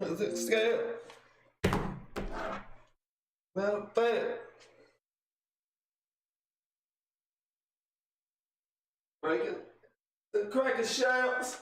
Is it scared? Matter of fact, breaking the cracker shells.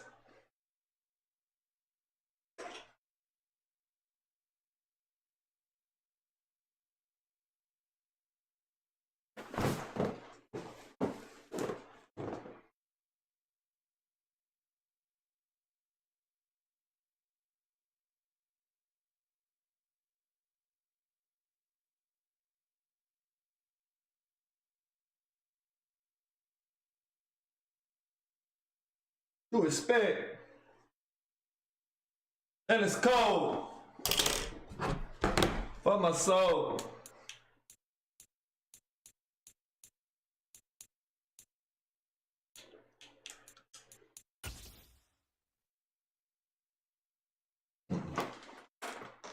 To expect. And it's cold. For my soul.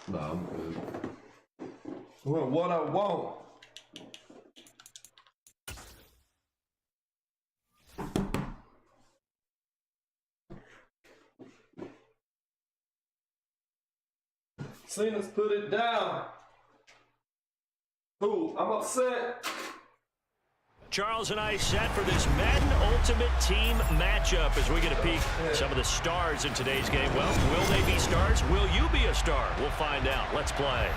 No, I'm good. Well, what I want. Cena's put it down. Ooh, I'm upset. Charles and I set for this Madden Ultimate Team matchup as we get a peek at some of the stars in today's game. Well, will they be stars? Will you be a star? We'll find out. Let's play.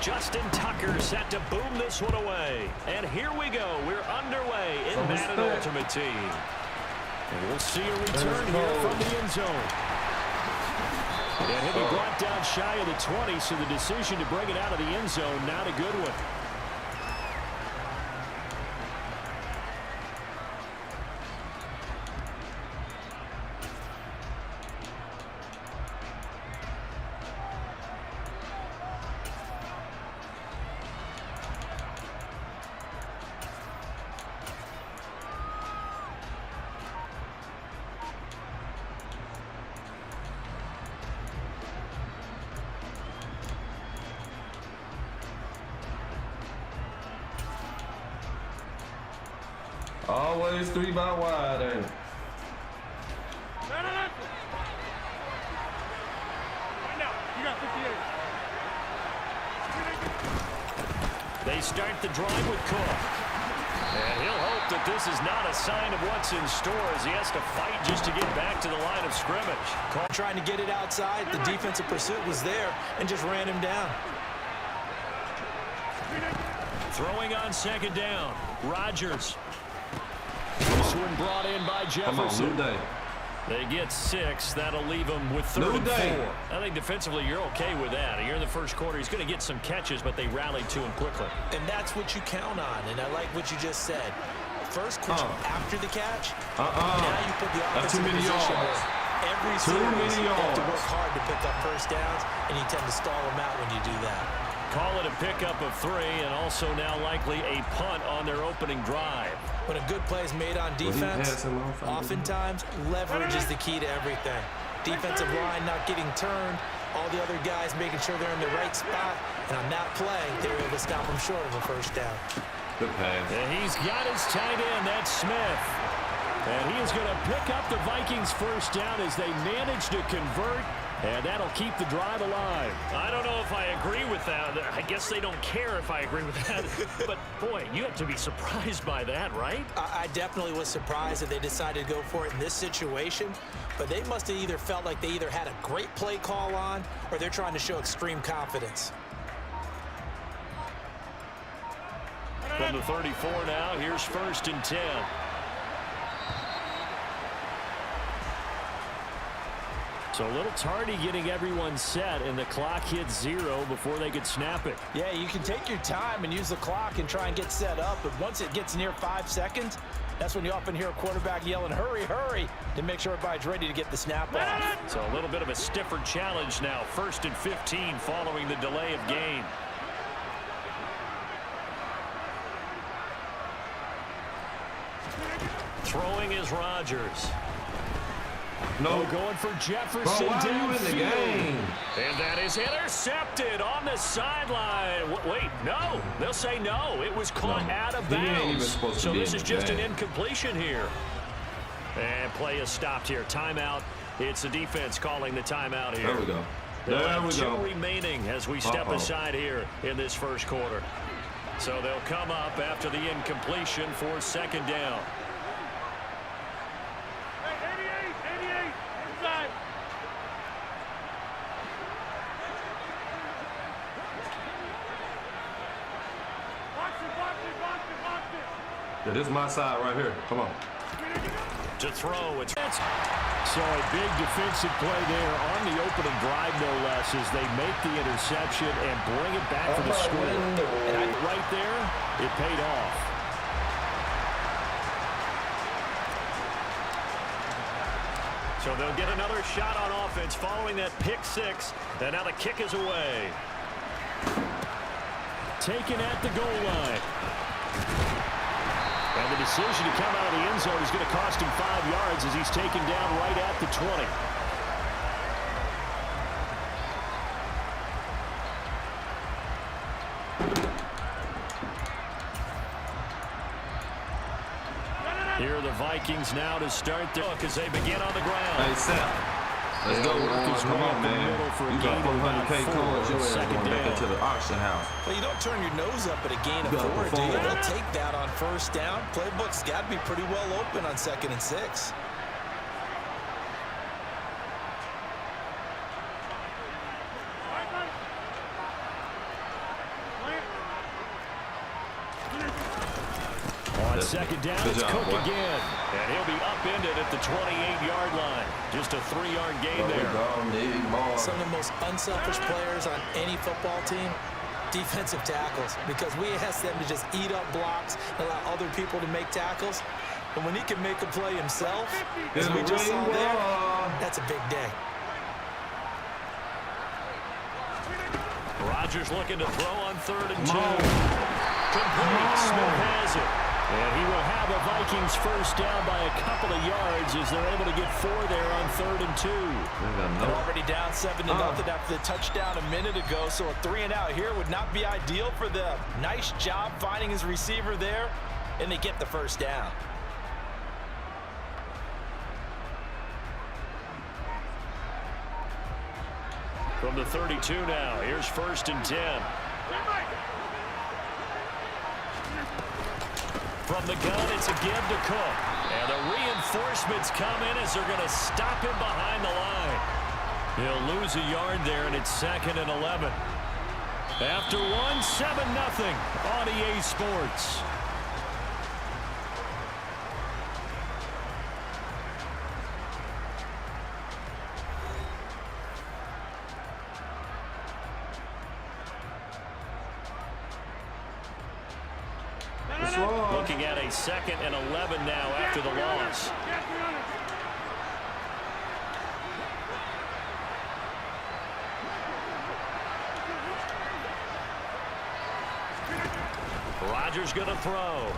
Justin Tucker set to boom this one away. And here we go. We're underway in Madden Ultimate Team. And we'll see a return here from the end zone. And he'll be brought down shy of the 20, so the decision to bring it out of the end zone, not a good one. Always 3 by wide, ain't it? They start the drive with Cook. And he'll hope that this is not a sign of what's in store as he has to fight just to get back to the line of scrimmage. Trying to get it outside. The defensive pursuit was there and just ran him down. Throwing on second down. Rodgers. This one brought in by Jefferson. Come on, new day. They get 6. That'll leave them with 3rd and 4. I think defensively you're okay with that. You're in the first quarter. He's going to get some catches, but they rallied to him quickly. And that's what you count on, and I like what you just said. First quarter after the catch, now you put the offense in position where every series you have to work hard to pick up first downs, and you tend to stall them out when you do that. Call it a pickup of 3, and also now likely a punt on their opening drive. When a good play is made on defense, oftentimes leverage is the key to everything. Defensive line not getting turned, all the other guys making sure they're in the right spot, and on that play, they were able to stop them short of a first down. Good pass. And he's got his tight end, that's Smith. And he is going to pick up the Vikings' first down as they manage to convert. And that'll keep the drive alive. I don't know if I agree with that. I guess they don't care if I agree with that. But, boy, you have to be surprised by that, right? I definitely was surprised that they decided to go for it in this situation. But they must have either felt like they either had a great play call on or they're trying to show extreme confidence. From the 34 now, here's 1st and 10. So a little tardy getting everyone set, and the clock hits 0 before they could snap it. Yeah, you can take your time and use the clock and try and get set up, but once it gets near 5 seconds, that's when you often hear a quarterback yelling, hurry, hurry, to make sure everybody's ready to get the snap off. So a little bit of a stiffer challenge now. 1st and 15 following the delay of game. Throwing is Rodgers. No. Going for Jefferson. Bro, why are you in the game? And that is intercepted on the sideline. Wait, no. They'll say no. It was caught out of bounds. He ain't even supposed to so be this in is the just game. an incompletion here. And play is stopped here. Timeout. It's the defense calling the timeout here. There we go. They'll There have we two go. remaining as we step aside here in this first quarter. So they'll come up after the incompletion for 2nd down. Yeah, this is my side right here. Come on. To throw, it's so a big defensive play there on the opening drive, no less, as they make the interception and bring it back for the score. And right there, it paid off. So they'll get another shot on offense following that pick 6. And now the kick is away. Taken at the goal line. And the decision to come out of the end zone is going to cost him 5 yards as he's taken down right at the 20. Here are the Vikings now to start their look as they begin on the ground. Hey, Seth. Let's go. Come on, man. You got 400K coins. Your ass going back into the auction house. Well, you don't turn your nose up at a gain of 4, do you? They'll take that on 1st down. Playbook's got to be pretty well open on 2nd and 6. On 2nd down, it's Cook again. And he'll be upended at the 28-yard line. Just a 3-yard gain there. Some of the most unselfish players on any football team, defensive tackles, because we ask them to just eat up blocks, allow other people to make tackles. And when he can make a play himself, as we just saw there, that's a big day. Rodgers looking to throw on 3rd and 2. Complete. Smith has it. And he will have a Vikings 1st down by a couple of yards as they're able to get 4 there on 3rd and 2. They're already down 7-0 after the touchdown a minute ago, so a 3-and-out here would not be ideal for them. Nice job finding his receiver there, and they get the 1st down. From the 32 now, here's 1st and 10. From the gun, it's a give to Cook. And the reinforcements come in as they're going to stop him behind the line. He'll lose a yard there, and it's 2nd and 11. After 7-0 on EA Sports. Looking at a 2nd and 11 now after the loss. Rodgers going to throw.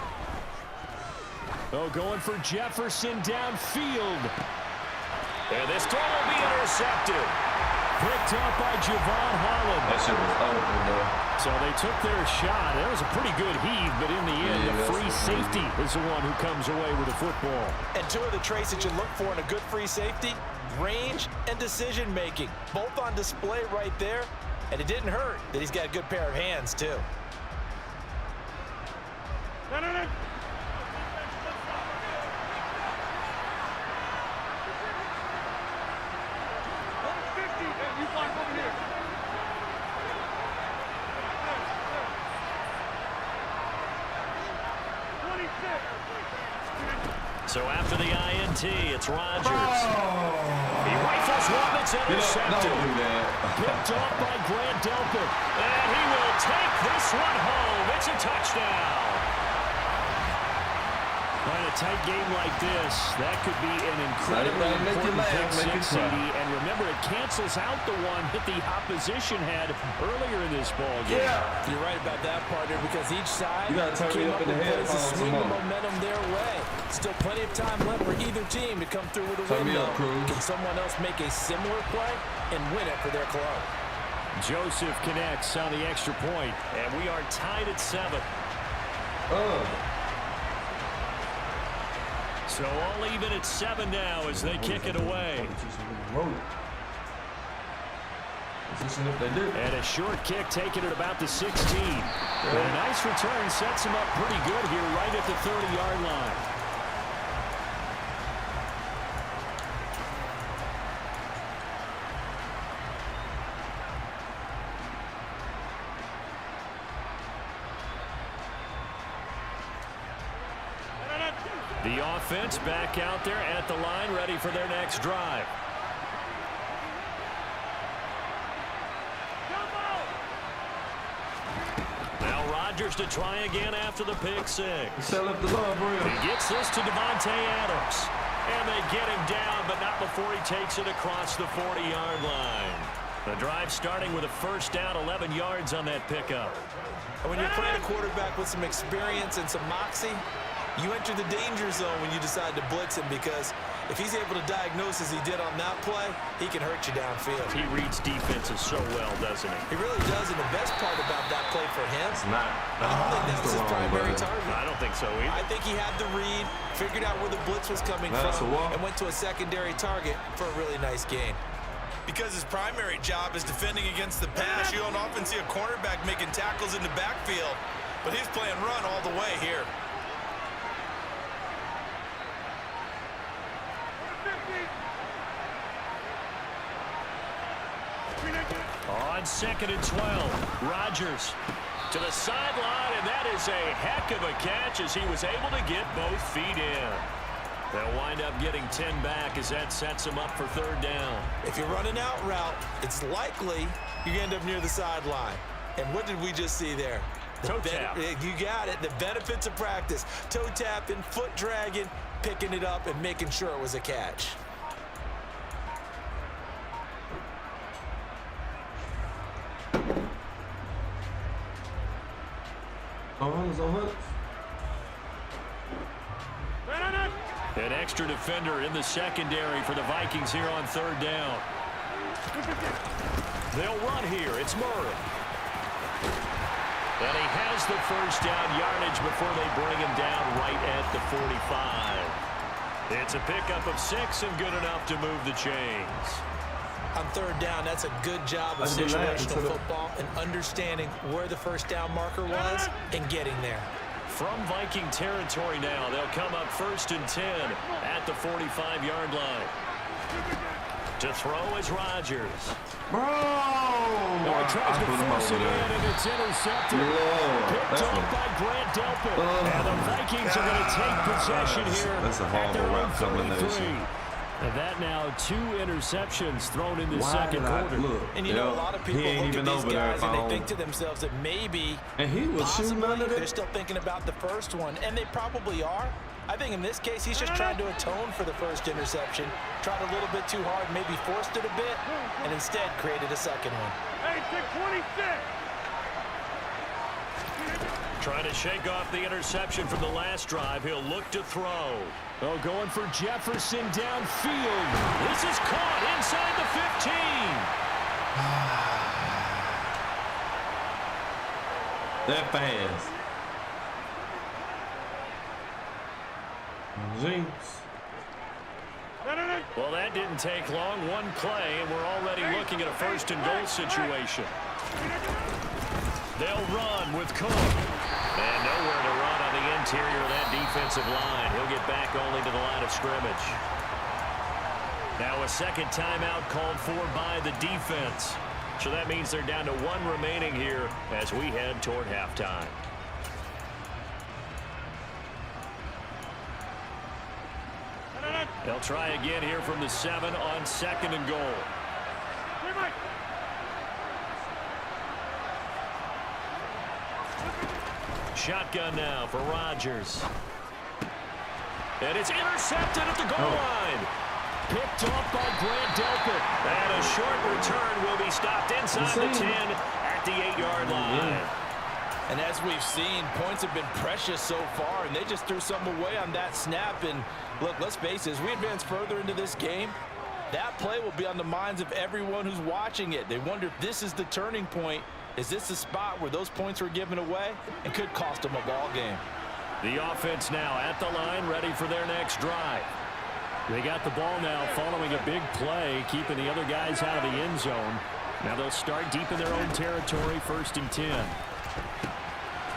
Oh, going for Jefferson downfield. And this throw will be intercepted. Picked up by Javon Holland. That shit was open, though. So they took their shot. That was a pretty good heave, but in the end, the free safety is the one who comes away with the football. And 2 of the traits that you look for in a good free safety, range and decision-making. Both on display right there, and it didn't hurt that he's got a good pair of hands, too. So after the INT, it's Rodgers. He rifles one that's intercepted. Don't do that. Picked off by Grant Delpit. And he will take this one home. It's a touchdown. In a tight game like this, that could be an incredibly important pick six, CD. And remember, it cancels out the one that the opposition had earlier in this ball game. Yeah, you're right about that, partner, because each side came up with ways to swing the momentum their way. Still plenty of time left for either team to come through with a win. Can someone else make a similar play and win it for their club? Joseph connects on the extra point, and we are tied at 7. So all even at 7 now as they kick it away. And a short kick taken at about the 16. And a nice return sets him up pretty good here right at the 30-yard line. The offense back out there at the line, ready for their next drive. Now Rodgers to try again after the pick six. He gets this to Devontae Adams. And they get him down, but not before he takes it across the 40-yard line. The drive starting with a first down, 11 yards on that pickup. And when you're playing a quarterback with some experience and some moxie, you enter the danger zone when you decide to blitz him, because if he's able to diagnose as he did on that play, he can hurt you downfield. He reads defenses so well, doesn't he? He really does, and the best part about that play for him, I don't think that was his primary target. I don't think so either. I think he had the read, figured out where the blitz was coming from, and went to a secondary target for a really nice gain. Because his primary job is defending against the pass, you don't often see a cornerback making tackles in the backfield, but he's playing run all the way here. On 2nd and 12, Rodgers to the sideline, and that is a heck of a catch as he was able to get both feet in. They'll wind up getting 10 back as that sets him up for 3rd down. If you're running out route, it's likely you end up near the sideline. And what did we just see there? Toe tap. You got it. The benefits of practice. Toe tapping, foot dragging, picking it up, and making sure it was a catch. An extra defender in the secondary for the Vikings here on 3rd down. They'll run here. It's Murray. And he has the first down yardage before they bring him down right at the 45. It's a pickup of 6 and good enough to move the chains. On 3rd down, that's a good job of situational football and understanding where the first down marker was and getting there. From Viking territory now, they'll come up 1st and 10 at the 45-yard line. To throw is Rodgers. Tries to force it in, and it's intercepted. Picked off by Grant Delpit. And the Vikings are going to take possession here at their own 33. And that now 2 interceptions thrown in the second quarter. And you know, a lot of people look at these guys and they think to themselves that maybe possibly they're still thinking about the first one, and they probably are. I think in this case, he's just trying to atone for the first interception, tried a little bit too hard, maybe forced it a bit, and instead created a second one. Hey, 626! Trying to shake off the interception from the last drive. He'll look to throw. Oh, going for Jefferson downfield. This is caught inside the 15. That fast. Jinx. Well, that didn't take long. One play, and we're already looking at a 1st and goal situation. They'll run with Cook. And nowhere to run on the interior of that defensive line. He'll get back only to the line of scrimmage. Now a second timeout called for by the defense. So that means they're down to 1 remaining here as we head toward halftime. They'll try again here from the 7 on 2nd and goal. Shotgun now for Rodgers. And it's intercepted at the goal line. Picked off by Grant Delpit. And a short return will be stopped inside the 10 at the 8-yard line. And as we've seen, points have been precious so far, and they just threw something away on that snap. And look, let's face it, as we advance further into this game, that play will be on the minds of everyone who's watching it. They wonder if this is the turning point. Is this the spot where those points were given away and could cost them a ball game? The offense now at the line, ready for their next drive. They got the ball now following a big play, keeping the other guys out of the end zone. Now they'll start deep in their own territory, 1st and 10.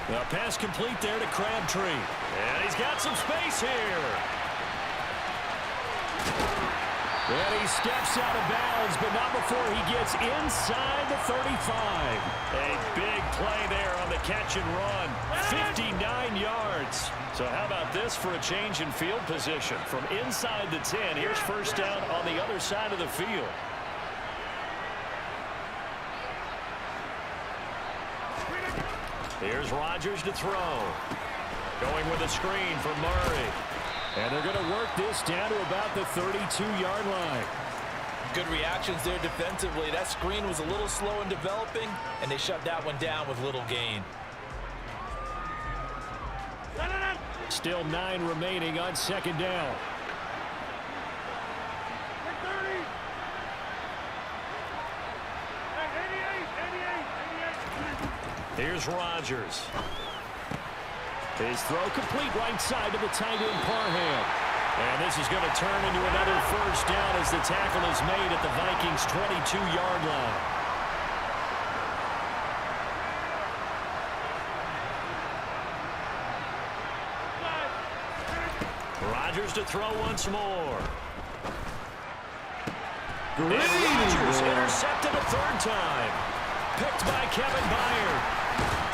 The pass complete there to Crabtree. And he's got some space here. And he steps out of bounds, but not before he gets inside the 35. A big play there on the catch and run. 59 yards. So how about this for a change in field position? From inside the 10, here's 1st down on the other side of the field. Here's Rodgers to throw. Going with a screen for Murray. And they're going to work this down to about the 32-yard line. Good reactions there defensively. That screen was a little slow in developing, and they shut that one down with little gain. Still 9 remaining on 2nd down. Here's Rodgers. His throw complete right side to the tight end Parham. And this is going to turn into another 1st down as the tackle is made at the Vikings' 22-yard line. Rodgers to throw once more. And Rodgers intercepted a 3rd time. Picked by Kevin Byard.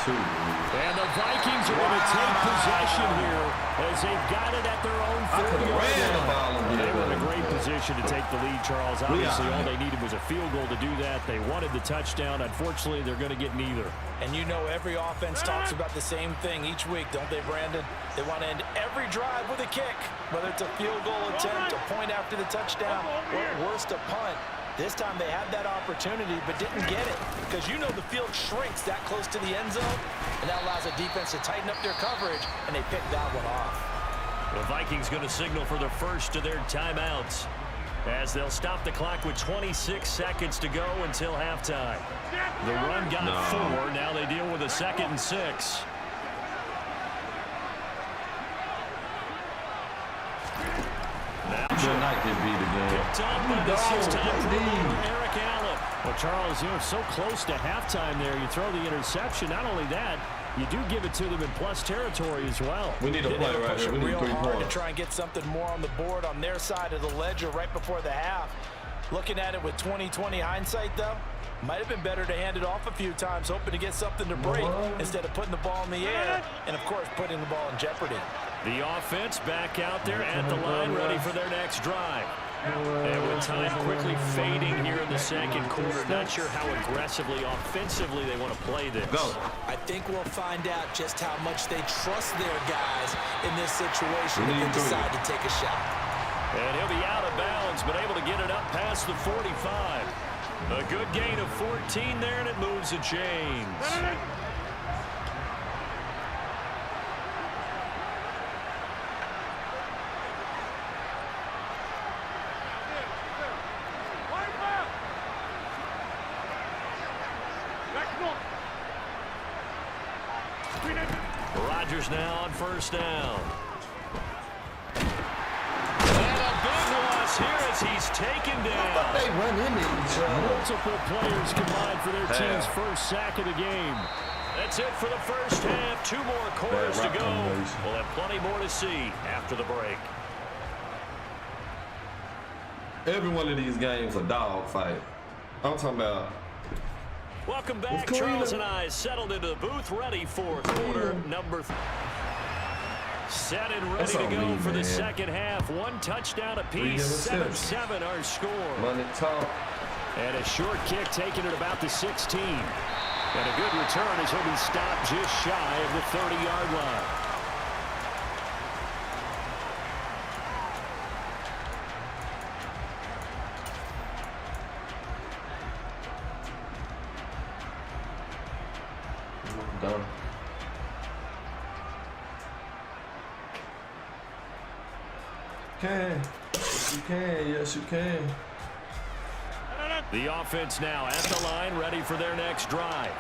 And the Vikings are going to take possession here as they've got it at their own 40-yard line. They were in a great position to take the lead, Charles. Obviously, all they needed was a field goal to do that. They wanted the touchdown. Unfortunately, they're going to get neither. And you know every offense talks about the same thing each week, don't they, Brandon? They want to end every drive with a kick, whether it's a field goal attempt, a point after the touchdown, or worst, a punt. This time they had that opportunity but didn't get it because you know the field shrinks that close to the end zone, and that allows the defense to tighten up their coverage, and they picked that one off. The Vikings going to signal for the first of their timeouts as they'll stop the clock with 26 seconds to go until halftime. The run got 4. Now they deal with a 2nd and 6. Picked up by the 6-time Pro Bowler Eric Allen. Well, Charles, you know, so close to halftime there. You throw the interception. Not only that, you do give it to them in plus territory as well. We need a play right here. We need 3 hard points. to try and get something more on the board on their side of the ledger right before the half. Looking at it with 20/20 hindsight, though, might have been better to hand it off a few times, hoping to get something to break instead of putting the ball in the air and, of course, putting the ball in jeopardy. The offense back out there at the line, ready for their next drive. And with time quickly fading here in the 2nd quarter, not sure how aggressively, offensively they want to play this. I think we'll find out just how much they trust their guys in this situation if they decide to take a shot. And he'll be out of bounds, but able to get it up past the 45. A good gain of 14 there, and it moves the chains. Rodgers now on 1st down. And a big loss here as he's taken down. They run into each other. Multiple players combined for their team's 1st sack of the game. That's it for the 1st half. 2 more quarters to go. We'll have plenty more to see after the break. Every one of these games a dog fight. I'm talking about. Welcome back. Charles and I settled into the booth, ready for quarter number 3. Set and ready to go for the second half. One touchdown apiece. 7-7 our score. Money talk. And a short kick taken at about the 16. And a good return as he'll be stopped just shy of the 30-yard line. Done. Can. Yes, you can. Yes, you can. The offense now at the line, ready for their next drive.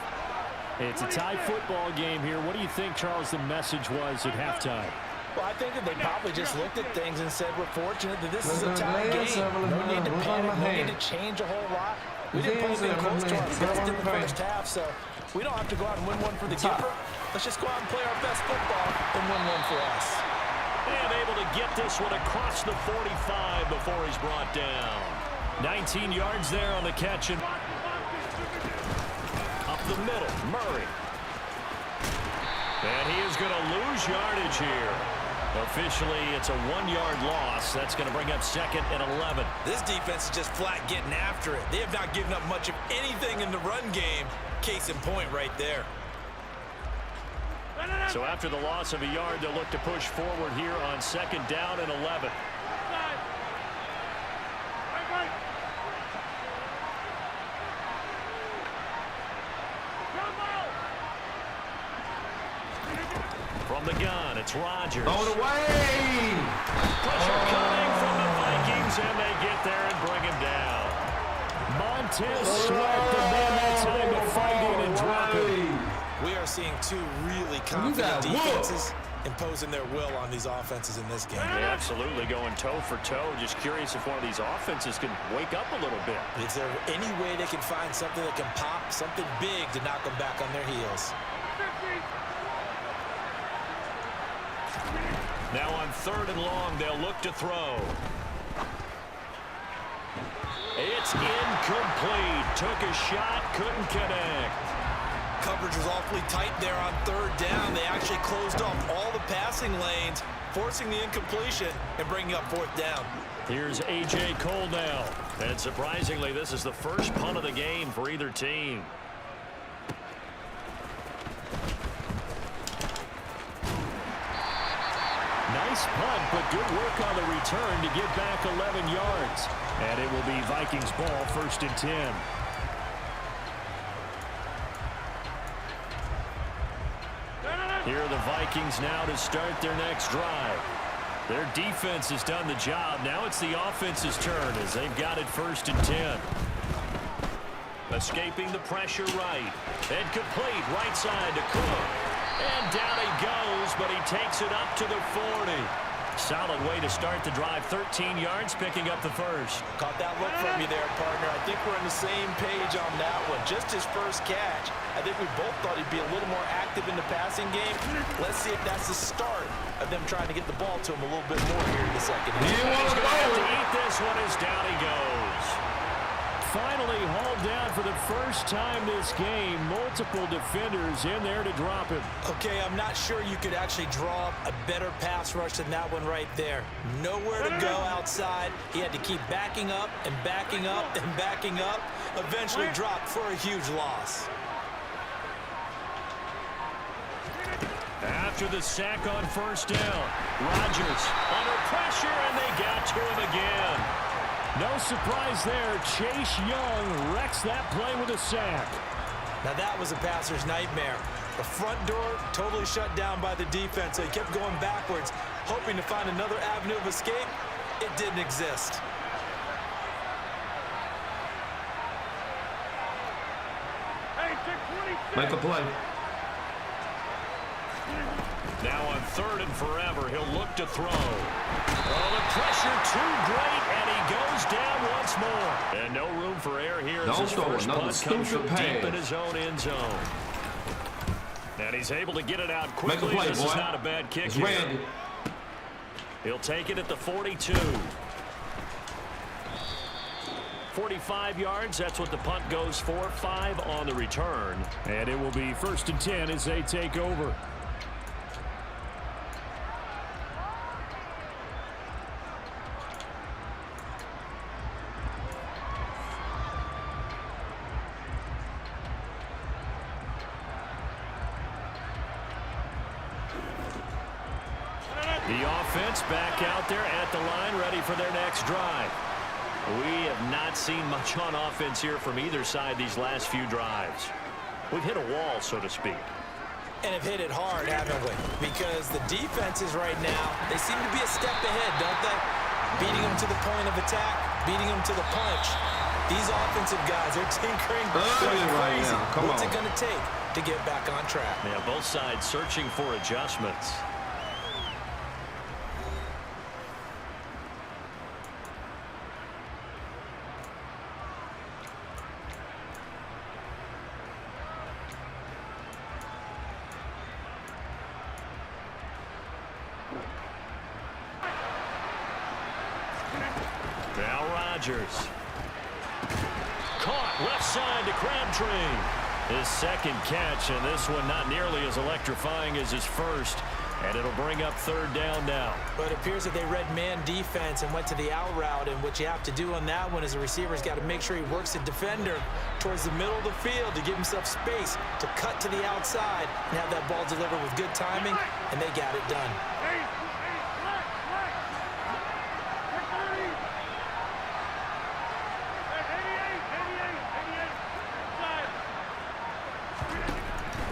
It's a tie football game here. What do you think, Charles, the message was at halftime? Well, I think that they probably just looked at things and said, we're fortunate that this is a tie game. No need to panic, no need to change a whole lot. We didn't play anything close to our best in the first half, so we don't have to go out and win one for the keeper. Let's just go out and play our best football and win one for us. And able to get this one across the 45 before he's brought down. 19 yards there on the catch. And up the middle, Murray. And he is going to lose yardage here. Officially, it's a 1-yard loss. That's going to bring up 2nd and 11. This defense is just flat getting after it. They have not given up much of anything in the run game. Case in point right there. So after the loss of a yard, they'll look to push forward here on 2nd down and 11. From the gun, it's Rodgers. Throw it away! Pressure coming from the Vikings, and they get there and bring him down. Montez Sweat, the man that time to fight in and drop him. We are seeing two really confident defenses imposing their will on these offenses in this game. Yeah, absolutely going toe for toe. Just curious if one of these offenses can wake up a little bit. Is there any way they can find something that can pop, something big to knock them back on their heels? Now on 3rd and long, they'll look to throw. It's incomplete. Took a shot, couldn't connect. Coverage was awfully tight there on 3rd down. They actually closed off all the passing lanes, forcing the incompletion and bringing up 4th down. Here's A.J. Cole now. And surprisingly, this is the first punt of the game for either team. Nice punt, but good work on the return to get back 11 yards. And it will be Vikings ball, 1st and 10. Here are the Vikings now to start their next drive. Their defense has done the job. Now it's the offense's turn as they've got it 1st and 10. Escaping the pressure right. And complete right side to Cook. And down he goes, but he takes it up to the 40. Solid way to start the drive. 13 yards, picking up the first. Caught that look from you there, partner. I think we're on the same page on that one. Just his first catch. I think we both thought he'd be a little more active in the passing game. Let's see if that's the start of them trying to get the ball to him a little bit more here in the second half. He's going to have to eat this one as down he goes. Finally hauled down for the first time this game. Multiple defenders in there to drop him. Okay, I'm not sure you could actually draw up a better pass rush than that one right there. Nowhere to go outside. He had to keep backing up and backing up and backing up. Eventually dropped for a huge loss. After the sack on 1st down, Rodgers under pressure, and they got to him again. No surprise there. Chase Young wrecks that play with a sack. Now that was a passer's nightmare. The front door totally shut down by the defense, so he kept going backwards, hoping to find another avenue of escape. It didn't exist. Make a play. Now on 3rd and forever, he'll look to throw. Oh, the pressure too great, and he goes down once more. And no room for error here as his first punt comes from deep in his own end zone. And he's able to get it out quickly. Make a play, this boy. is not a bad kick It's here. Randy. He'll take it at the 42. 45 yards, that's what the punt goes for. 5 on the return. And it will be 1st and 10 as they take over. The offense back out there at the line, ready for their next drive. We have not seen much on offense here from either side these last few drives. We've hit a wall, so to speak. And have hit it hard, haven't we? Because the defenses right now, they seem to be a step ahead, don't they? Beating them to the point of attack, beating them to the punch. These offensive guys, they're tinkering like crazy. What's it going to take to get back on track? Yeah, both sides searching for adjustments. Now Rodgers. Caught left side to Crabtree. His second catch, and this one not nearly as electrifying as his first. And it'll bring up third down now. But it appears that they read man defense and went to the out route. And what you have to do on that one is the receiver's got to make sure he works the defender towards the middle of the field to give himself space to cut to the outside and have that ball delivered with good timing, and they got it done.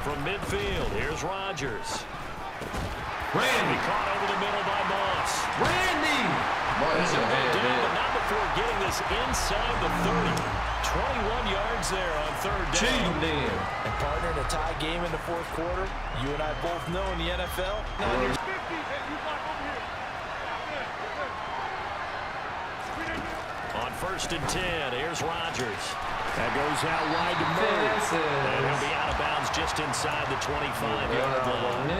From midfield, here's Rodgers. Randy caught over the middle by Moss. Randy! Boy, that's your head, Down, man. but not before getting this inside the 30. 21 yards there on third down. Cheating then. And partner, in a tie game in the fourth quarter, you and I both know in the NFL, on first and 10, here's Rodgers. That goes out wide to Murray. And he'll be out of bounds just inside the 25-yard line.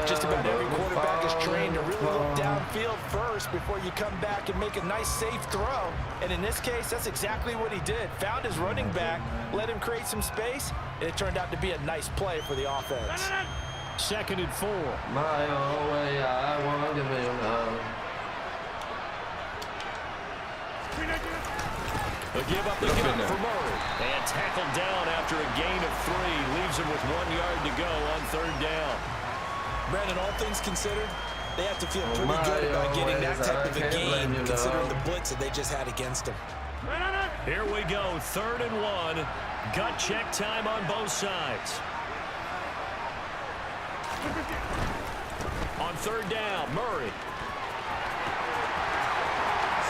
just about every quarterback is trained to really look downfield first before you come back and make a nice, safe throw. And in this case, that's exactly what he did. Found his running back, let him create some space, and it turned out to be a nice play for the offense. Second and 4. My own way, I want to be alone. They'll give up the gun for Murray. And tackled down after a gain of 3. Leaves him with 1 yard to go on third down. Brandon, all things considered, they have to feel pretty good about getting that type of a game, considering the blitz that they just had against them. Here we go, third and 1. Gut check time on both sides. On third down, Murray.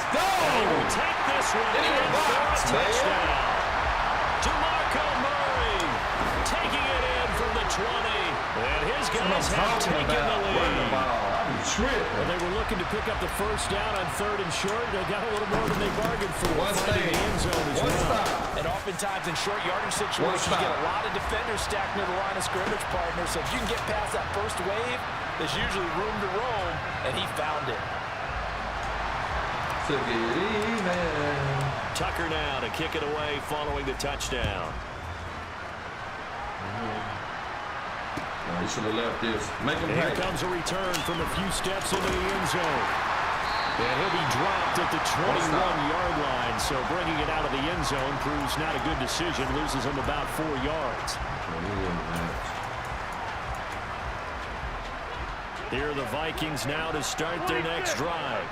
Go! He will take this one in for a touchdown. DeMarco Murray taking it in from the 20. And his guys have taken the lead. Well, they were looking to pick up the first down on third and short. They got a little more than they bargained for. Finding the end zone as well. And oftentimes in short yardage situations, you get a lot of defenders stacked near the line of scrimmage, partner. So if you can get past that first wave, there's usually room to roam, and he found it. Tucker now to kick it away following the touchdown. No, you should have left this. Make him Here pay. comes a return from a few steps into the end zone. And he'll be dropped at the 21-yard line. So bringing it out of the end zone proves not a good decision. Loses him about 4 yards. Here are the Vikings now to start their next drive.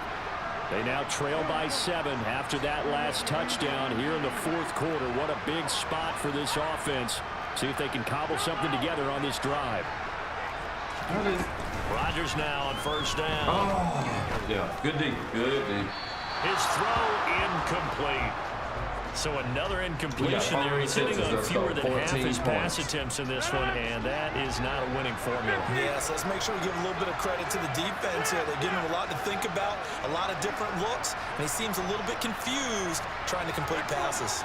They now trail by 7 after that last touchdown here in the fourth quarter. What a big spot for this offense. See if they can cobble something together on this drive. Rodgers now on first down. Oh, yeah, good D, good D. His throw incomplete. So another incompletion there. He's hitting on fewer than half his pass attempts in this one, and that is not a winning formula. Yes, let's make sure we give a little bit of credit to the defense here. They're giving him a lot to think about, a lot of different looks, and he seems a little bit confused trying to complete passes.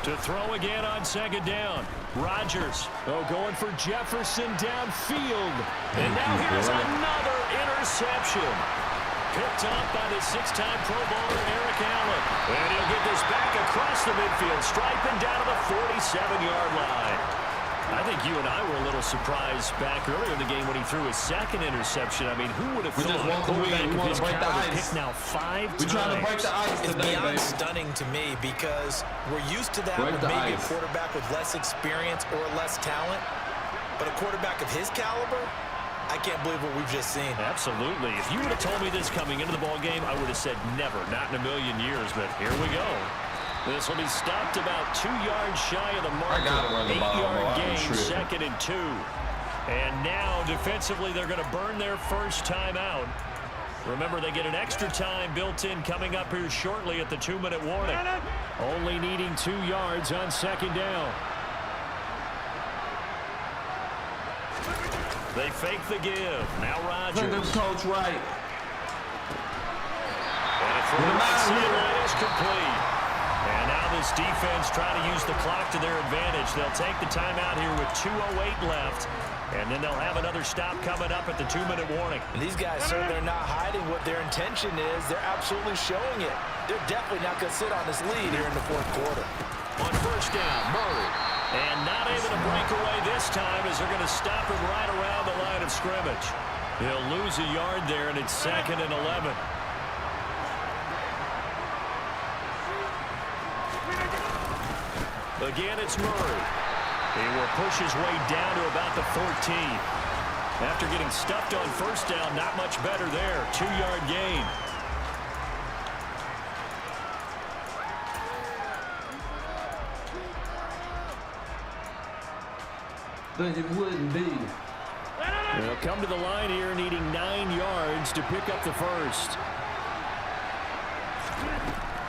To throw again on second down. Rodgers, going for Jefferson downfield. And now here's another interception. Picked up by the 6-time Pro Bowler Eric Allen. And he'll get this back across the midfield, striping down to the 47-yard line. I think you and I were a little surprised back earlier in the game when he threw his second interception. I mean, who would have thought just want to win. We want to break the ice. Picked now 5 times. We're trying to break the ice It's today, beyond baby. stunning to me because we're used to that Break with the maybe ice. a quarterback with less experience or less talent. But a quarterback of his caliber, I can't believe what we've just seen. Absolutely. If you would have told me this coming into the ball game, I would have said never, not in a million years. But here we go. This will be stopped about 2 yards shy of the marker. 8-yard gain, 2nd and 2. And now, defensively, they're going to burn their first timeout. Remember, they get an extra time built in coming up here shortly at the 2-minute warning. Only needing 2 yards on 2nd down. They fake the give. Now Rodgers. Look at them coach right. And a throw right sideline is complete. And now this defense trying to use the clock to their advantage. They'll take the timeout here with 2:08 left. And then they'll have another stop coming up at the 2-minute warning. And these guys, sir, they're not hiding what their intention is. They're absolutely showing it. They're definitely not going to sit on this lead here in the 4th quarter. On 1st down, Murray. And not able to break away this time as they're going to stop him right around the line of scrimmage. He'll lose a yard there, and it's 2nd and 11. Again, it's Murray. He will push his way down to about the 14. After getting stuffed on 1st down, not much better there. 2-yard gain. But it wouldn't be. They'll come to the line here needing 9 yards to pick up the first.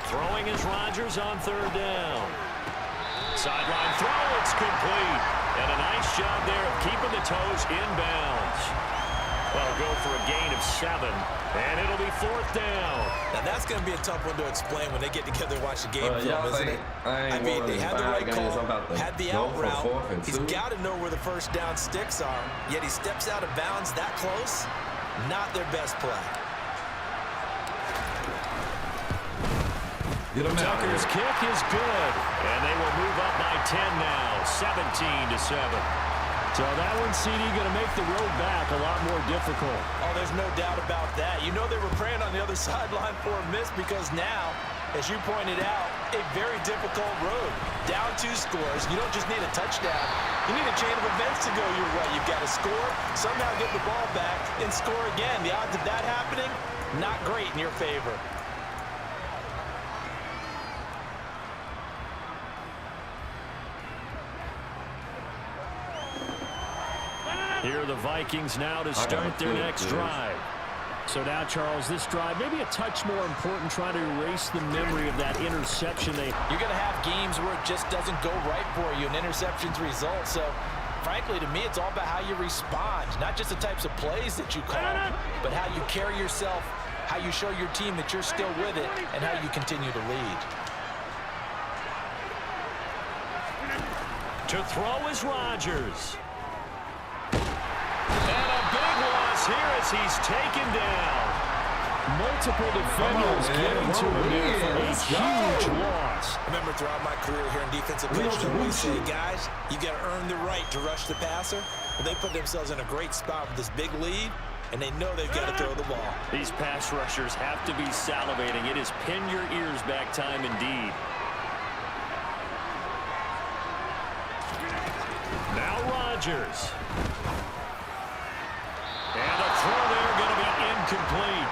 Throwing is Rodgers on 3rd down. Sideline throw, it's complete. And a nice job there of keeping the toes inbounds. They'll go for a gain of 7, and it'll be 4th down. Now, that's going to be a tough one to explain when they get together and watch the game film, isn't it? I mean, they had the right call, had the out route. He's 2. got to know where the 1st down sticks are, yet he steps out of bounds that close. Not their best play. Tucker's kick is good, and they will move up by 10 now, 17-7. So that one, CD, going to make the road back a lot more difficult. Oh, there's no doubt about that. You know they were praying on the other sideline for a miss because now, as you pointed out, a very difficult road. Down 2 scores. You don't just need a touchdown. You need a chain of events to go your way. You've got to score, somehow get the ball back, and score again. The odds of that happening, not great in your favor. Here are the Vikings now to start their next drive. So now, Charles, this drive maybe a touch more important, trying to erase the memory of that interception. You're going to have games where it just doesn't go right for you, and interceptions result. So, frankly, to me, it's all about how you respond, not just the types of plays that you call, but how you carry yourself, how you show your team that you're still with it, and how you continue to lead. To throw is Rodgers. And a big loss here as he's taken down. Multiple defenders getting to him there for a huge loss. I remember throughout my career here in defensive coaching, we say, guys, you got to earn the right to rush the passer. But they put themselves in a great spot with this big lead, and they know they've got to throw the ball. These pass rushers have to be salivating. It is pin your ears back time indeed. Now Rodgers. And a throw there going to be incomplete.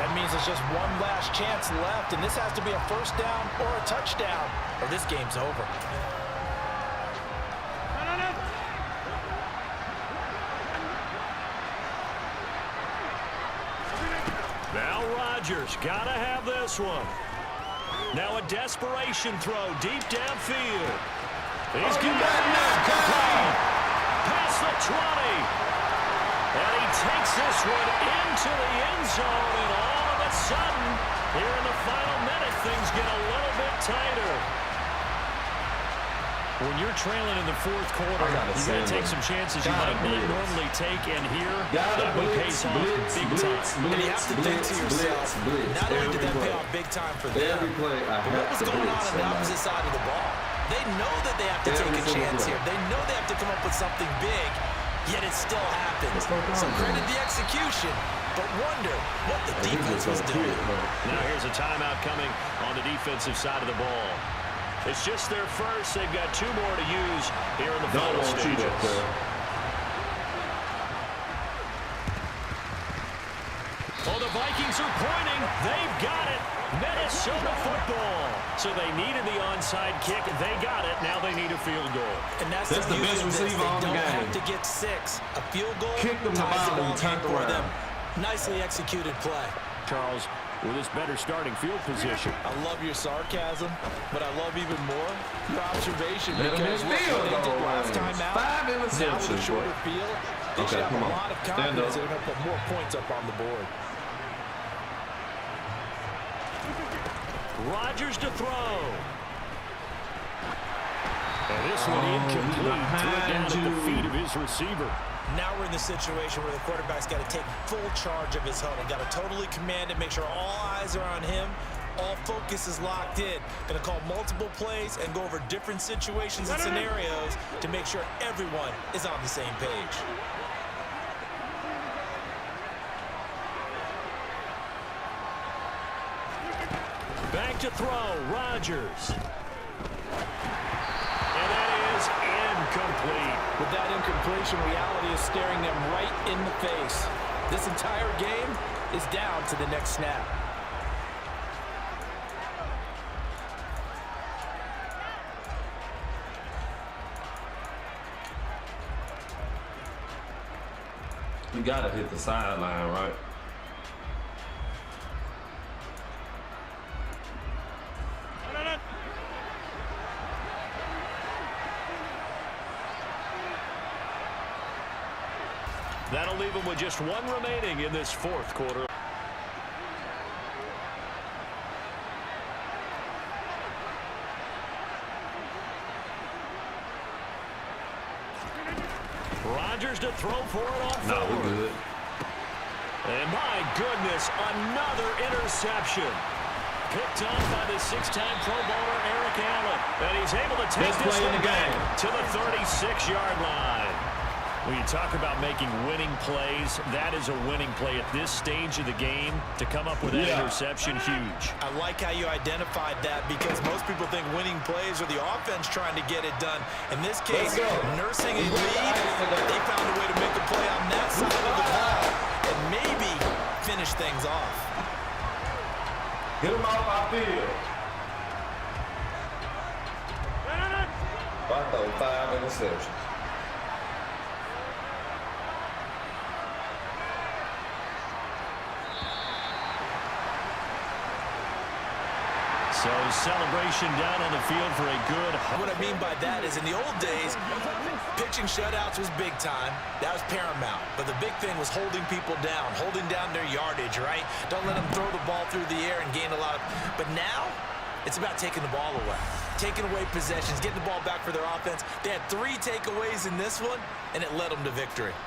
That means it's just one last chance left, and this has to be a 1st down or a touchdown, or this game's over. Now Rodgers got to have this one. Now a desperation throw deep downfield. He's going to complete. Past the 20. And he takes this one into the end zone, and all of a sudden, here in the final minute, things get a little bit tighter. When you're trailing in the 4th quarter, you got to take some chances you might not normally take, and here, that one pays off big time. And you have to think to yourself, not only did that pay off big time for them, but what was going on the opposite side of the ball? They know that they have to take a chance here. They know they have to come up with something big, yet it still happens. So credit the execution, but wonder what the defense was doing. Now here's a timeout coming on the defensive side of the ball. It's just their first. They've got 2 more to use here in the final stages. the Vikings are pointing. They've got it. Minnesota football. So they needed the onside kick. They got it. Now they need a field goal. And that's the best receiver on the game. They don't have to get 6. A field goal kick them the ball and turn around. Nicely executed play. Charles, with this better starting field position. I love your sarcasm, but I love even more your observation. Let because him what they field did last time out, 5 now with a interceptions. shorter field, they should have a lot of confidence they're going to put more points up on the board. Rodgers to throw. And this one incomplete. Threw it down at the feet of his receiver. Now we're in the situation where the quarterback's got to take full charge of his huddle. Got to totally command it, make sure all eyes are on him. All focus is locked in. Going to call multiple plays and go over different situations and scenarios to make sure everyone is on the same page. Back to throw, Rodgers. And that is incomplete. With that incompletion, reality is staring them right in the face. This entire game is down to the next snap. You gotta hit the sideline, right? That'll leave them with just one remaining in this fourth quarter. Rodgers to throw for it on No, forward. we're good. And my goodness, another interception. Picked off by the 6-time Pro Bowler Eric Allen. And he's able to take Best this play in one the back game. to the 36-yard line. When you talk about making winning plays, that is a winning play at this stage of the game. To come up with that interception, huge. I like how you identified that because most people think winning plays are the offense trying to get it done. In this case, nursing a lead, they found a way to make a play on that side of the ball and maybe finish things off. Get him off our field. I throw 5 interceptions. So celebration down on the field for a good. What I mean by that is in the old days, pitching shutouts was big time. That was paramount. But the big thing was holding people down, holding down their yardage, right? Don't let them throw the ball through the air and gain a lot of. But now, it's about taking the ball away. Taking away possessions, getting the ball back for their offense. They had 3 takeaways in this one, and it led them to victory.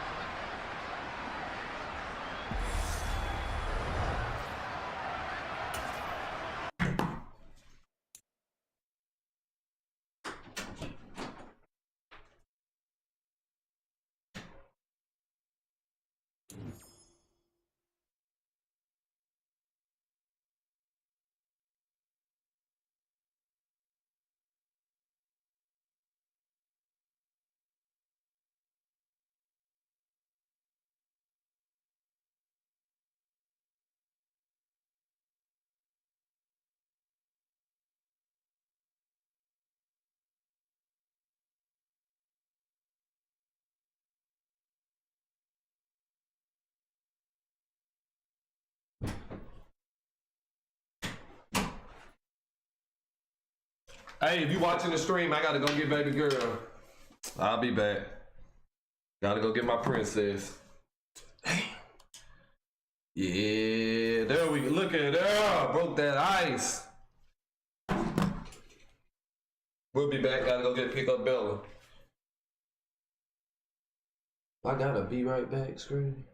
Hey, if you watching the stream, I gotta go get baby girl. I'll be back. Gotta go get my princess. Damn. Yeah, there we go. Look at her. Broke that ice. We'll be back. Gotta go pick up Bella. I gotta be right back, screen.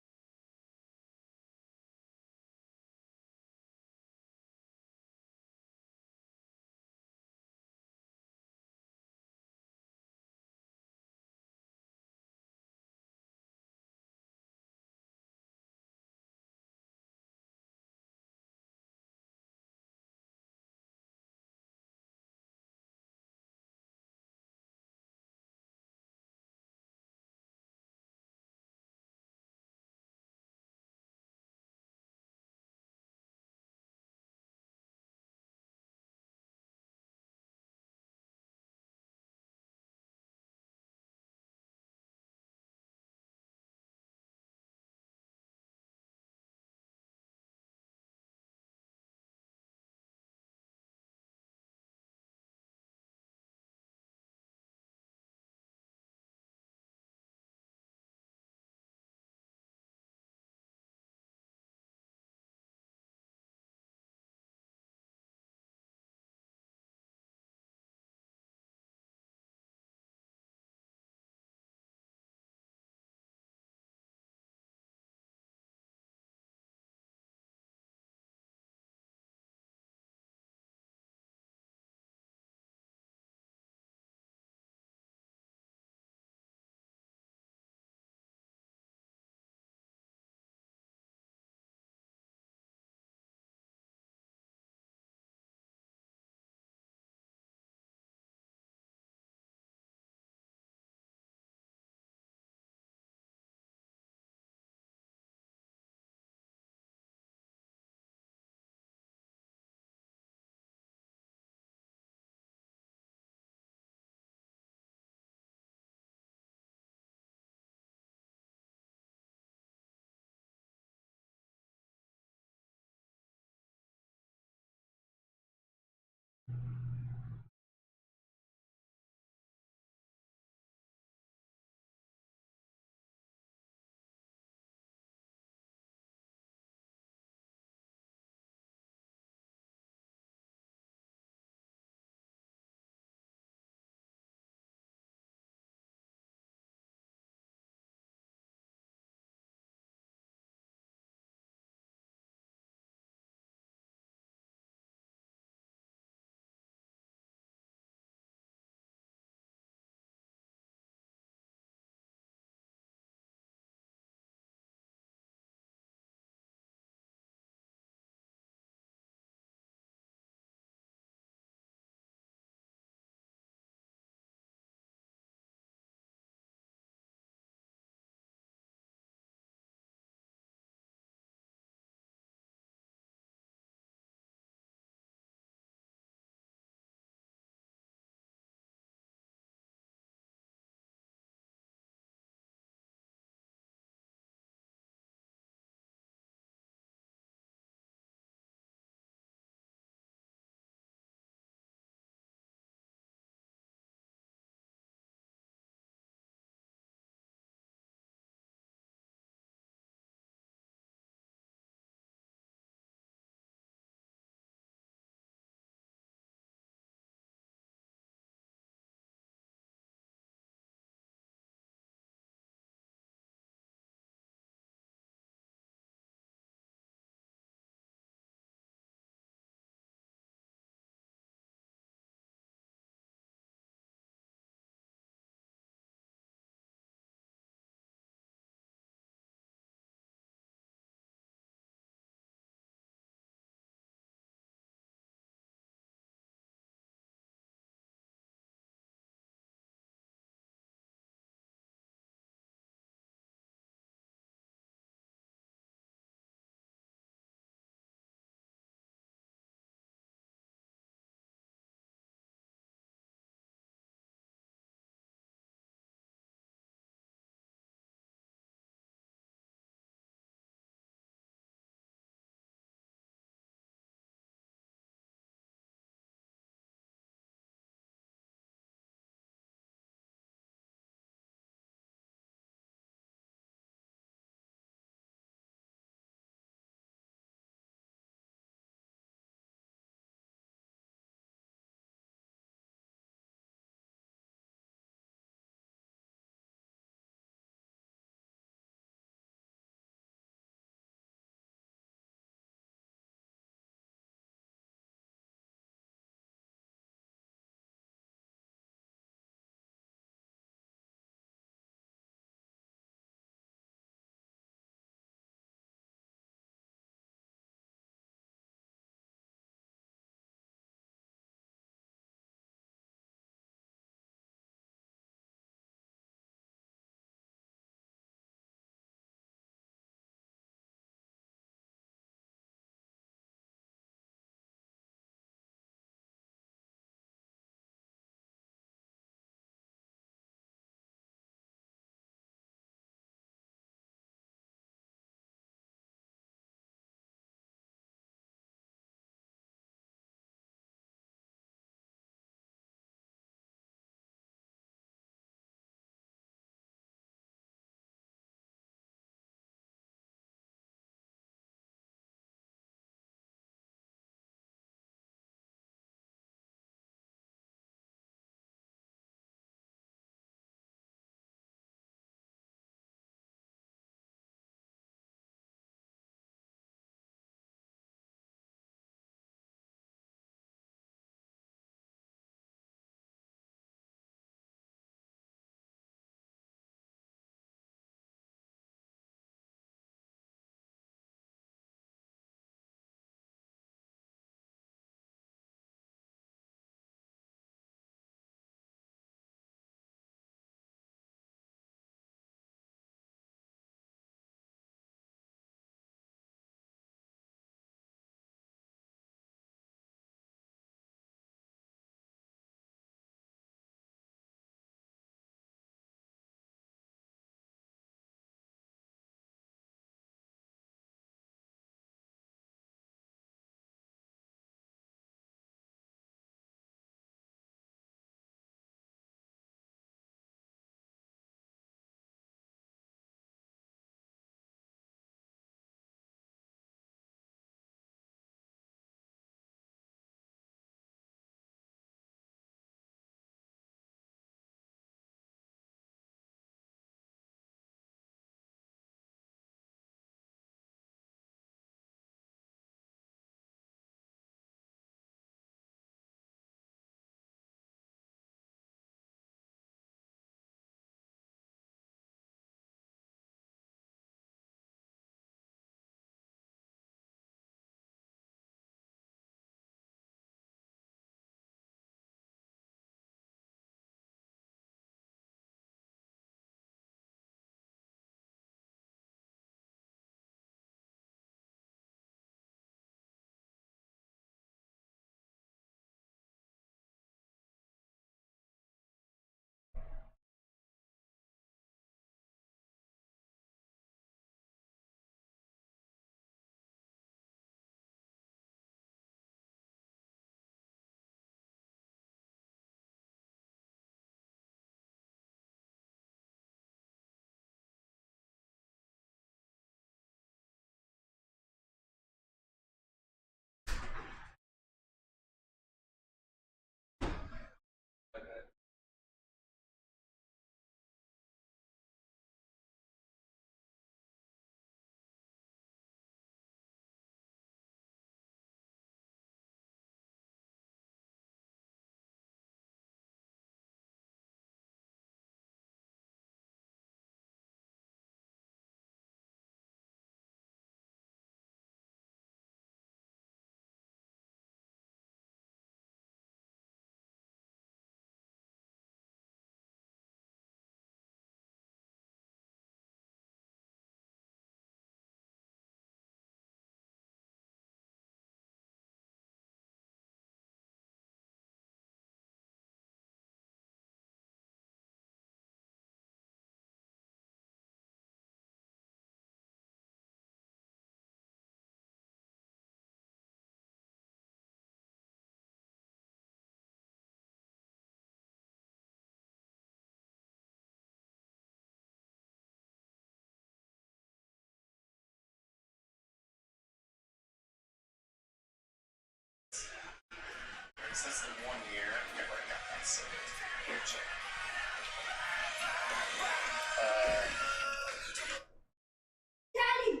Daddy,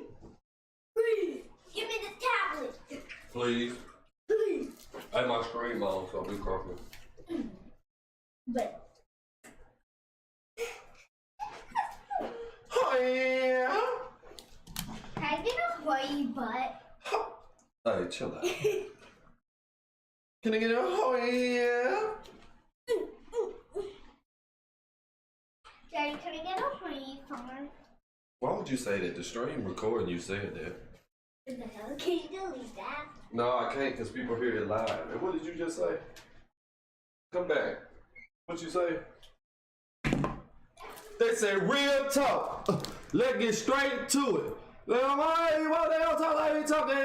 please give me the tablet. Please. Please. I have my screen on, so be careful. But Oh yeah. can I get a Hawaii butt? Hey, chill out. Can I get a oh yeah? Daddy, can I get a Hawaii phone? Why would you say that? The stream recording you said that. What the hell? Can you delete that? No, I can't because people hear it live. And what did you just say? Come back. What you say? They say real talk. Let's get straight to it. What the hell talk like we talking?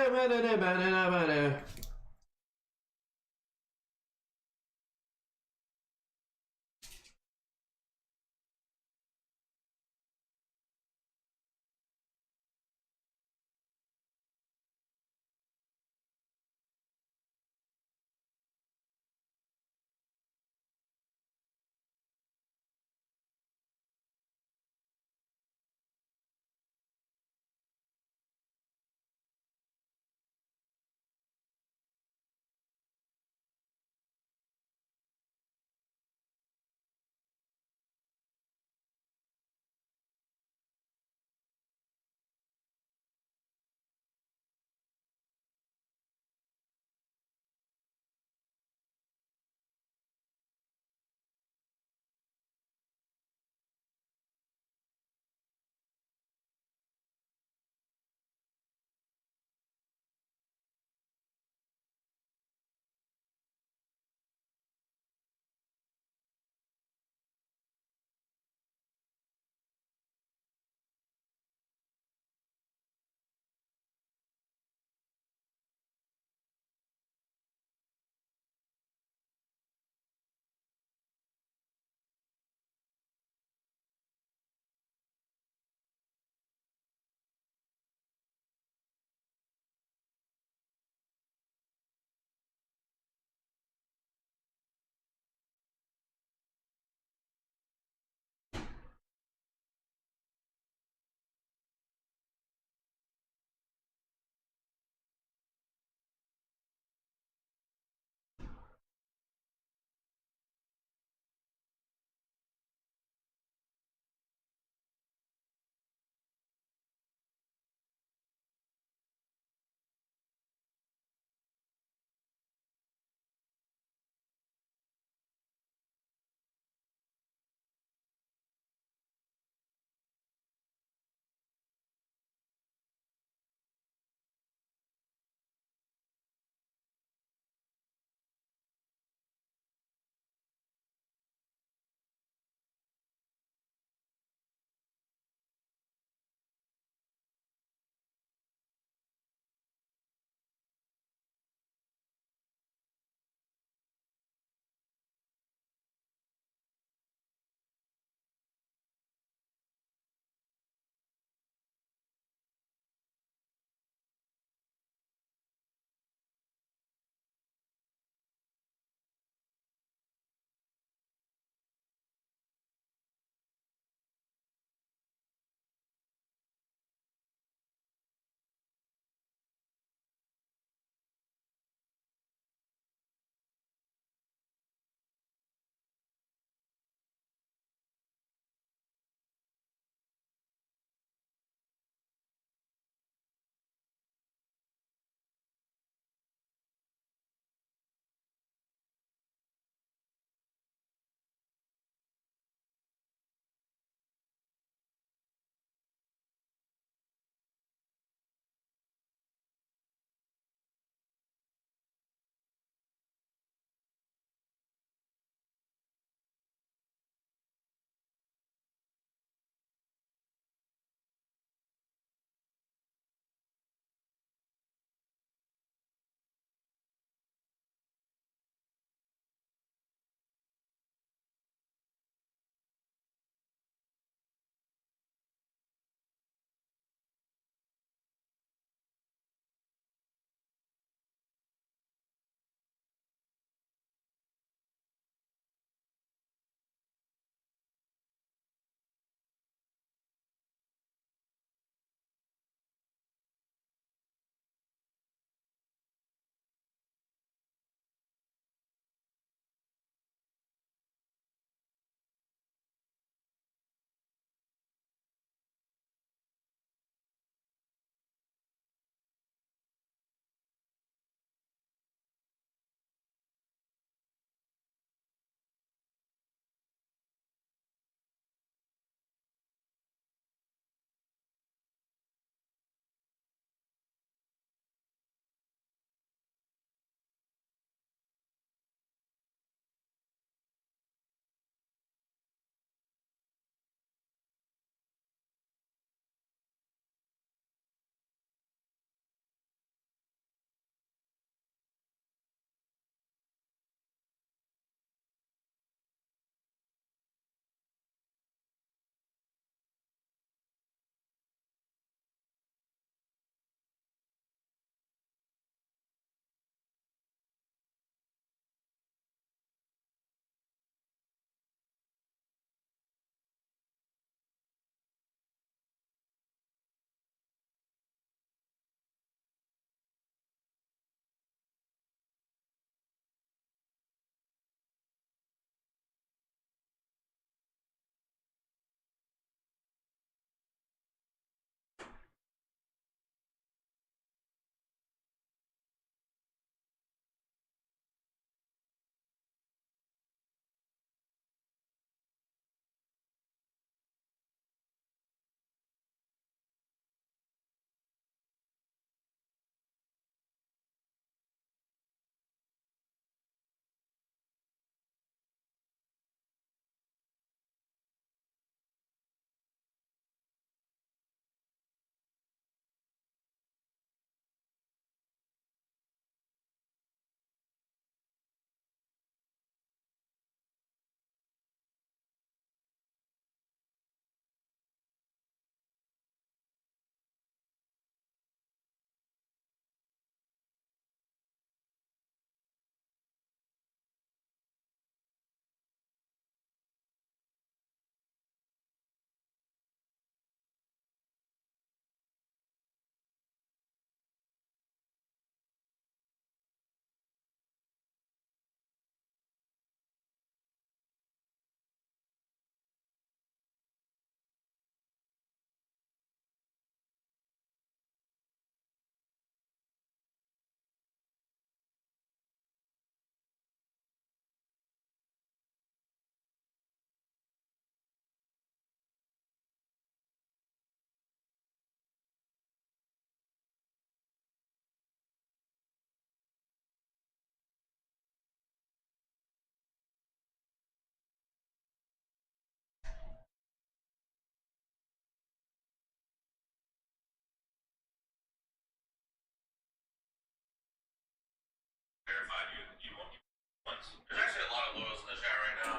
There's actually a lot of loyals in the chat right now.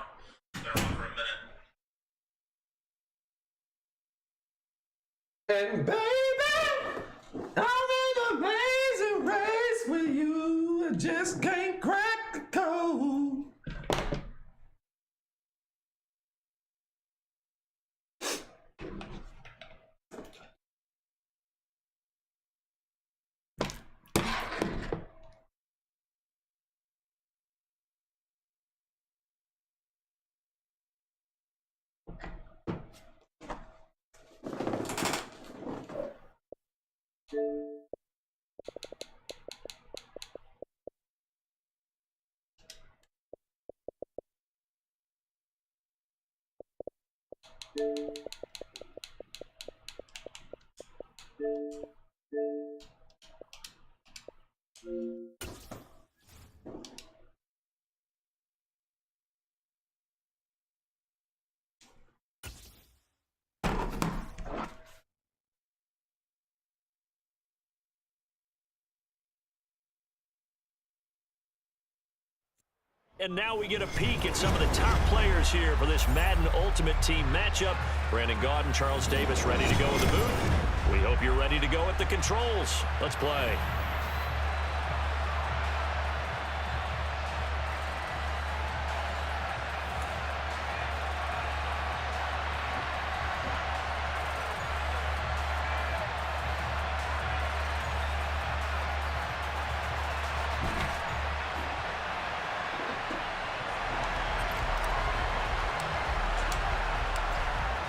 They're on for a minute. And baby, I'm an amazing race with you. I just can't crack the code. And now we get a peek at some of the top players here for this Madden Ultimate Team matchup. Brandon Gaudin, Charles Davis ready to go in the booth. We hope you're ready to go at the controls. Let's play.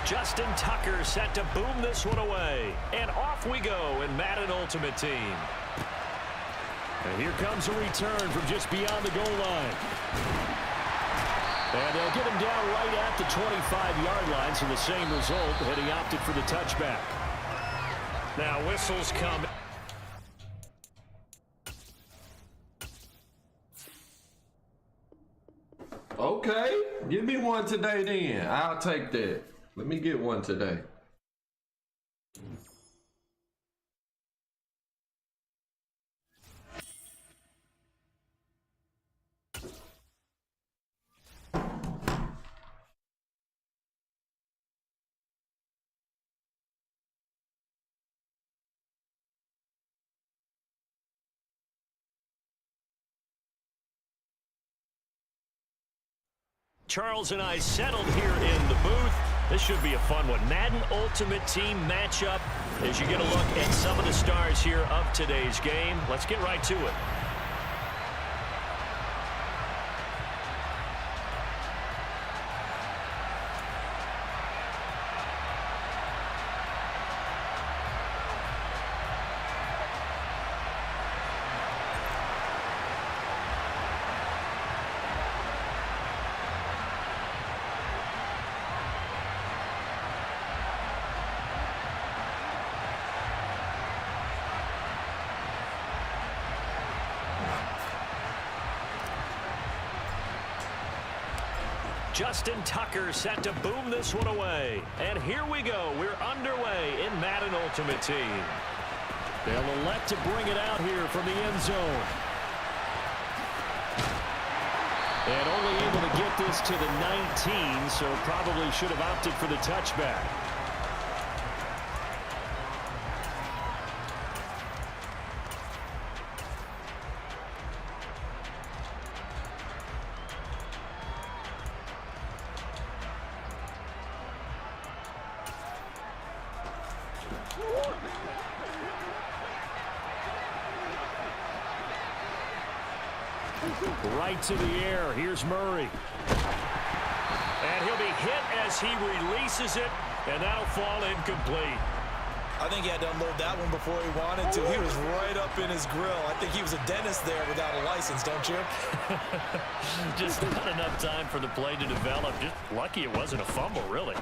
Justin Tucker set to boom this one away. And off we go in Madden Ultimate Team. And here comes a return from just beyond the goal line. And they'll get him down right at the 25-yard line, so the same result, had he opted for the touchback. Now whistles come. Okay, give me one today then. I'll take that. Let me get one today. Charles and I settled here in the booth. This should be a fun one. Madden Ultimate Team matchup as you get a look at some of the stars here of today's game. Let's get right to it. Justin Tucker set to boom this one away. And here we go. We're underway in Madden Ultimate Team. They'll elect to bring it out here from the end zone. And only able to get this to the 19, so probably should have opted for the touchback. Right to the air. Here's Murray. And he'll be hit as he releases it, and that'll fall incomplete. I think he had to unload that one before he wanted to. He was right up in his grill. I think he was a dentist there without a license, don't you? Just not enough time for the play to develop. Just lucky it wasn't a fumble, really.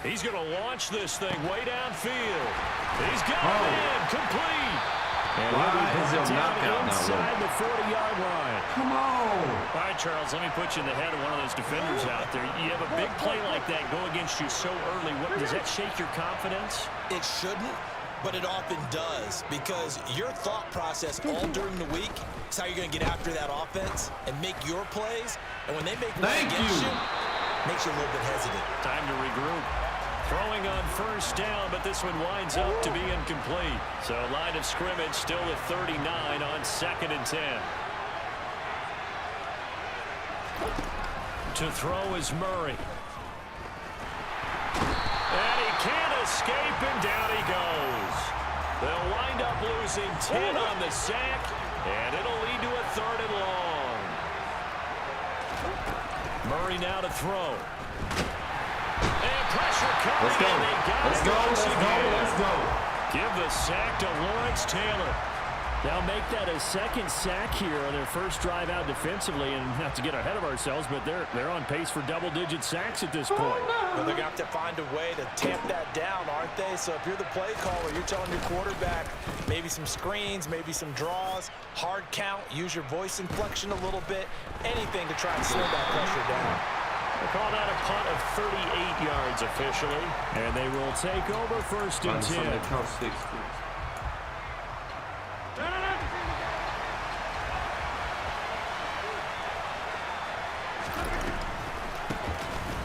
He's going to launch this thing way downfield. He's got it in, complete. And he'll be down inside the 40-yard line. Come on. All right, Charles, let me put you in the head of one of those defenders out there. You have a big play like that go against you so early. Does that shake your confidence? It shouldn't, But it often does, because your thought process all during the week is how you're going to get after that offense and make your plays. And when they make one against you, makes you a little bit hesitant. Time to regroup. Throwing on first down, but this one winds up to be incomplete. So line of scrimmage still at 39 on 2nd and 10. To throw is Murray. And he can't escape, and down he goes. They'll wind up losing 10 on the sack, and it'll lead to a 3rd and long. Murray now to throw. And pressure coming. Let's go. And they got Let's it go. once Let's go. again. Let's go. Give the sack to Lawrence Taylor. They'll make that a second sack here on their first drive out defensively, and not to get ahead of ourselves, but they're on pace for double-digit sacks at this point. Well, they're going to have to find a way to tamp that down, aren't they? So if you're the play caller, you're telling your quarterback maybe some screens, maybe some draws, hard count, use your voice inflection a little bit, anything to try and slow that pressure down. They call that a punt of 38 yards officially. And they will take over 1st and 10.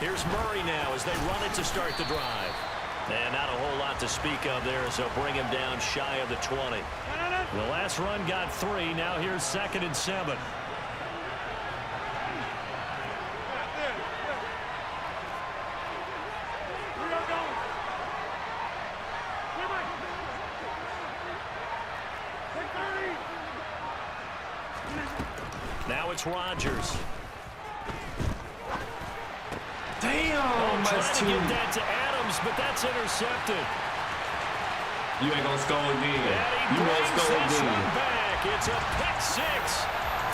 Here's Murray now as they run it to start the drive. And not a whole lot to speak of there, so bring him down shy of the 20. The last run got 3. Now here's 2nd and 7. Now it's Rodgers. Damn, Trying to get that to Adams, but that's intercepted. You ain't gonna score again. And he You won't brings score this again. one back. It's a pick 6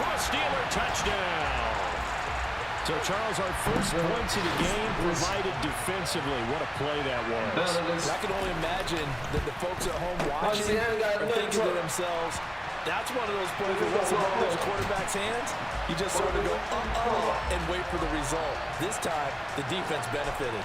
for a Steeler touchdown. So, Charles, our first points of the game provided defensively. What a play that was. I can only imagine that the folks at home watching are thinking to themselves, that's one of those plays that once above those quarterback's hands, you just sort of go, and wait for the result. This time, the defense benefited.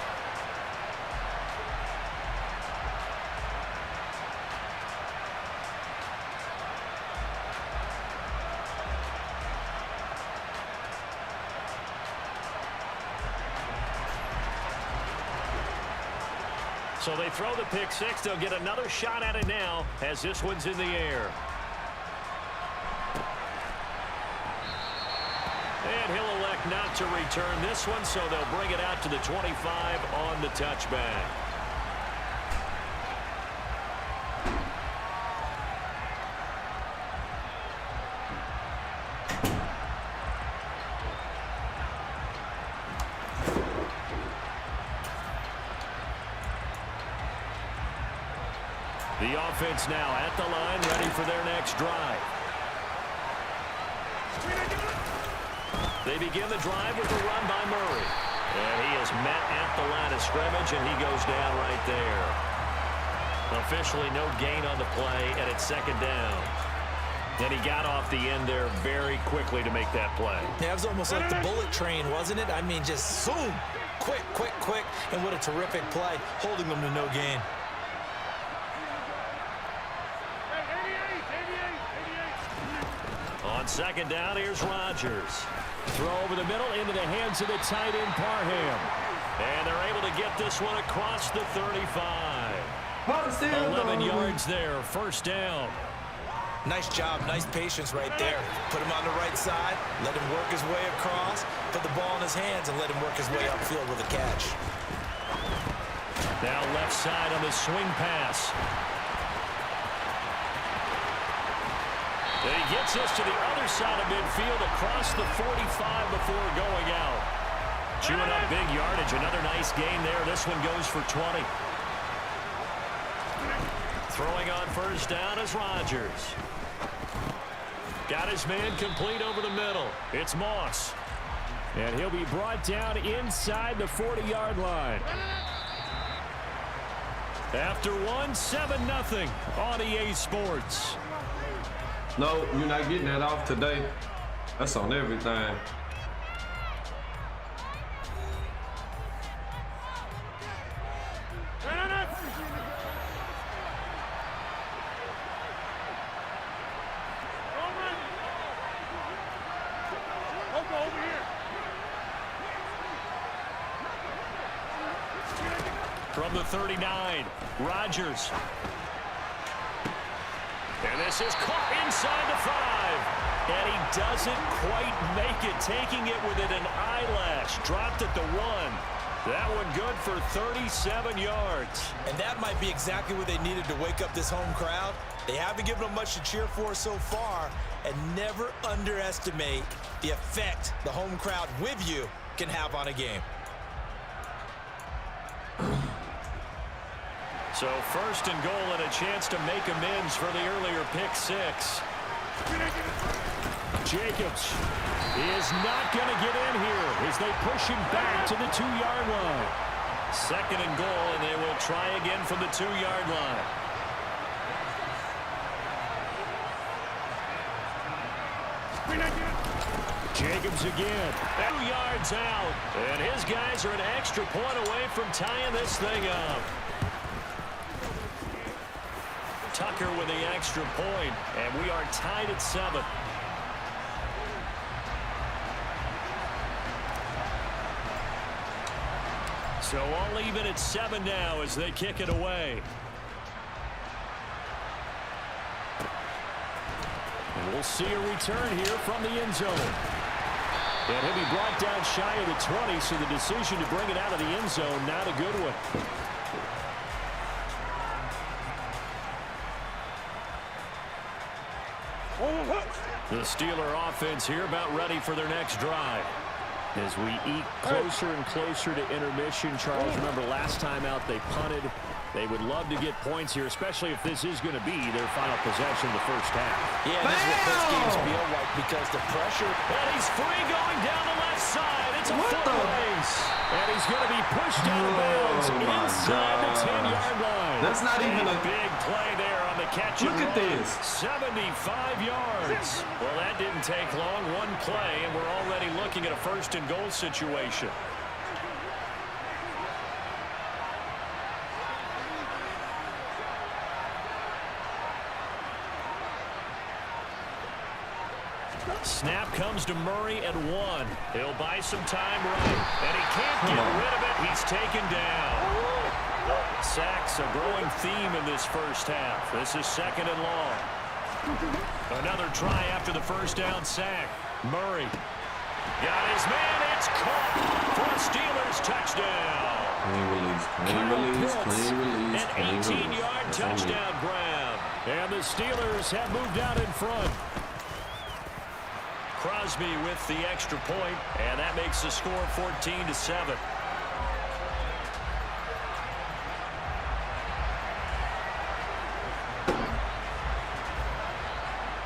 So they throw the pick 6. They'll get another shot at it now as this one's in the air. And he'll elect not to return this one, so they'll bring it out to the 25 on the touchback. The offense now at the line, ready for their next drive. They begin the drive with a run by Murray. And he is met at the line of scrimmage, and he goes down right there. Officially no gain on the play, and it's 2nd down. And he got off the end there very quickly to make that play. Yeah, it was almost like the bullet train, wasn't it? I mean, just zoom, quick, quick, quick, and what a terrific play, holding them to no gain. On 2nd down, here's Rodgers. Throw over the middle into the hands of the tight end, Parham. And they're able to get this one across the 35. 11 yards there, 1st down. Nice job, nice patience right there. Put him on the right side, let him work his way across, put the ball in his hands, and let him work his way upfield with a catch. Now left side on the swing pass. And he gets this to the other side of midfield across the 45 before going out. Chewing up big yardage. Another nice gain there. This one goes for 20. Throwing on 1st down is Rodgers. Got his man complete over the middle. It's Moss. And he'll be brought down inside the 40-yard line. After one, 7-0 on EA Sports. No, you're not getting that off today. That's on everything. from the 39. Rodgers. And this is caught inside the 5. And he doesn't quite make it, taking it within an eyelash. Dropped at the 1. That one good for 37 yards. And that might be exactly what they needed to wake up this home crowd. They haven't given them much to cheer for so far, and never underestimate the effect the home crowd with you can have on a game. So first and goal and a chance to make amends for the earlier pick 6. Jacobs is not going to get in here as they push him back to the 2-yard line. Second and goal, and they will try again from the 2-yard line. Jacobs again. 2 yards out. And his guys are an extra point away from tying this thing up. Tucker with the extra point, and we are tied at 7. So all even at 7 now as they kick it away. And we'll see a return here from the end zone. And he'll be brought down shy of the 20, so the decision to bring it out of the end zone, not a good one. The Steeler offense here about ready for their next drive. As we eat closer and closer to intermission, Charles, remember last time out they punted. They would love to get points here, especially if this is going to be their final possession of the first half. Yeah, this is what those games feel like because the pressure. And he's free going down the left side. It's a foot race. And he's going to be pushed out of bounds inside the 10-yard line. That's not even a big play there on the catch. Look at this. 75 yards. Well, that didn't take long. One play, and we're already looking at a first and goal situation. Snap comes to Murray at 1. He'll buy some time right, and he can't get rid of it. He's taken down. Sacks a growing theme in this first half. This is second and long. Another try after the first down sack. Murray got his man. It's caught for a Steelers touchdown. Clean release. An 18-yard touchdown grab. And the Steelers have moved out in front. Crosby with the extra point, and that makes the score 14-7.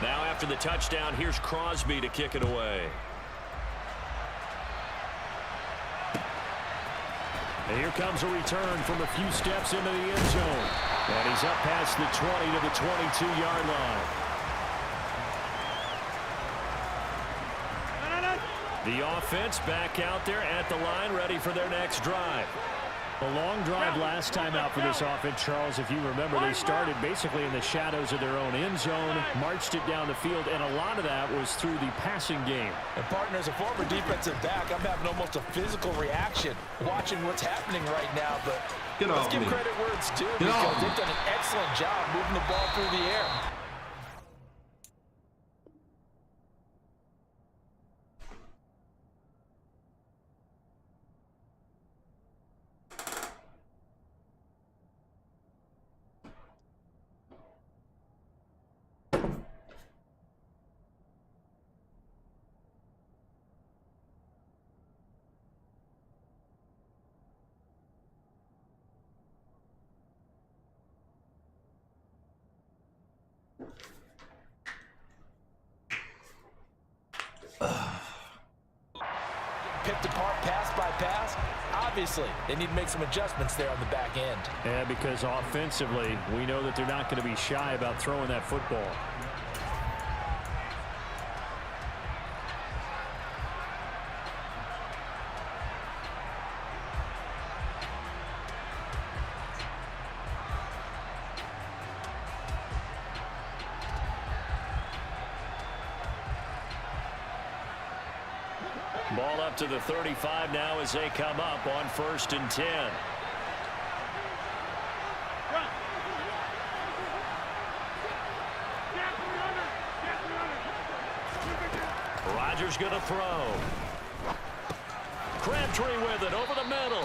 Now after the touchdown, here's Crosby to kick it away. And here comes a return from a few steps into the end zone. And he's up past the 20 to the 22-yard line. The offense back out there at the line, ready for their next drive. A long drive last time out for this offense, Charles. If you remember, they started basically in the shadows of their own end zone, marched it down the field, and a lot of that was through the passing game. And partner, as a former defensive back, I'm having almost a physical reaction watching what's happening right now. But let's give credit where it's due because they've done an excellent job moving the ball through the air. Picked apart pass by pass. Obviously, they need to make some adjustments there on the back end. Yeah, because offensively, we know that they're not going to be shy about throwing that football. Ball up to the 35 now as they come up on 1st and 10. Rodgers going to throw. Crabtree with it over the middle.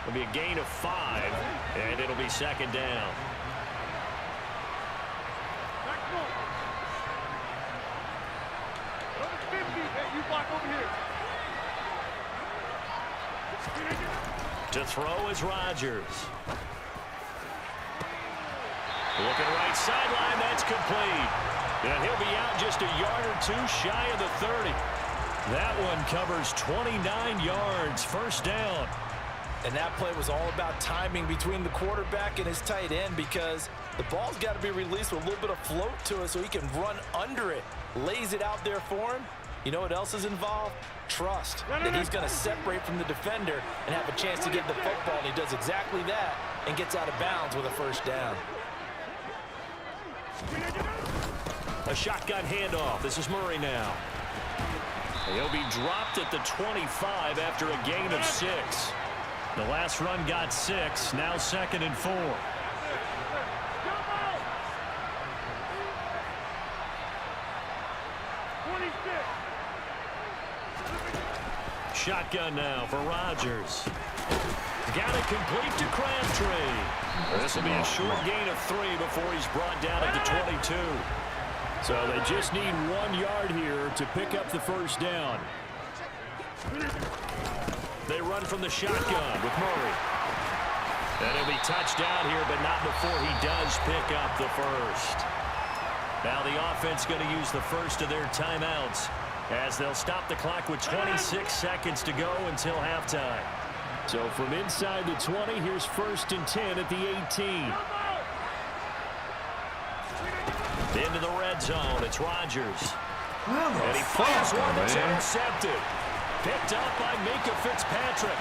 It'll be a gain of 5, and it'll be second down. You block over here. To throw is Rodgers. Looking right sideline, that's complete. And he'll be out just a yard or 2 shy of the 30. That one covers 29 yards, first down. And that play was all about timing between the quarterback and his tight end, because the ball's got to be released with a little bit of float to it so he can run under it. Lays it out there for him. You know what else is involved? Trust that he's going to separate from the defender and have a chance to get the football, and he does exactly that and gets out of bounds with a first down. A shotgun handoff. This is Murray now. He'll be dropped at the 25 after a gain of 6. The last run got 6, now 2nd and 4. Shotgun now for Rodgers. Got it complete to Crabtree. This will be a short gain of 3 before he's brought down at the 22. So they just need 1 yard here to pick up the first down. They run from the shotgun with Murray. And he'll be touched down here, but not before he does pick up the first. Now the offense going to use the first of their timeouts, as they'll stop the clock with 26 seconds to go until halftime. So from inside the 20, here's 1st and 10 at the 18. Into the red zone, it's Rodgers. And he fires one that's intercepted. Picked up by Minka Fitzpatrick.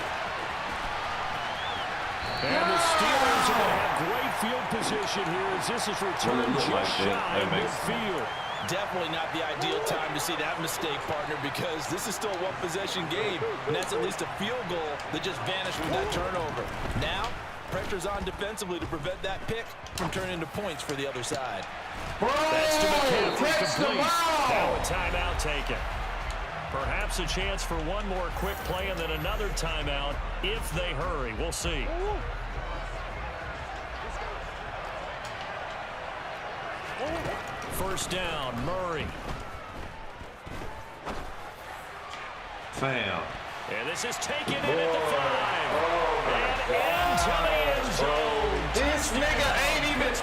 And the Steelers are going to have great field position here as this is returned just shy of midfield. Definitely not the ideal time to see that mistake, partner, because this is still a one-possession game, and that's at least a field goal that just vanished with that turnover. Now, pressure's on defensively to prevent that pick from turning into points for the other side. That's to McCaffrey complete. Now a timeout taken. Perhaps a chance for one more quick play and then another timeout if they hurry. We'll see. First down, Murray. Fam. And this is taken in at the 5. And into the end zone. This nigga ain't even...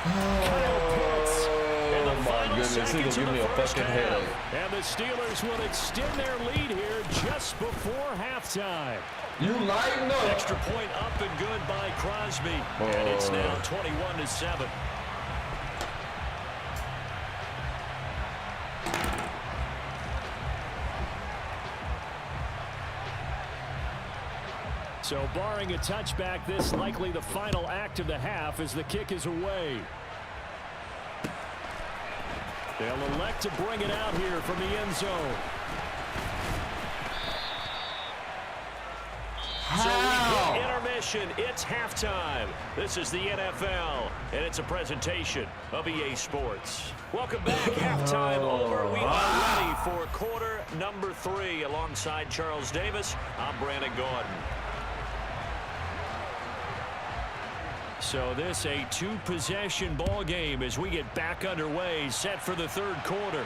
Oh, my goodness, he gonna give me a fucking headache. And the Steelers will extend their lead here just before halftime. You lighten up. Extra point up and good by Crosby. And it's now 21-7. So barring a touchback, this likely the final act of the half as the kick is away. They'll elect to bring it out here from the end zone. So we get intermission. It's halftime. This is the NFL, and it's a presentation of EA Sports. Welcome back. Halftime over. We are ready for quarter number 3. Alongside Charles Davis, I'm Brandon Gordon. So this a 2-possession ball game as we get back underway, set for the 3rd quarter.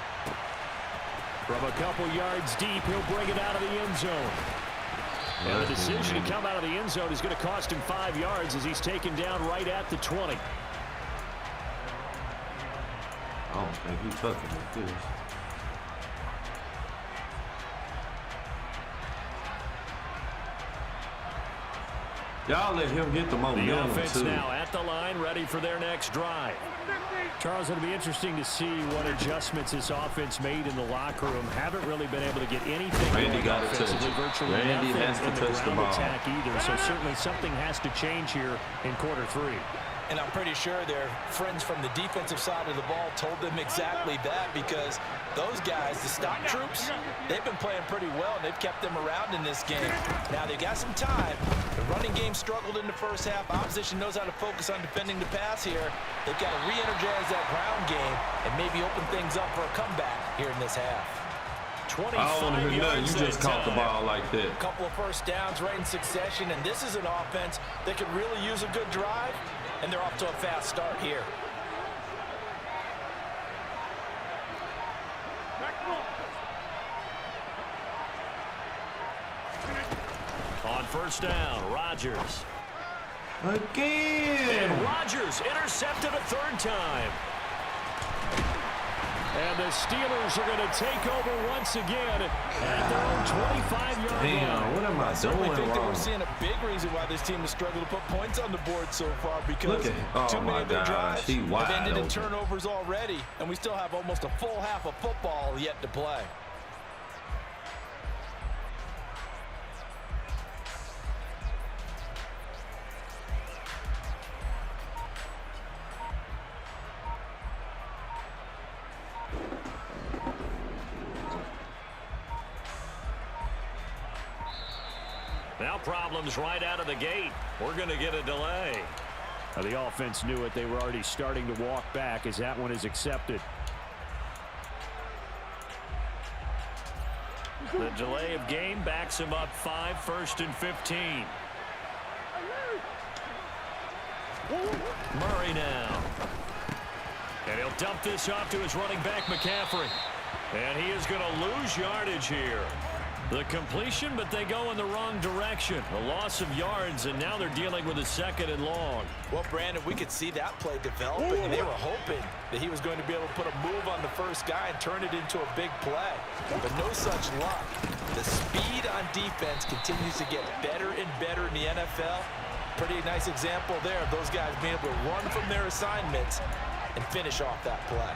From a couple yards deep, he'll bring it out of the end zone. And the decision to come out of the end zone is going to cost him 5 yards as he's taken down right at the 20. I don't think he's tucking with this. Y'all let him get the momentum, The offense too. now at the line, ready for their next drive. Charles, it'll be interesting to see what adjustments this offense made in the locker room. Haven't really been able to get anything Randy got to touch offensively, it. virtually Randy nothing has to in the touch the ground ball. attack either. So certainly something has to change here in quarter 3. And I'm pretty sure their friends from the defensive side of the ball told them exactly that, because those guys, the stock troops, they've been playing pretty well, and they've kept them around in this game. Now, they've got some time to Running game struggled in the first half. Opposition knows how to focus on defending the pass here. They've got to re-energize that ground game and maybe open things up for a comeback here in this half. 25 I don't want to hear nothing. yards You just caught the ball like that. A couple of first downs right in succession, and this is an offense that could really use a good drive, and they're off to a fast start here. On first down, Rodgers. Again. And Rodgers intercepted a third time. And the Steelers are going to take over once again at their own 25-yard line. Damn, what am I doing I think that wrong? we're seeing a big reason why this team has struggled to put points on the board so far, because too many of their drives have ended in turnovers already, and we still have almost a full half of football yet to play. Now problems right out of the gate. We're going to get a delay. Now the offense knew it. They were already starting to walk back as that one is accepted. The delay of game backs him up 5, 1st and 15. Murray now. And he'll dump this off to his running back, McCaffrey. And he is going to lose yardage here. The completion, but they go in the wrong direction. A loss of yards, and now they're dealing with a 2nd and long. Well, Brandon, we could see that play developing, and they were hoping that he was going to be able to put a move on the first guy and turn it into a big play. But no such luck. The speed on defense continues to get better and better in the NFL. Pretty nice example there of those guys being able to run from their assignments and finish off that play.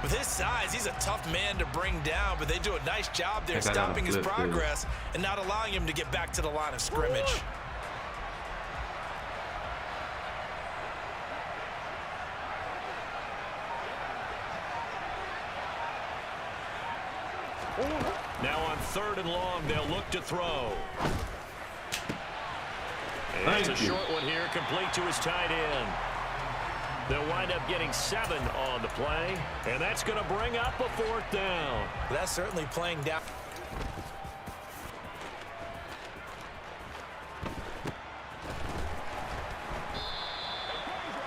With his size, he's a tough man to bring down, but they do a nice job there stopping his progress and not allowing him to get back to the line of scrimmage. Now on 3rd and long, they'll look to throw. And it's a short one here, complete to his tight end. They'll wind up getting 7 on the play, and that's going to bring up a 4th down. That's certainly playing down.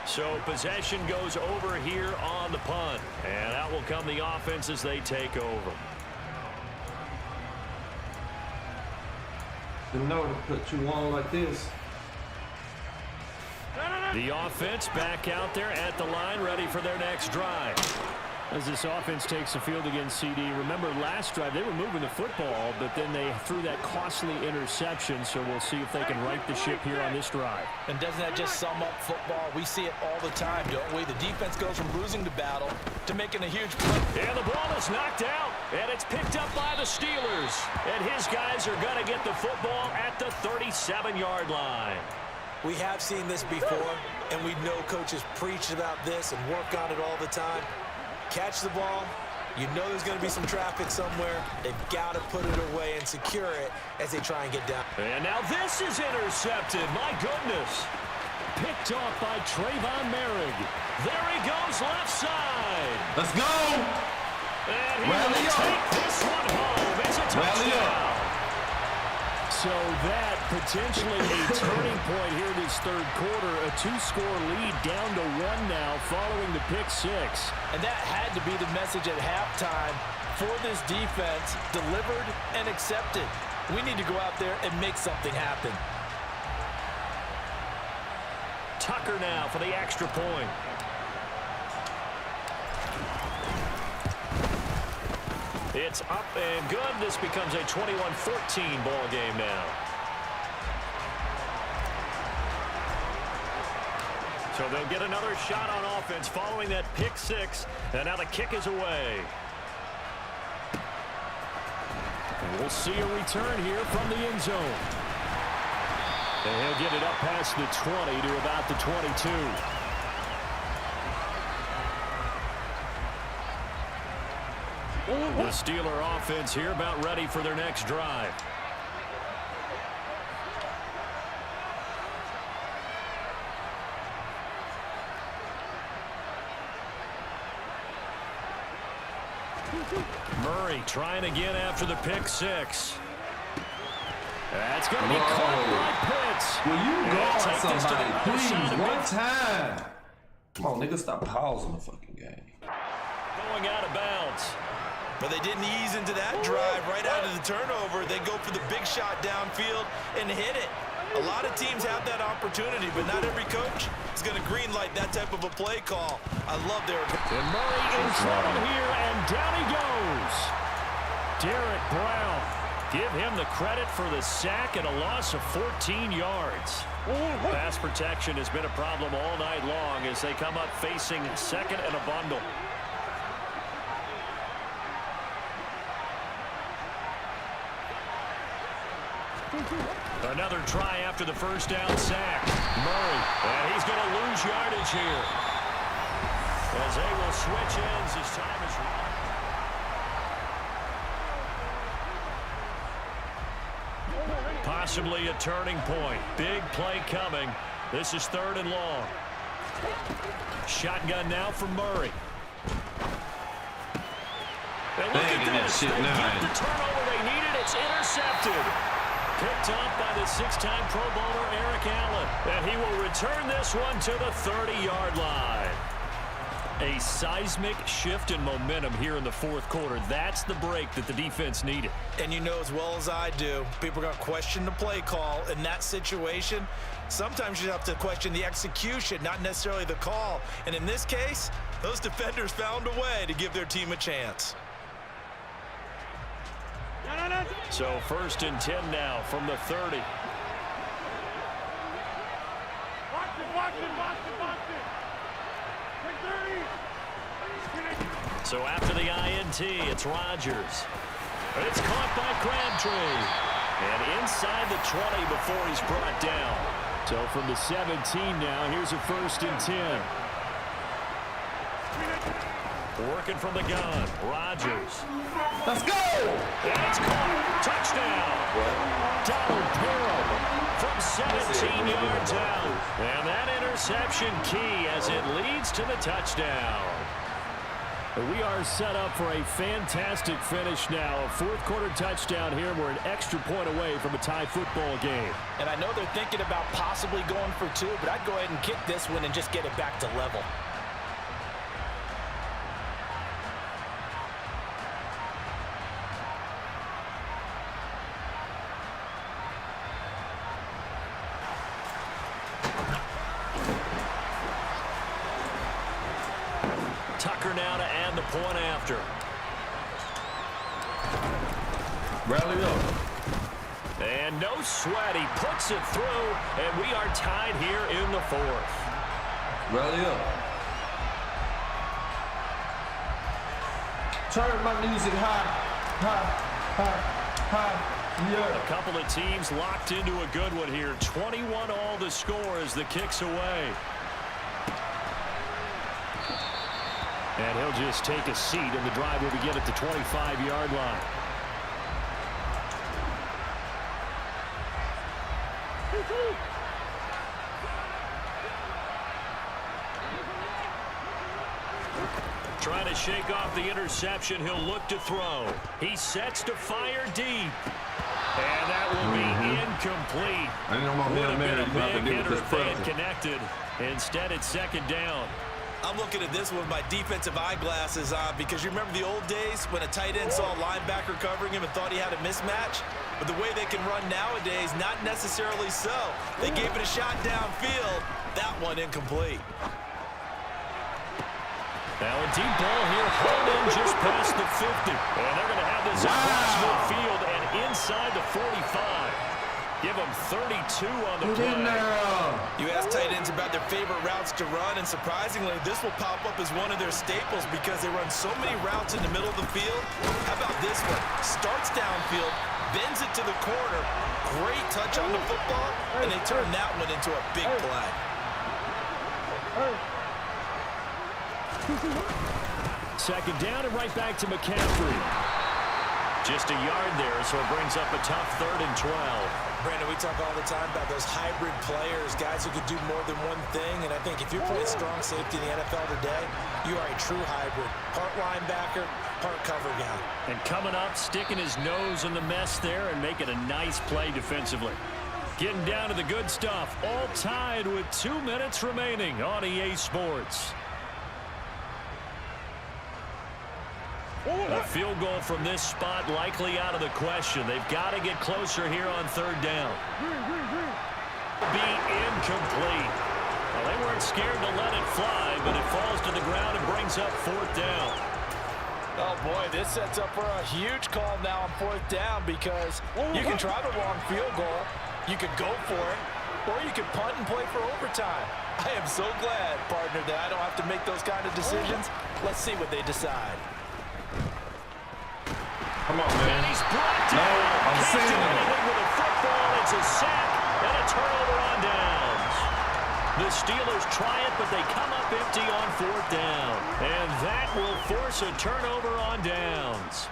So possession goes over here on the punt, and out will come the offense as they take over. Didn't know to put you on like this. The offense back out there at the line, ready for their next drive. As this offense takes the field against CD, remember last drive they were moving the football, but then they threw that costly interception, so we'll see if they can right the ship here on this drive. And doesn't that just sum up football? We see it all the time, don't we? The defense goes from losing the battle to making a huge play. And the ball is knocked out, and it's picked up by the Steelers. And his guys are going to get the football at the 37-yard line. We have seen this before, and we know coaches preach about this and work on it all the time. Catch the ball. You know there's going to be some traffic somewhere. They've got to put it away and secure it as they try and get down. And now this is intercepted. My goodness. Picked off by Trayvon Merrick. There he goes left side. Let's go. And he will take this one home. It's a touchdown. So that potentially a turning point here in this 3rd quarter. A 2-score lead down to 1 now following the pick 6. And that had to be the message at halftime for this defense, delivered and accepted. We need to go out there and make something happen. Tucker now for the extra point. It's up and good. This becomes a 21-14 ball game now. So they'll get another shot on offense following that pick 6. And now the kick is away. And we'll see a return here from the end zone. And he'll get it up past the 20 to about the 22. The Steeler offense here about ready for their next drive. Murray trying again after the pick six. That's going to be caught by Pitts. Will you guard take this to somebody, the other please, side of one time? Come on, nigga, stop pausing the fucking game. Going out of bounds. But they didn't ease into that drive right out of the turnover. They go for the big shot downfield and hit it. A lot of teams have that opportunity, but not every coach is going to greenlight that type of a play call. I love their... And Murray in trouble here, and down he goes. Derek Brown. Give him the credit for the sack and a loss of 14 yards. Pass protection has been a problem all night long as they come up facing second and a bundle. Another try after the first down sack. Murray, and he's going to lose yardage here. As they will switch ends as time is running. Possibly a turning point. Big play coming. This is 3rd and long. Shotgun now from Murray. And look at this. They get the turnover they needed. It's intercepted. Picked up by the 6-time Pro Bowler Eric Allen. And he will return this one to the 30-yard line. A seismic shift in momentum here in the 4th quarter. That's the break that the defense needed. And you know as well as I do, people are going to question the play call in that situation. Sometimes you have to question the execution, not necessarily the call. And in this case, those defenders found a way to give their team a chance. So 1st and 10 now from the 30. So after the INT, it's Rodgers. It's caught by Crabtree. And inside the 20 before he's brought down. So from the 17 now, here's a 1st and 10. Working from the gun, Rodgers. Let's go! And it's caught. Touchdown. Donald Parham from 17 yards out. And that interception key as it leads to the touchdown. We are set up for a fantastic finish now. A 4th quarter touchdown here. We're an extra point away from a tie football game. And I know they're thinking about possibly going for 2, but I'd go ahead and kick this one and just get it back to level. Tucker now to add the point after. Rally up. And no sweat. He puts it through, and we are tied here in the 4th. Rally up. Turn my music high, high, high, high. Yeah. A couple of teams locked into a good one here. 21 all the score as the kick's away. And he'll just take a seat, and the drive will begin at the 25-yard line. Trying to shake off the interception. He'll look to throw. He sets to fire deep. And that will be incomplete. I didn't know my man a big hitter if they had present. connected. Instead, it's 2nd down. I'm looking at this with my defensive eyeglasses on because you remember the old days when a tight end saw a linebacker covering him and thought he had a mismatch? But the way they can run nowadays, not necessarily so. They gave it a shot downfield. That one incomplete. Now a deep ball here, hauled in just past the 50. And they're going to have this across midfield and inside the 45. Give them 32 on the play. You ask tight ends about their favorite routes to run, and surprisingly, this will pop up as one of their staples because they run so many routes in the middle of the field. How about this one? Starts downfield, bends it to the corner, great touch on the football, and they turn that one into a big play. Second down and right back to McCaffrey. Just a yard there, so it brings up a tough 3rd and 12. Brandon, we talk all the time about those hybrid players, guys who could do more than one thing, and I think if you're playing strong safety in the NFL today, you are a true hybrid. Part linebacker, part cover guy. And coming up, sticking his nose in the mess there and making a nice play defensively. Getting down to the good stuff. All tied with 2 minutes remaining on EA Sports. A field goal from this spot likely out of the question. They've got to get closer here on third down. Be incomplete. Well, they weren't scared to let it fly, but it falls to the ground and brings up fourth down. Oh, boy, this sets up for a huge call now on fourth down because you can try the long field goal, you could go for it, or you could punt and play for overtime. I am so glad, partner, that I don't have to make those kind of decisions. Let's see what they decide. Come on, man. And he's brought down. No, I'm saying it. With a football, it's a sack and a turnover on downs. The Steelers try it, but they come up empty on fourth down. And that will force a turnover on downs.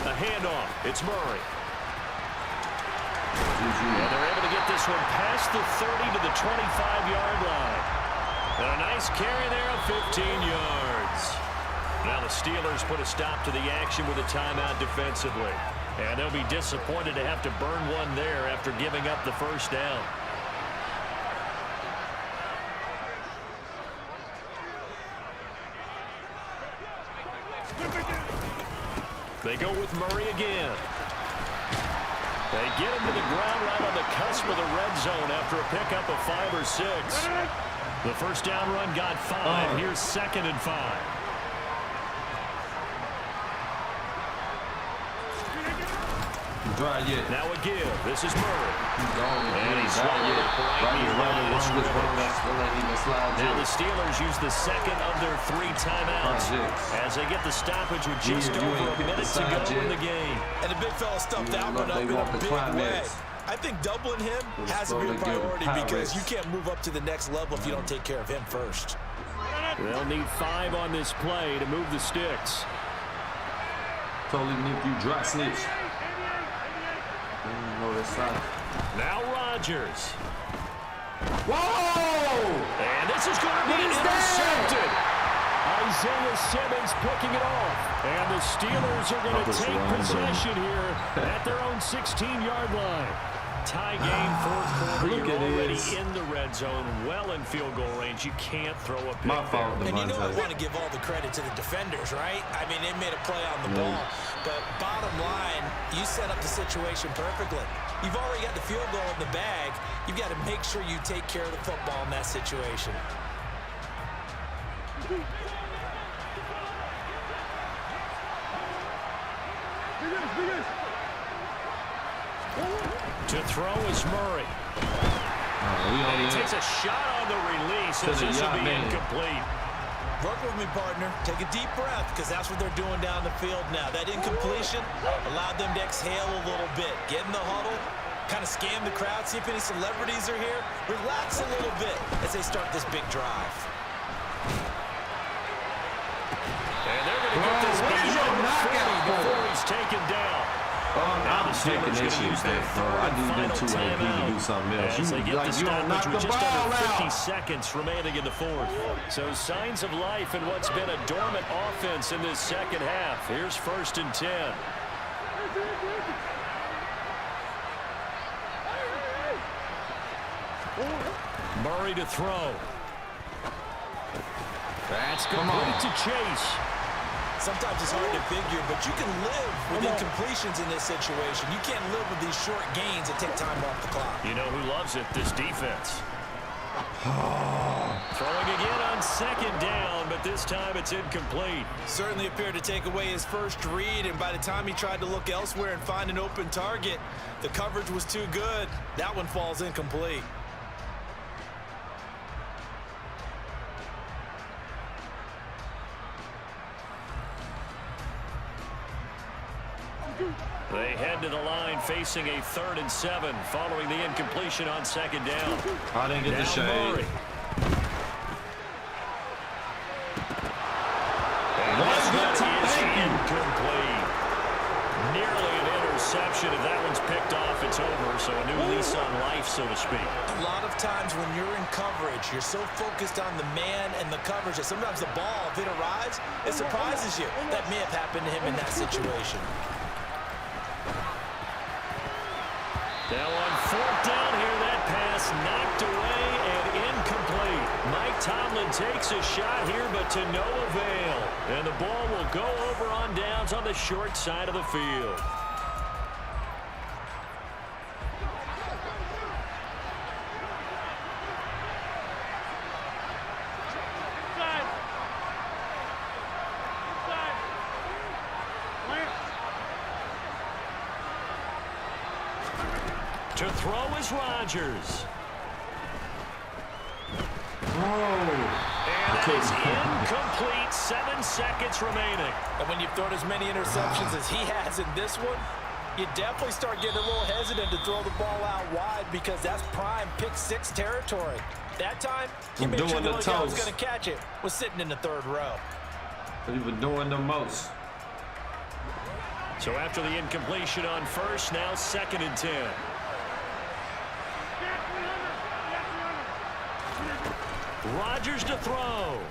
A handoff. It's Murray. And they're able to get this one past the 30 to the 25-yard line. And a nice carry there of 15 yards. Now the Steelers put a stop to the action with a timeout defensively. And they'll be disappointed to have to burn one there after giving up the first down. They go with Murray again. They get him to the ground right on the cusp of the red zone after a pickup of 5 or 6. The first down run got 5. Here's 2nd and 5. Dry yet. Now a give. This is Murray. And he's swallowed up Now the Steelers use the second of their 3 timeouts as they get the stoppage with just over a minute to go in the game. And the big fella stuffed that one up in a big way. I think doubling him has to be a priority because you can't move up to the next level if you don't take care of him first. They'll need 5 on this play to move the sticks. Totally nick you dry snitch. Now Rodgers. Whoa! And this is going to be intercepted. Isaiah Simmons picking it off. And the Steelers are going to take possession here at their own 16-yard line. Tie game, fourth quarter. You're already in the red zone, well in field goal range. You can't throw a pick. My fault, and you know I want to give all the credit to the defenders, right? I mean, they made a play on the ball. But bottom line, you set up the situation perfectly. You've already got the field goal in the bag. You've got to make sure you take care of the football in that situation. To throw is Murray. And he takes a shot on the release. This will be incomplete. Work with me, partner. Take a deep breath because that's what they're doing down the field now. That incompletion allowed them to exhale a little bit. Get in the huddle, kind of scan the crowd, see if any celebrities are here. Relax a little bit as they start this big drive. And they're going to get this beyond the 40 before he's taken down. Now the Steelers going to use their third and final timeout to do something else. As they get the stoppage with just under 50 out. seconds remaining in the fourth. So signs of life in what's been a dormant offense in this second half. Here's 1st and 10. Murray to throw. That's complete to Chase. Sometimes it's hard to figure, but you can live with incompletions in this situation. You can't live with these short gains that take time off the clock. You know who loves it? This defense. Throwing again on 2nd down, but this time it's incomplete. Certainly appeared to take away his first read, and by the time he tried to look elsewhere and find an open target, the coverage was too good. That one falls incomplete. They head to the line facing a 3rd and 7 following the incompletion on 2nd down. I didn't get the shade. Murray. So a new lease on life, so to speak. A lot of times when you're in coverage, you're so focused on the man and the coverage that sometimes the ball, if it arrives, it surprises you. That may have happened to him in that situation. Now on fourth down here, that pass knocked away and incomplete. Mike Tomlin takes a shot here, but to no avail. And the ball will go over on downs on the short side of the field. To throw is Rodgers. And that is incomplete. 7 seconds remaining. And when you've thrown as many interceptions as he has in this one, you definitely start getting a little hesitant to throw the ball out wide because that's prime pick six territory. That time, you made sure the only guy who was going to catch it was sitting in the third row. You were doing the most. So after the incompletion on first, now 2nd and 10. Rodgers to throw. And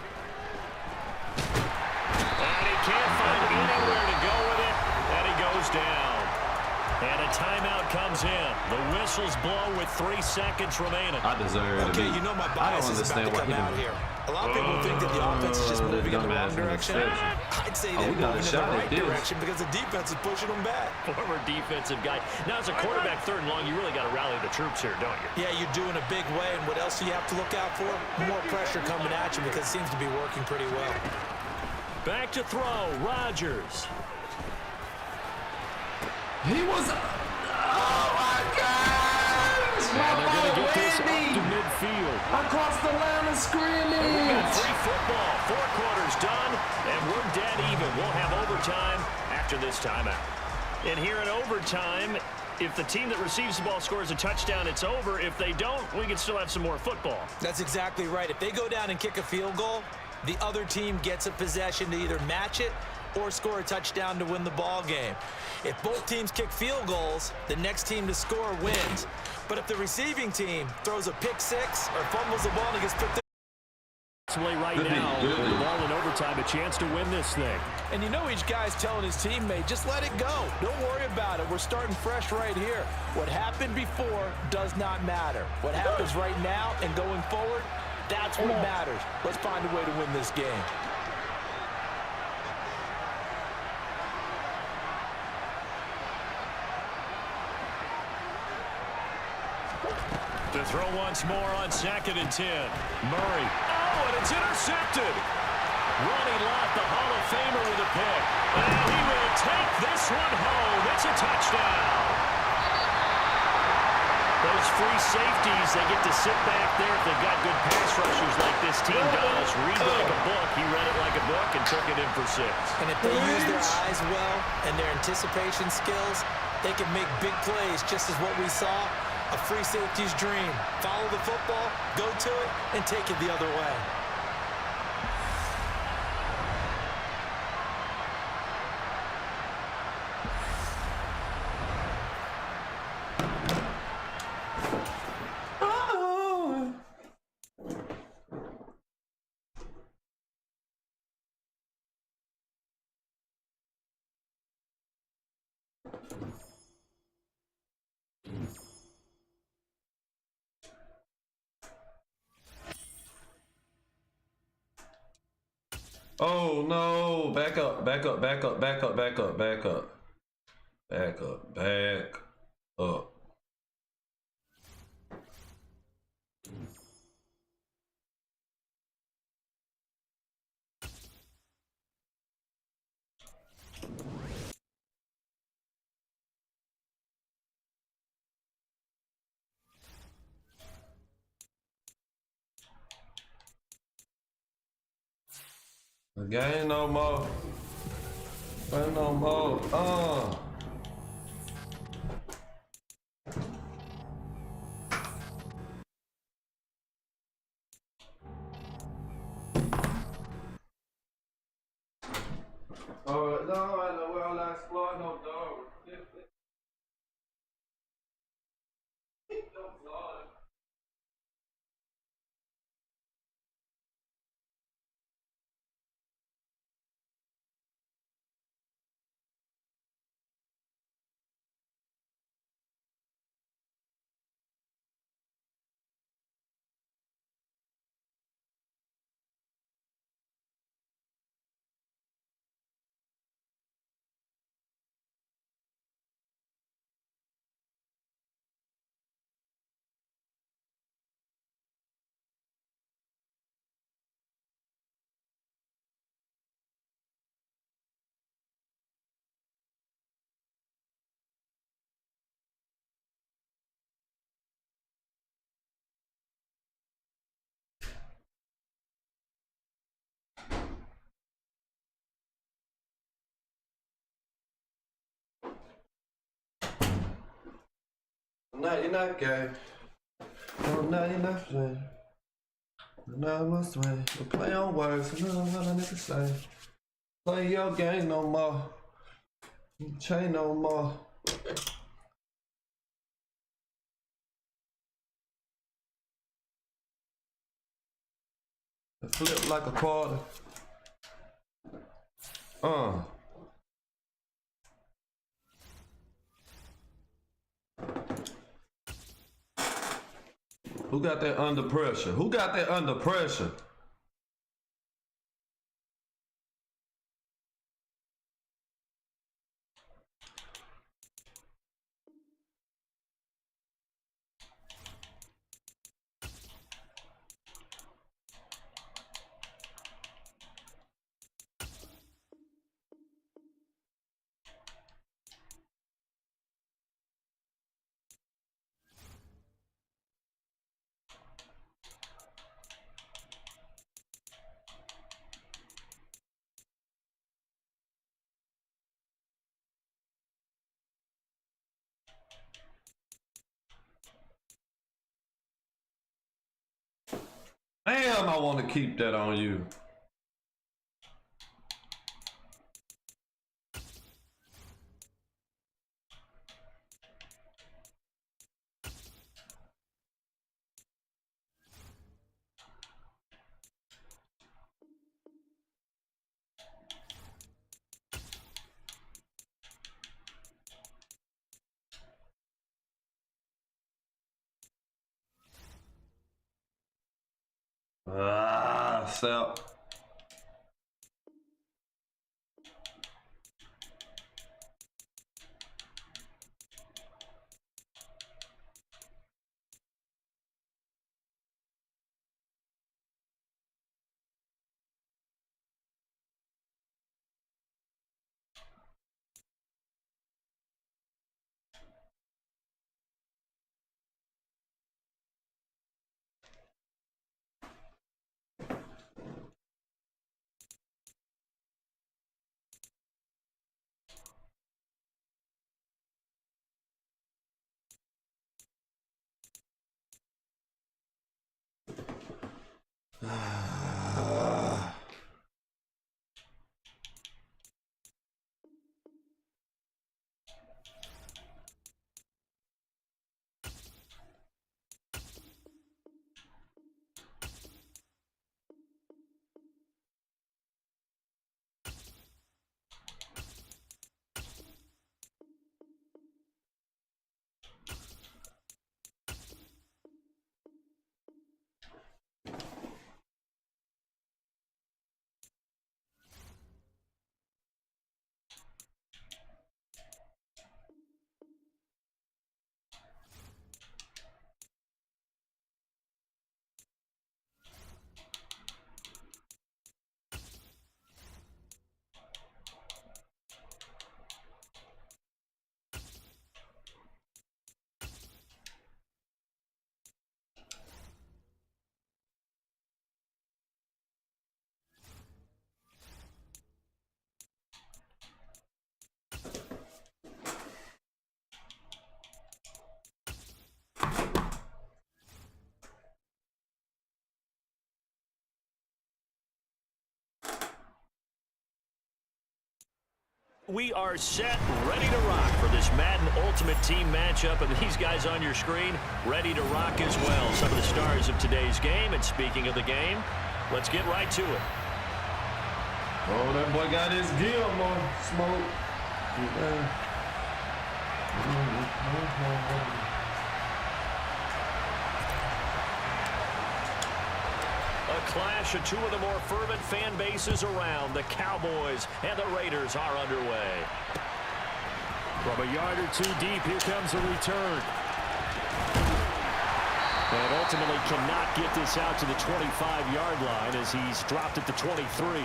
he can't find anywhere to go with it. And he goes down. And a timeout comes in. The whistles blow with 3 seconds remaining. I deserve it. Okay, you know my bias is about to come out here. A lot of people think that the offense is just moving in the wrong direction. I'd say they're moving in the right direction because the defense is pushing them back. Former defensive guy. Now, as a quarterback, 3rd and long, you really got to rally the troops here, don't you? Yeah, you do in a big way. And what else do you have to look out for? More pressure coming at you because it seems to be working pretty well. Back to throw, Rodgers. He was... Oh, my gosh! And they're going to get this up to midfield. Across the line of scrimmage. And we got free football. 4 quarters done, and we're dead even. We'll have overtime after this timeout. And here in overtime, if the team that receives the ball scores a touchdown, it's over. If they don't, we can still have some more football. That's exactly right. If they go down and kick a field goal, the other team gets a possession to either match it or score a touchdown to win the ball game. If both teams kick field goals, the next team to score wins. But if the receiving team throws a pick six or fumbles the ball and gets picked up, right now, with the ball in overtime, a chance to win this thing. And you know each guy's telling his teammate, just let it go. Don't worry about it. We're starting fresh right here. What happened before does not matter. What happens right now and going forward, that's what matters. Let's find a way to win this game. To throw once more on 2nd and 10. Murray. Oh, and it's intercepted. Ronnie Lott, the Hall of Famer, with a pick. And he will take this one home. It's a touchdown. Those free safeties, they get to sit back there if they've got good pass rushers like this team does. Read like a book. He read it like a book and took it in for 6. and if they use their eyes well and their anticipation skills, they can make big plays, just as what we saw. A free safety's dream. Follow the football, go to it, and take it the other way. Oh no, back up, back up, back up, back up, back up, back up. Back up, back up. Again, no more. No more. Alright, no, I know where I last squad, no dog. Now you're not gay. Oh, now you're not gay. Now I must win. We play on words. I know what I need to say. Play your game no more. Chain no more. Flip like a quarter. Who got that under pressure? Who got that under pressure? Damn, I want to keep that on you. Sell. We are set, ready to rock for this Madden Ultimate Team matchup, and these guys on your screen ready to rock as well. Some of the stars of today's game, and speaking of the game, let's get right to it. Oh, that boy got his gear on. Smoke. A clash of two of the more fervent fan bases around. The Cowboys and the Raiders are underway. From a yard or two deep, here comes a return. And ultimately cannot get this out to the 25-yard line as he's dropped at the 23.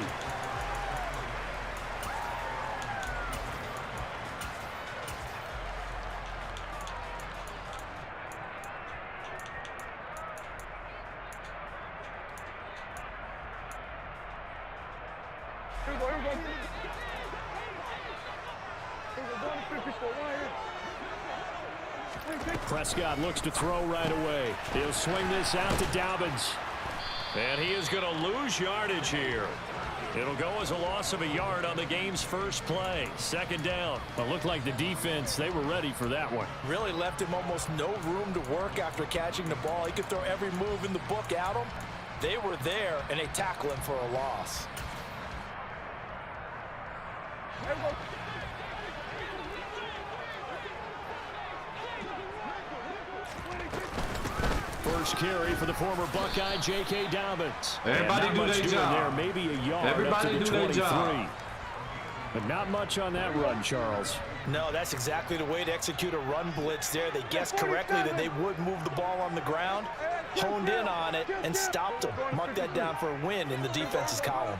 Prescott looks to throw right away. He'll swing this out to Dobbins. And he is going to lose yardage here. It'll go as a loss of a yard on the game's first play. Second down. It looked like the defense, they were ready for that one. Really left him almost no room to work after catching the ball. He could throw every move in the book at him. They were there, and they tackle him for a loss. First carry for the former Buckeye, J.K. Dobbins. Everybody do their job. There, maybe a yard. Everybody up to the do their 23. job. But not much on that run, Charles. No, that's exactly the way to execute a run blitz there. They guessed correctly that they would move the ball on the ground, honed in on it, and stopped them. Mark that down for a win in the defense's column.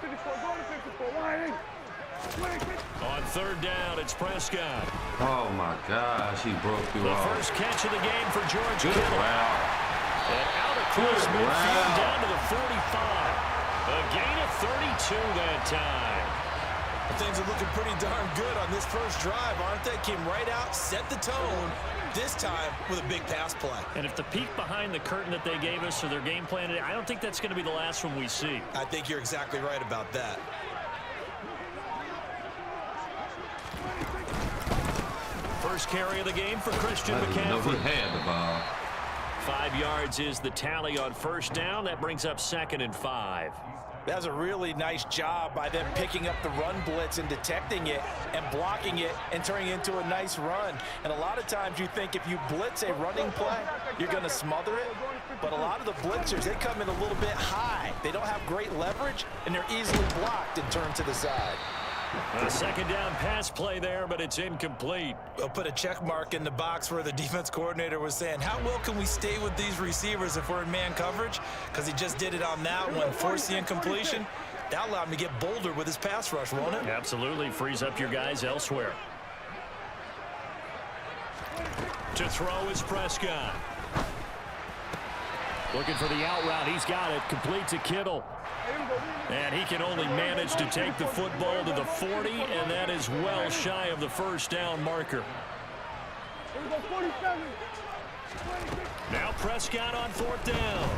On third down, it's Prescott. Oh, my gosh. He broke you The off. first catch of the game for George Good Kittle. route. And out across Good midfield route. down to the 45. A gain of 32 that time. Things are looking pretty darn good on this first drive, aren't they? Came right out, set the tone, this time with a big pass play. And if the peek behind the curtain that they gave us or their game plan, I don't think that's going to be the last one we see. I think you're exactly right about that. First carry of the game for Christian I didn't know he McCaffrey. had the ball. 5 yards is the tally on first down. That brings up 2nd and 5. That was a really nice job by them picking up the run blitz and detecting it and blocking it and turning it into a nice run. And a lot of times you think if you blitz a running play, you're going to smother it. But a lot of the blitzers, they come in a little bit high. They don't have great leverage, and they're easily blocked and turned to the side. A second down pass play there, but it's incomplete. I'll put a check mark in the box where the defense coordinator was saying, how well can we stay with these receivers if we're in man coverage? Because he just did it on that one, forced the incompletion. That allowed him to get bolder with his pass rush, won't it? Absolutely. Frees up your guys elsewhere. To throw is Prescott. Looking for the out route. He's got it. Complete to Kittle. And he can only manage to take the football to the 40, and that is well shy of the first down marker. Now Prescott on 4th down.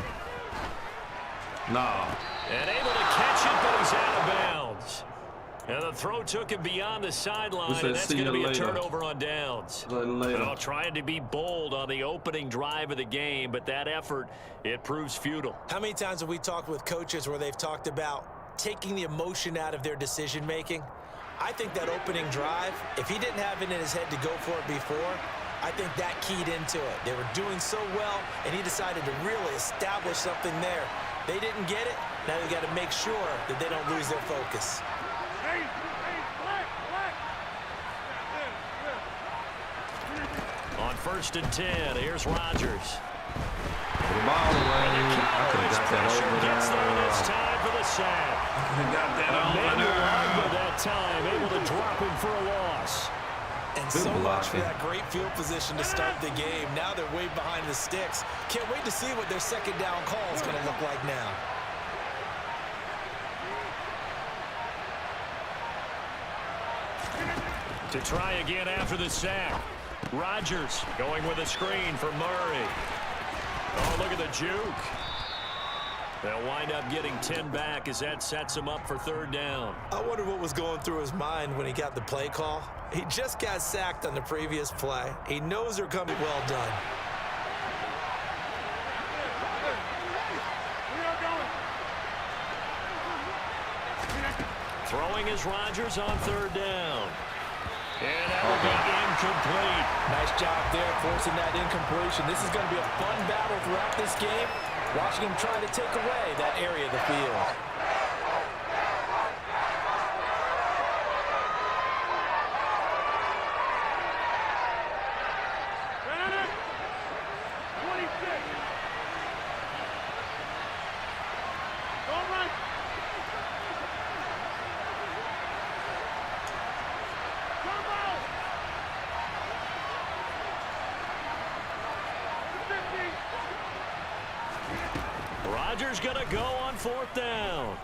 No. And able to catch it, but he's out of bounds. And the throw took him beyond the sideline, and that's going to be a turnover on downs. Well, trying to be bold on the opening drive of the game, but that effort, it proves futile. How many times have we talked with coaches where they've talked about taking the emotion out of their decision-making? I think that opening drive, if he didn't have it in his head to go for it before, I think that keyed into it. They were doing so well, and he decided to really establish something there. They didn't get it. Now they've got to make sure that they don't lose their focus. On 1st and 10, here's Rodgers. The ball away. I could have got that over Gets there this there. time for the sack. I could have got that over Emmanuel there. that time, able to drop him for a loss. And Good so much for blocking. that great field position to start the game. Now they're way behind the sticks. Can't wait to see what their second down call is going to look like now. To try again after the sack. Rodgers going with a screen for Murray. Oh, look at the juke. They'll wind up getting 10 back as that sets him up for 3rd down. I wonder what was going through his mind when he got the play call. He just got sacked on the previous play. He knows they're coming. Well done. Throwing is Rodgers on 3rd down. And that will be incomplete. Nice job there forcing that incompletion. This is going to be a fun battle throughout this game. Watching him trying to take away that area of the field. Rodgers going to go on 4th down.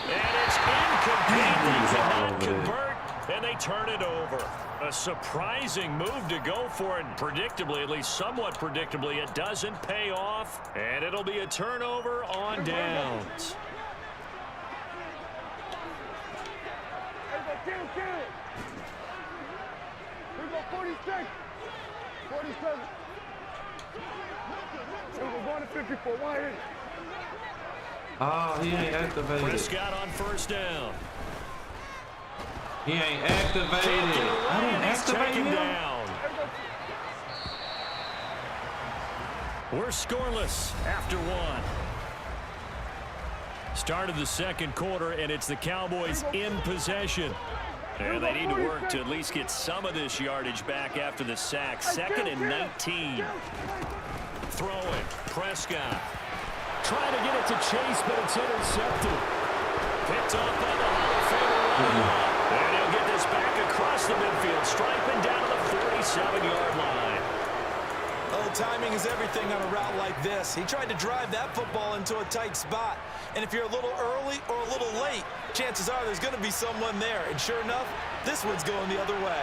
And it's incomplete. He cannot convert. And they turn it over. A surprising move to go for it. Predictably, at least somewhat predictably, it doesn't pay off. And it'll be a turnover on downs. Here we go, 46. 47. We're going to 54. Why ain't? Oh, he ain't activated. Prescott on first down. He ain't activated. I didn't activate him. Down. We're scoreless after one. Start of the second quarter, and it's the Cowboys in possession. And they need to work to at least get some of this yardage back after the sack. 2nd and 19. Throwing. Prescott. Trying to get it to Chase, but it's intercepted. Picked off by the Hall of Famer. And he'll get this back across the midfield, striping down to the 47-yard line. Oh, timing is everything on a route like this. He tried to drive that football into a tight spot. And if you're a little early or a little late, chances are there's going to be someone there. And sure enough, this one's going the other way.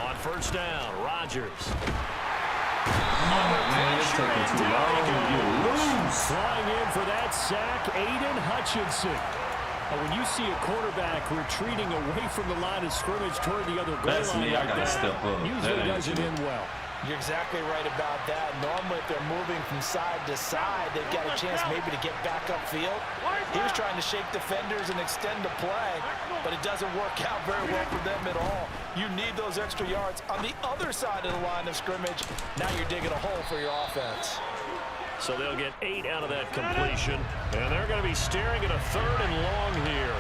On first down, Rodgers. Man, it's taking too long. You lose. Flying in for that sack, Aiden Hutchinson. When you see a quarterback retreating away from the line of scrimmage toward the other goal That's line me. I like gotta that, step up. usually doesn't end well. You're exactly right about that. Normally, if they're moving from side to side, they've got a chance maybe to get back upfield. He was trying to shake defenders and extend the play, but it doesn't work out very well for them at all. You need those extra yards on the other side of the line of scrimmage. Now you're digging a hole for your offense. So they'll get 8 out of that completion, and they're going to be staring at a 3rd and long here.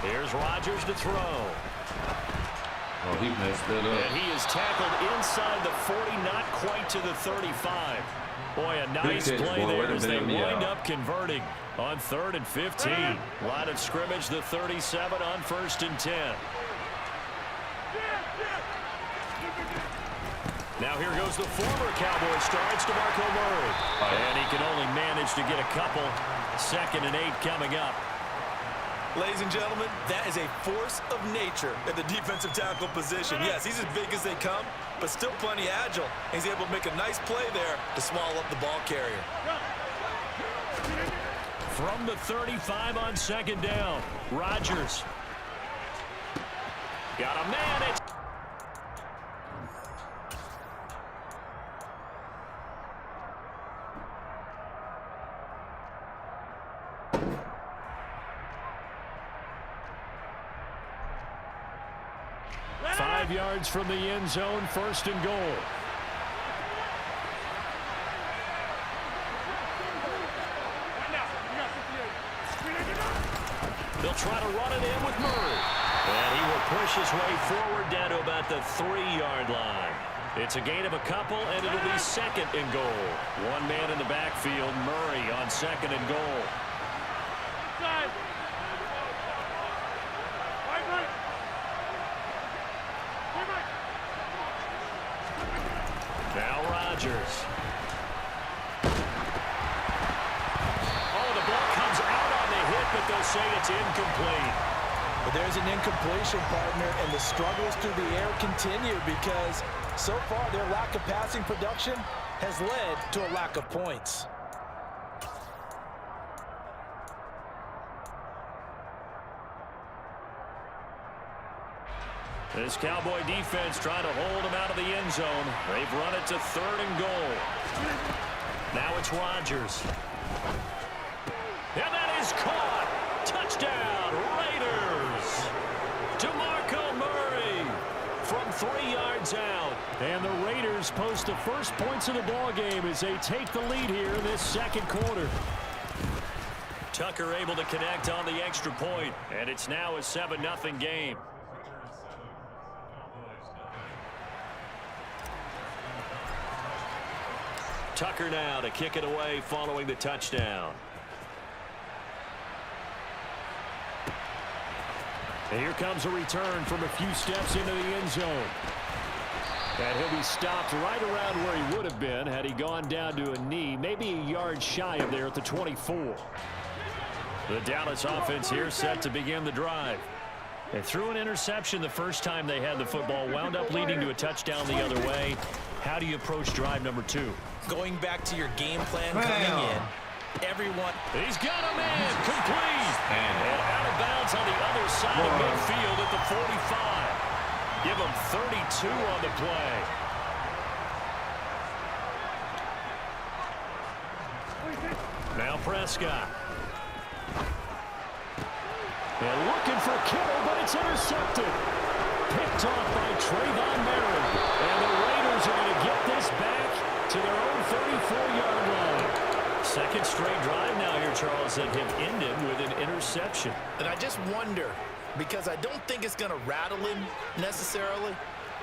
Here's Rodgers to throw. Oh, he messed it up. And he is tackled inside the 40, not quite to the 35. Boy, a nice play there as they wind up converting on 3rd and 15. Line of scrimmage, the 37 on 1st and 10. Now here goes the former Cowboy star. It's DeMarco Murray. And he can only manage to get a couple. 2nd and 8 coming up. Ladies and gentlemen, that is a force of nature at the defensive tackle position. Yes, he's as big as they come, but still plenty agile. He's able to make a nice play there to swallow up the ball carrier. From the 35 on 2nd down, Rodgers. Got a man. It's 5 yards from the end zone, 1st and goal. They'll try to run it in with Murray. And he will push his way forward down to about the 3-yard line. It's a gain of a couple, and it'll be 2nd and goal. One man in the backfield, Murray on 2nd and goal. Now Rodgers. Oh, the ball comes out on the hit, but they'll say it's incomplete. But there's an incompletion, partner, and the struggles through the air continue because so far their lack of passing production has led to a lack of points. This Cowboy defense trying to hold him out of the end zone. They've run it to 3rd and goal. Now it's Rodgers. And that is caught. Touchdown, Raiders. DeMarco Murray from 3 yards out. And the Raiders post the first points of the ball game as they take the lead here in this 2nd quarter. Tucker able to connect on the extra point, and it's now a 7-0 game. Tucker now to kick it away following the touchdown. And here comes a return from a few steps into the end zone. And he'll be stopped right around where he would have been had he gone down to a knee, maybe a yard shy of there at the 24. The Dallas offense here set to begin the drive. They threw an interception the first time they had the football, wound up leading to a touchdown the other way. How do you approach drive number 2? Going back to your game plan coming in, everyone. He's got a man, complete. And out of bounds on the other side of midfield at the 45. Give him 32 on the play. Now Prescott. And looking for Kittle, but it's intercepted. Picked off by Trayvon Merritt. And the Raiders are going to get this back to their own 34-yard line. Second straight drive now here, Charles, that have ended with an interception. And I just wonder, because I don't think it's going to rattle him necessarily,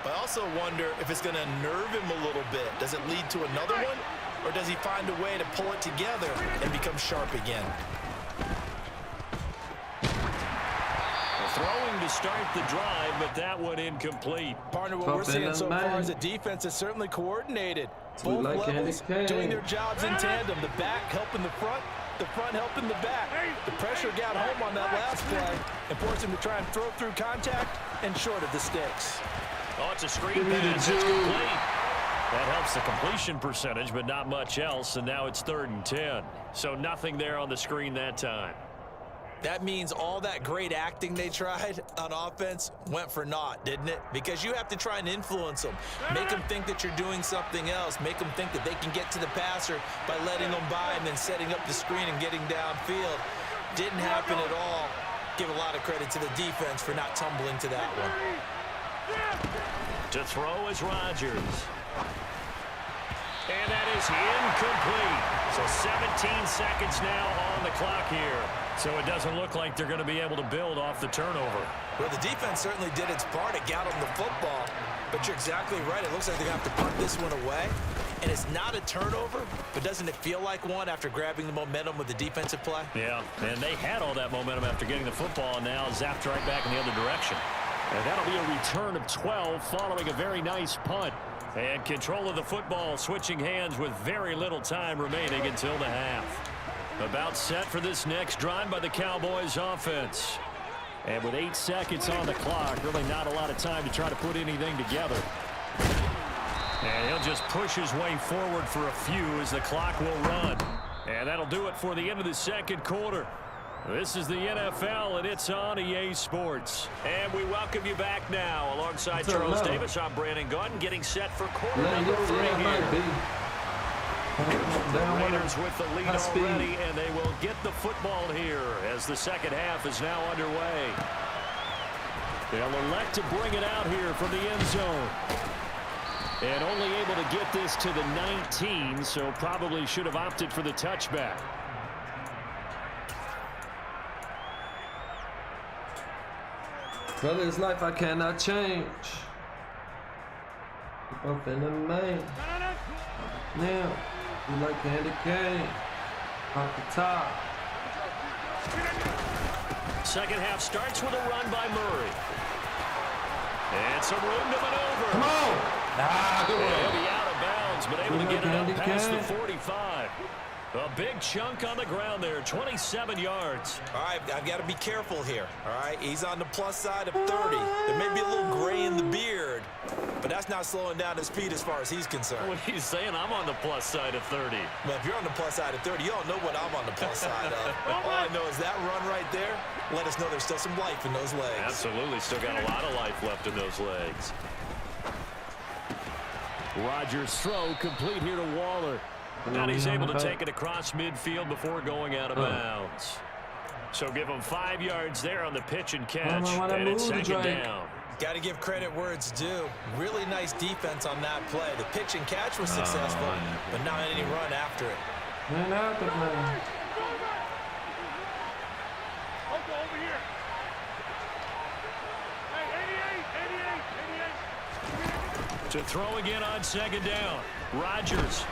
but I also wonder if it's going to nerve him a little bit. Does it lead to another one, or does he find a way to pull it together and become sharp again? Throwing to start the drive, but that one incomplete. Partner, what we're seeing so far is the defense is certainly coordinated. Both levels doing their jobs in tandem. The back helping the front helping the back. The pressure got home on that last play and forced him to try and throw through contact and short of the sticks. Oh, it's a screen pass. It's complete. That helps the completion percentage, but not much else, and now it's 3rd and 10. So nothing there on the screen that time. That means all that great acting they tried on offense went for naught, didn't it? Because you have to try and influence them. Make them think that you're doing something else. Make them think that they can get to the passer by letting them by and then setting up the screen and getting downfield. Didn't happen at all. Give a lot of credit to the defense for not tumbling to that one. To throw is Rodgers. And that is incomplete. So 17 seconds now on the clock here. So it doesn't look like they're going to be able to build off the turnover. Well, the defense certainly did its part. It got them the football. But you're exactly right. It looks like they're going to have to punt this one away. And it's not a turnover, but doesn't it feel like one after grabbing the momentum with the defensive play? Yeah, and they had all that momentum after getting the football, and now zapped right back in the other direction. And that'll be a return of 12 following a very nice punt. And control of the football switching hands with very little time remaining until the half. About set for this next drive by the Cowboys offense. And with 8 seconds on the clock, really not a lot of time to try to put anything together. And he'll just push his way forward for a few as the clock will run. And that'll do it for the end of the second quarter. This is the NFL, and it's on EA Sports. And we welcome you back now. Alongside Charles Davis, I'm Brandon Gutton, getting set for quarter number 3 here. The Raiders with the lead already, and they will get the football here as the second half is now underway. They'll elect to bring it out here from the end zone. And only able to get this to the 19, so probably should have opted for the touchback. Brother, it's life I cannot change. Up in the main. Now, you like candy cane. Off the top. Second half starts with a run by Murray. And some room to maneuver. Come on! Ah, good one. He'll be out of bounds, but able to get it up past the 45. A big chunk on the ground there, 27 yards. All right, I've got to be careful here, all right? He's on the plus side of 30. There may be a little gray in the beard, but that's not slowing down his speed as far as he's concerned. What he's saying, I'm on the plus side of 30. Well, if you're on the plus side of 30, you don't know what I'm on the plus side of. All I know is that run right there let us know there's still some life in those legs. Absolutely, still got a lot of life left in those legs. Rodgers' throw complete here to Waller. And he's able to take it across midfield before going out of bounds. So give him 5 yards there on the pitch and catch, and it's second down. Got to give credit where it's due. Really nice defense on that play. The pitch and catch was successful, but not any run after it. Man, out the man. Over here. Hey, 88. To throw again on second down. Rodgers.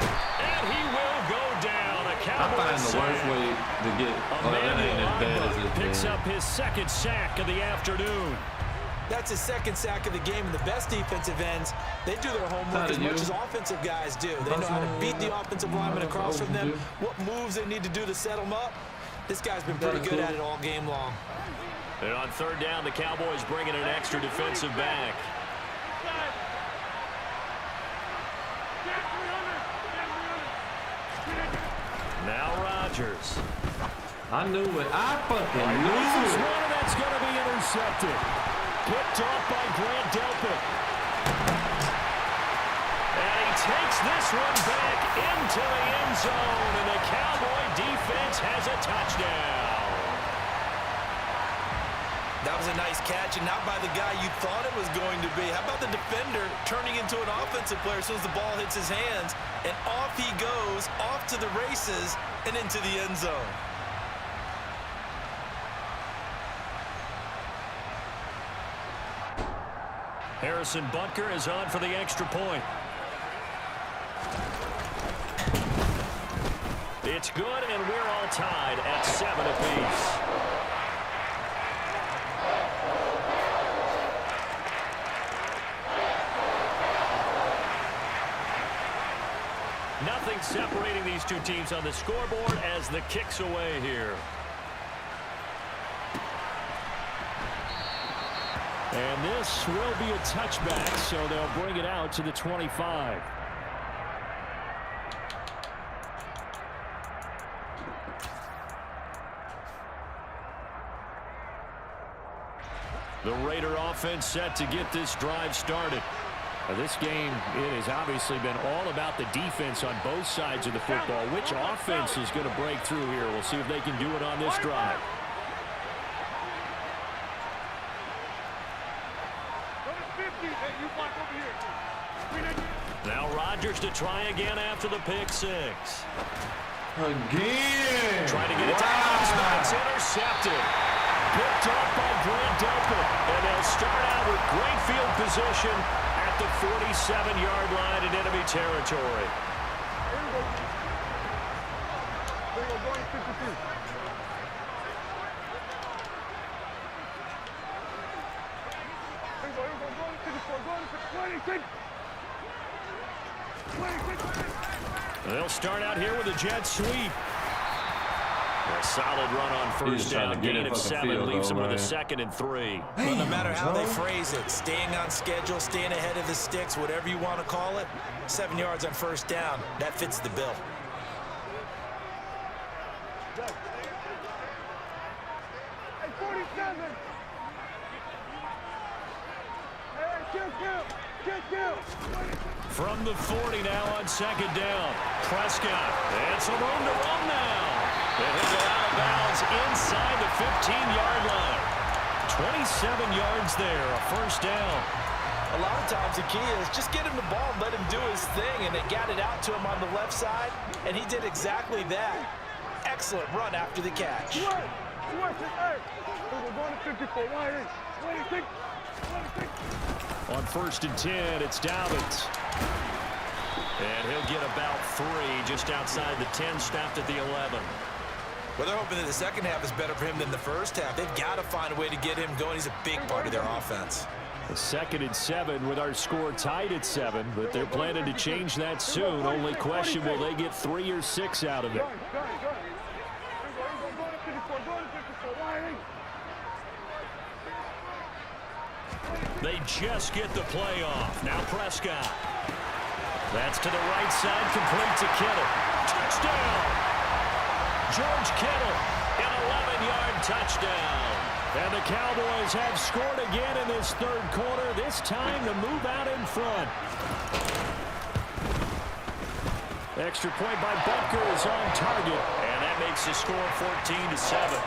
And he will go down. A Cowboys I find the worst way to get that ain't as bad as it picks up his second sack of the afternoon. That's his second sack of the game, and the best defensive ends, they do their homework as much as offensive guys do. They know how to beat the offensive lineman across from them, what moves they need to do to set them up. This guy's been pretty good at it all game long. And on third down, the Cowboys bring in an extra defensive back. Now Rodgers. I knew it. I fucking knew This is it. one that's going to be intercepted. Picked off by Grant Delpit. And he takes this one back into the end zone, and the Cowboy defense has a touchdown. That was a nice catch, and not by the guy you thought it was going to be. How about the defender turning into an offensive player as soon as the ball hits his hands, and off he goes, off to the races, and into the end zone. Harrison Butker is on for the extra point. It's good, and we're all tied at 7 apiece. Nothing separating these two teams on the scoreboard as the kick's away here. And this will be a touchback, so they'll bring it out to the 25. The Raider offense set to get this drive started. Now this game, it has obviously been all about the defense on both sides of the football. Which offense is going to break through here? We'll see if they can do it on this drive. Now Rodgers to try again after the pick six. Again. Trying to get it to Adams, but it's intercepted. Picked off by Grant Delpit. And they'll start out with great field position at the 47-yard line in enemy territory. They'll start out here with a jet sweep. A solid run on first down. Gain of 7 leaves them with a 2nd and 3. Well, no matter how they phrase it, staying on schedule, staying ahead of the sticks, whatever you want to call it, 7 yards on first down, that fits the bill. From the 40 now on 2nd down. Prescott. And some room to run now. And he'll go out of bounds inside the 15-yard line. 27 yards there, a first down. A lot of times the key is just get him the ball and let him do his thing, and they got it out to him on the left side, and he did exactly that. Excellent run after the catch. On 1st and 10, it's Dobbins. And he'll get about 3 just outside the 10, stopped at the 11. Well, they're hoping that the second half is better for him than the first half. They've got to find a way to get him going. He's a big part of their offense. The 2nd and 7 with our score tied at 7, but they're planning to change that soon. Only question, will they get 3 or 6 out of it? They just get the play off. Now Prescott. That's to the right side, complete to Kittle. Touchdown! George Kittle, an 11-yard touchdown. And the Cowboys have scored again in this third quarter, this time to move out in front. Extra point by Butker is on target, and that makes the score 14-7.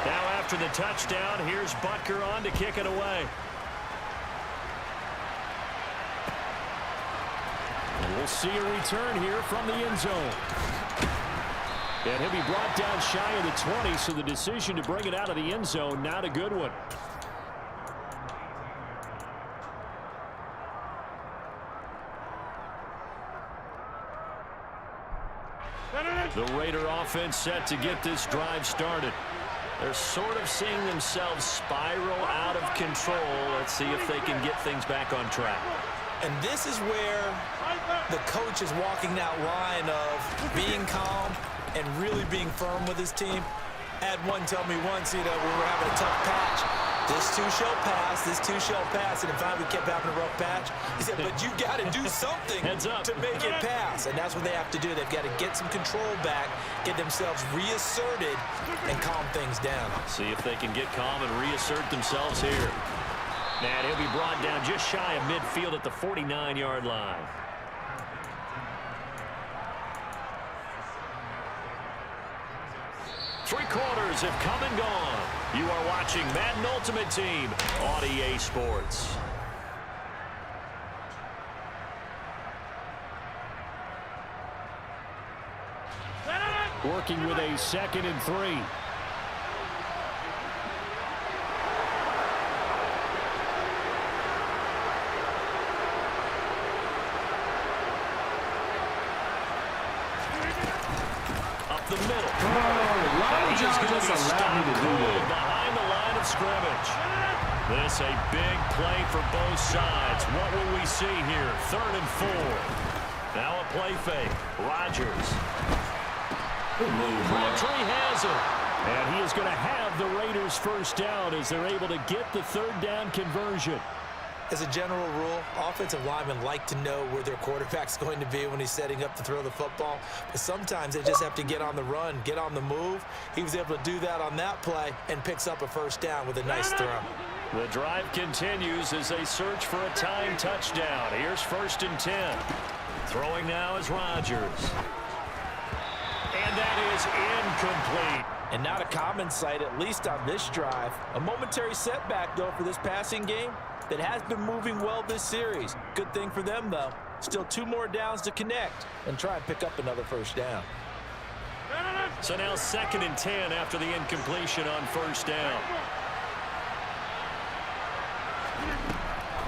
Now after the touchdown, here's Butker on to kick it away. We'll see a return here from the end zone. And he'll be brought down shy of the 20, so the decision to bring it out of the end zone, not a good one. The Raider offense set to get this drive started. They're sort of seeing themselves spiral out of control. Let's see if they can get things back on track. And this is where the coach is walking that line of being calm and really being firm with his team. I had one tell me once, you know, we were having a tough patch. This too shall pass, this too shall pass. And in fact, we kept having a rough patch. He said, but you got to do something to make it pass. And that's what they have to do. They've got to get some control back, get themselves reasserted, and calm things down. See if they can get calm and reassert themselves here. And he'll be brought down just shy of midfield at the 49-yard line. Three quarters have come and gone. You are watching Madden Ultimate Team on EA Sports. Working with a 2nd and 3. The middle. Why He's going to be just allow me to do that? behind the line of scrimmage. This a big play for both sides. What will we see here? 3rd and 4. Now a play fake. Rodgers. Crabtree has it. And he is going to have the Raiders first down as they're able to get the 3rd down conversion. As a general rule, offensive linemen like to know where their quarterback's going to be when he's setting up to throw the football. But sometimes they just have to get on the run, get on the move. He was able to do that on that play and picks up a first down with a nice throw. The drive continues as they search for a time touchdown. Here's 1st and 10. Throwing now is Rodgers. And that is incomplete. And not a common sight, at least on this drive. A momentary setback, though, for this passing game that has been moving well this series. Good thing for them, though. Still 2 more downs to connect and try and pick up another first down. So now 2nd and 10 after the incompletion on 1st down.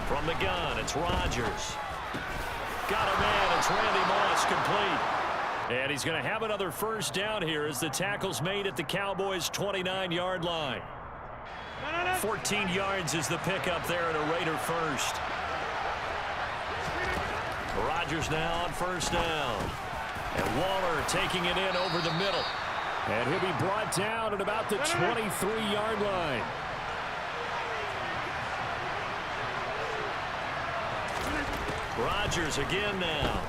From the gun, it's Rodgers. Got a man, it's Randy Moss, complete. And he's going to have another first down here as the tackle's made at the Cowboys' 29-yard line. 14 yards is the pickup there and a Raider first. Rodgers now on 1st down. And Waller taking it in over the middle. And he'll be brought down at about the 23-yard line. Rodgers again now.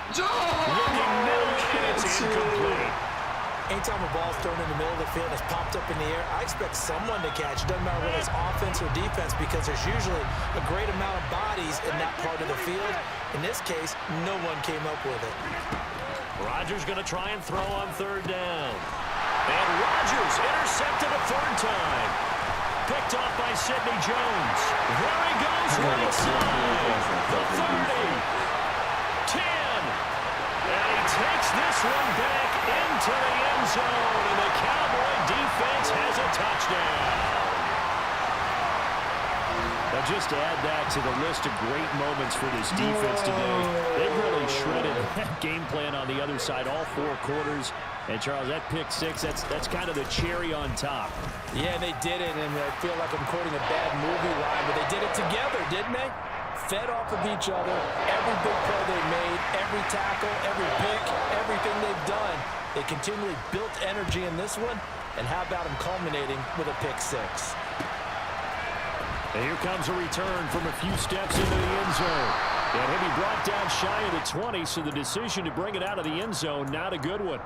Looking middle, and it's incomplete. Anytime a ball's thrown in the middle of the field and it's popped up in the air, I expect someone to catch. It doesn't matter whether it's offense or defense because there's usually a great amount of bodies in that part of the field. In this case, no one came up with it. Rodgers going to try and throw on 3rd down. And Rodgers intercepted a 3rd time. Picked off by Sidney Jones. There he goes right side. The 30. 10. And he takes this one back into the end zone. And the Cowboy defense has a touchdown. Now just to add that to the list of great moments for this defense today. They've really shredded that game plan on the other side all 4 quarters. And, Charles, that pick 6, that's kind of the cherry on top. Yeah, they did it, and I feel like I'm quoting a bad movie line, but they did it together, didn't they? Fed off of each other, every big play they made, every tackle, every pick, everything they've done. They continually built energy in this one, and how about them culminating with a pick 6? And here comes a return from a few steps into the end zone. And he'll be brought down shy of the 20, so the decision to bring it out of the end zone, not a good one.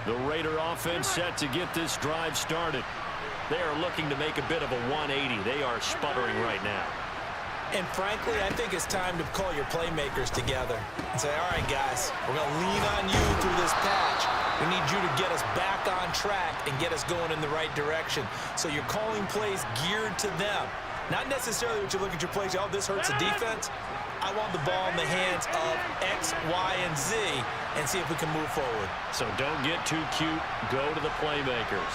The Raider offense set to get this drive started. They are looking to make a bit of a 180. They are sputtering right now. And frankly, I think it's time to call your playmakers together and say, all right, guys, we're going to lean on you through this patch. We need you to get us back on track and get us going in the right direction. So you're calling plays geared to them. Not necessarily what you look at your plays, oh, this hurts the defense. I want the ball in the hands of X, Y, and Z and see if we can move forward. So don't get too cute. Go to the playmakers.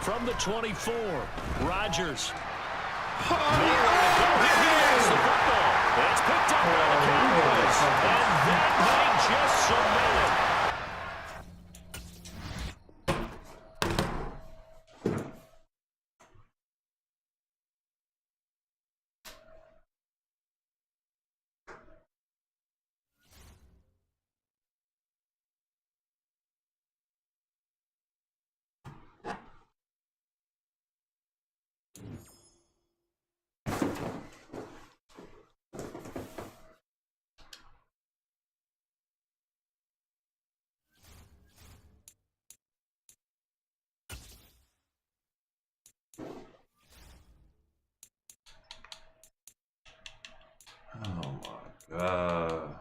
From the 24, Rodgers. Oh, yeah. The football. It's picked up by the Cowboys. And that might just cement it. Oh my God.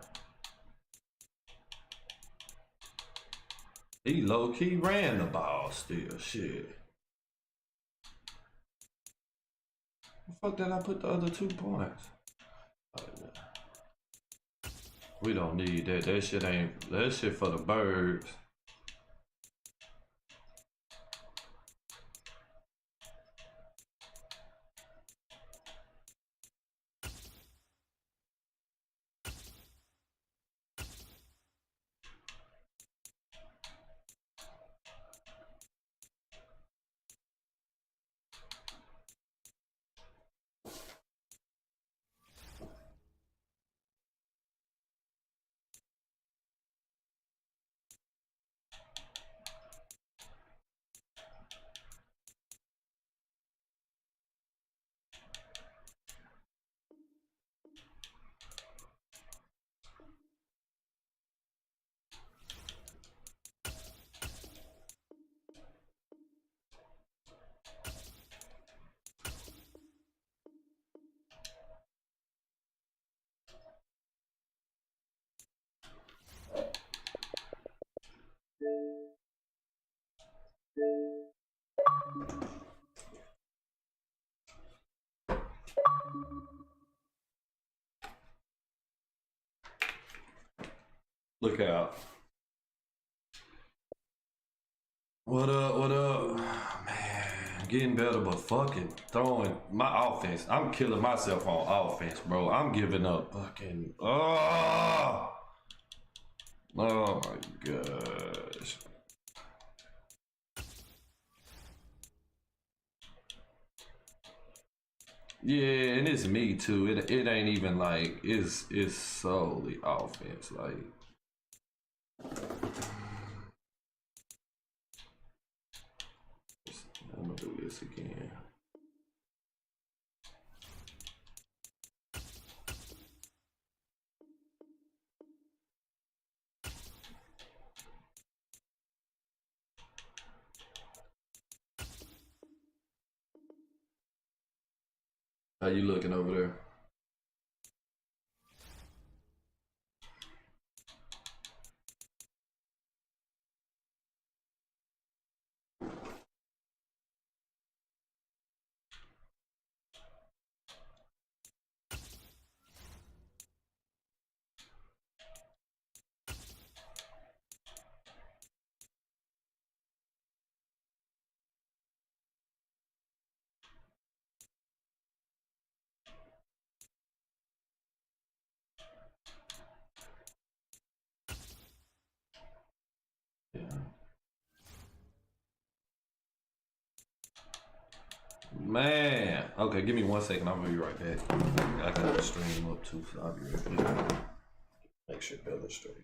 He low-key ran the ball still. Shit. The fuck did I put the other 2 points? Oh, yeah. We don't need that. That shit for the birds. Look out. What up, what up? Man, getting better, but fucking throwing my offense. I'm killing myself on offense, bro. I'm giving up fucking. Oh my gosh. Yeah, and it's me too. It ain't even like it's solely offense. Like I'm gonna do this again. How you looking over there? Yeah. Man, okay, give me 1 second. I'll be right back. I got the stream up too, so I'll be right back. Make sure Bella's straight.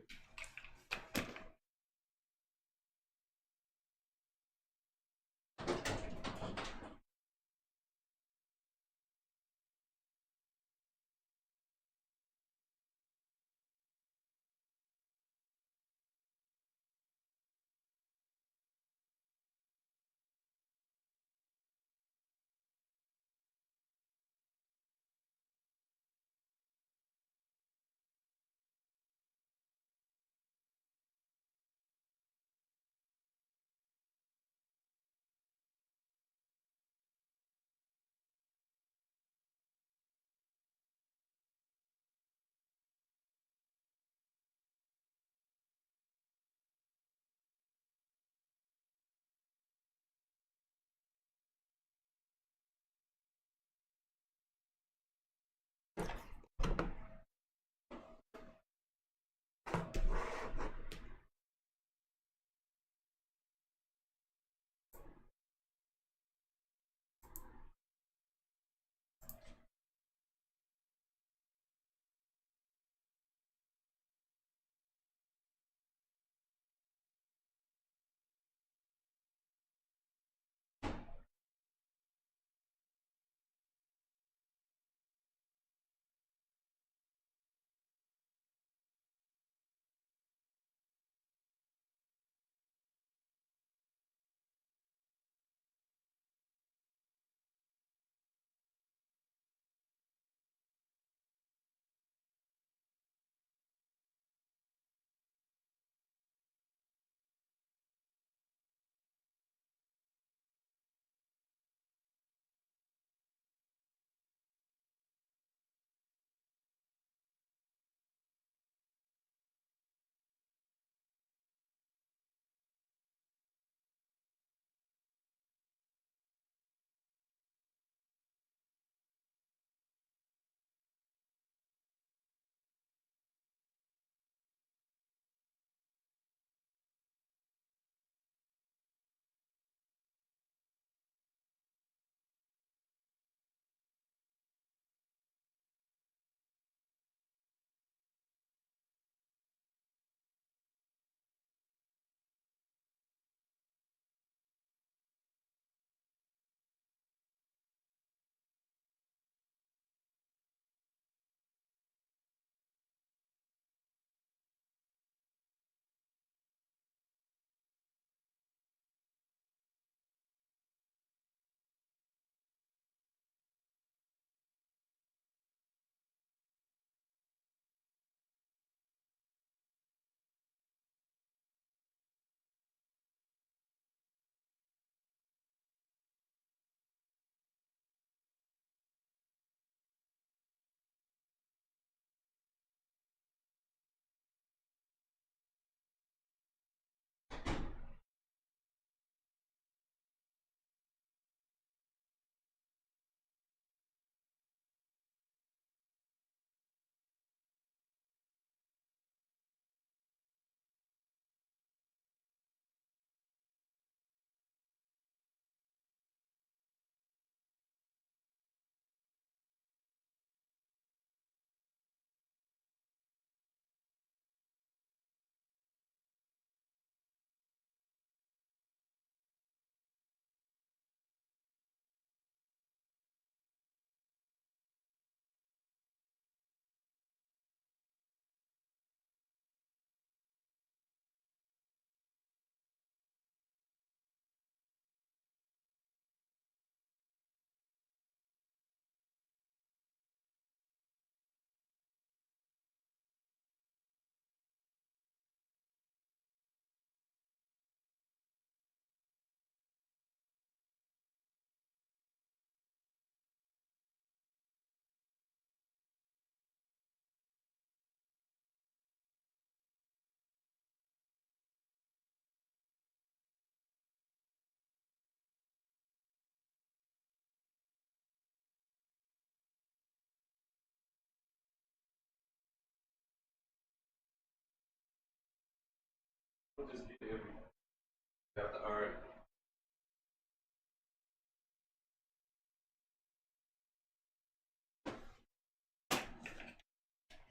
Got the art.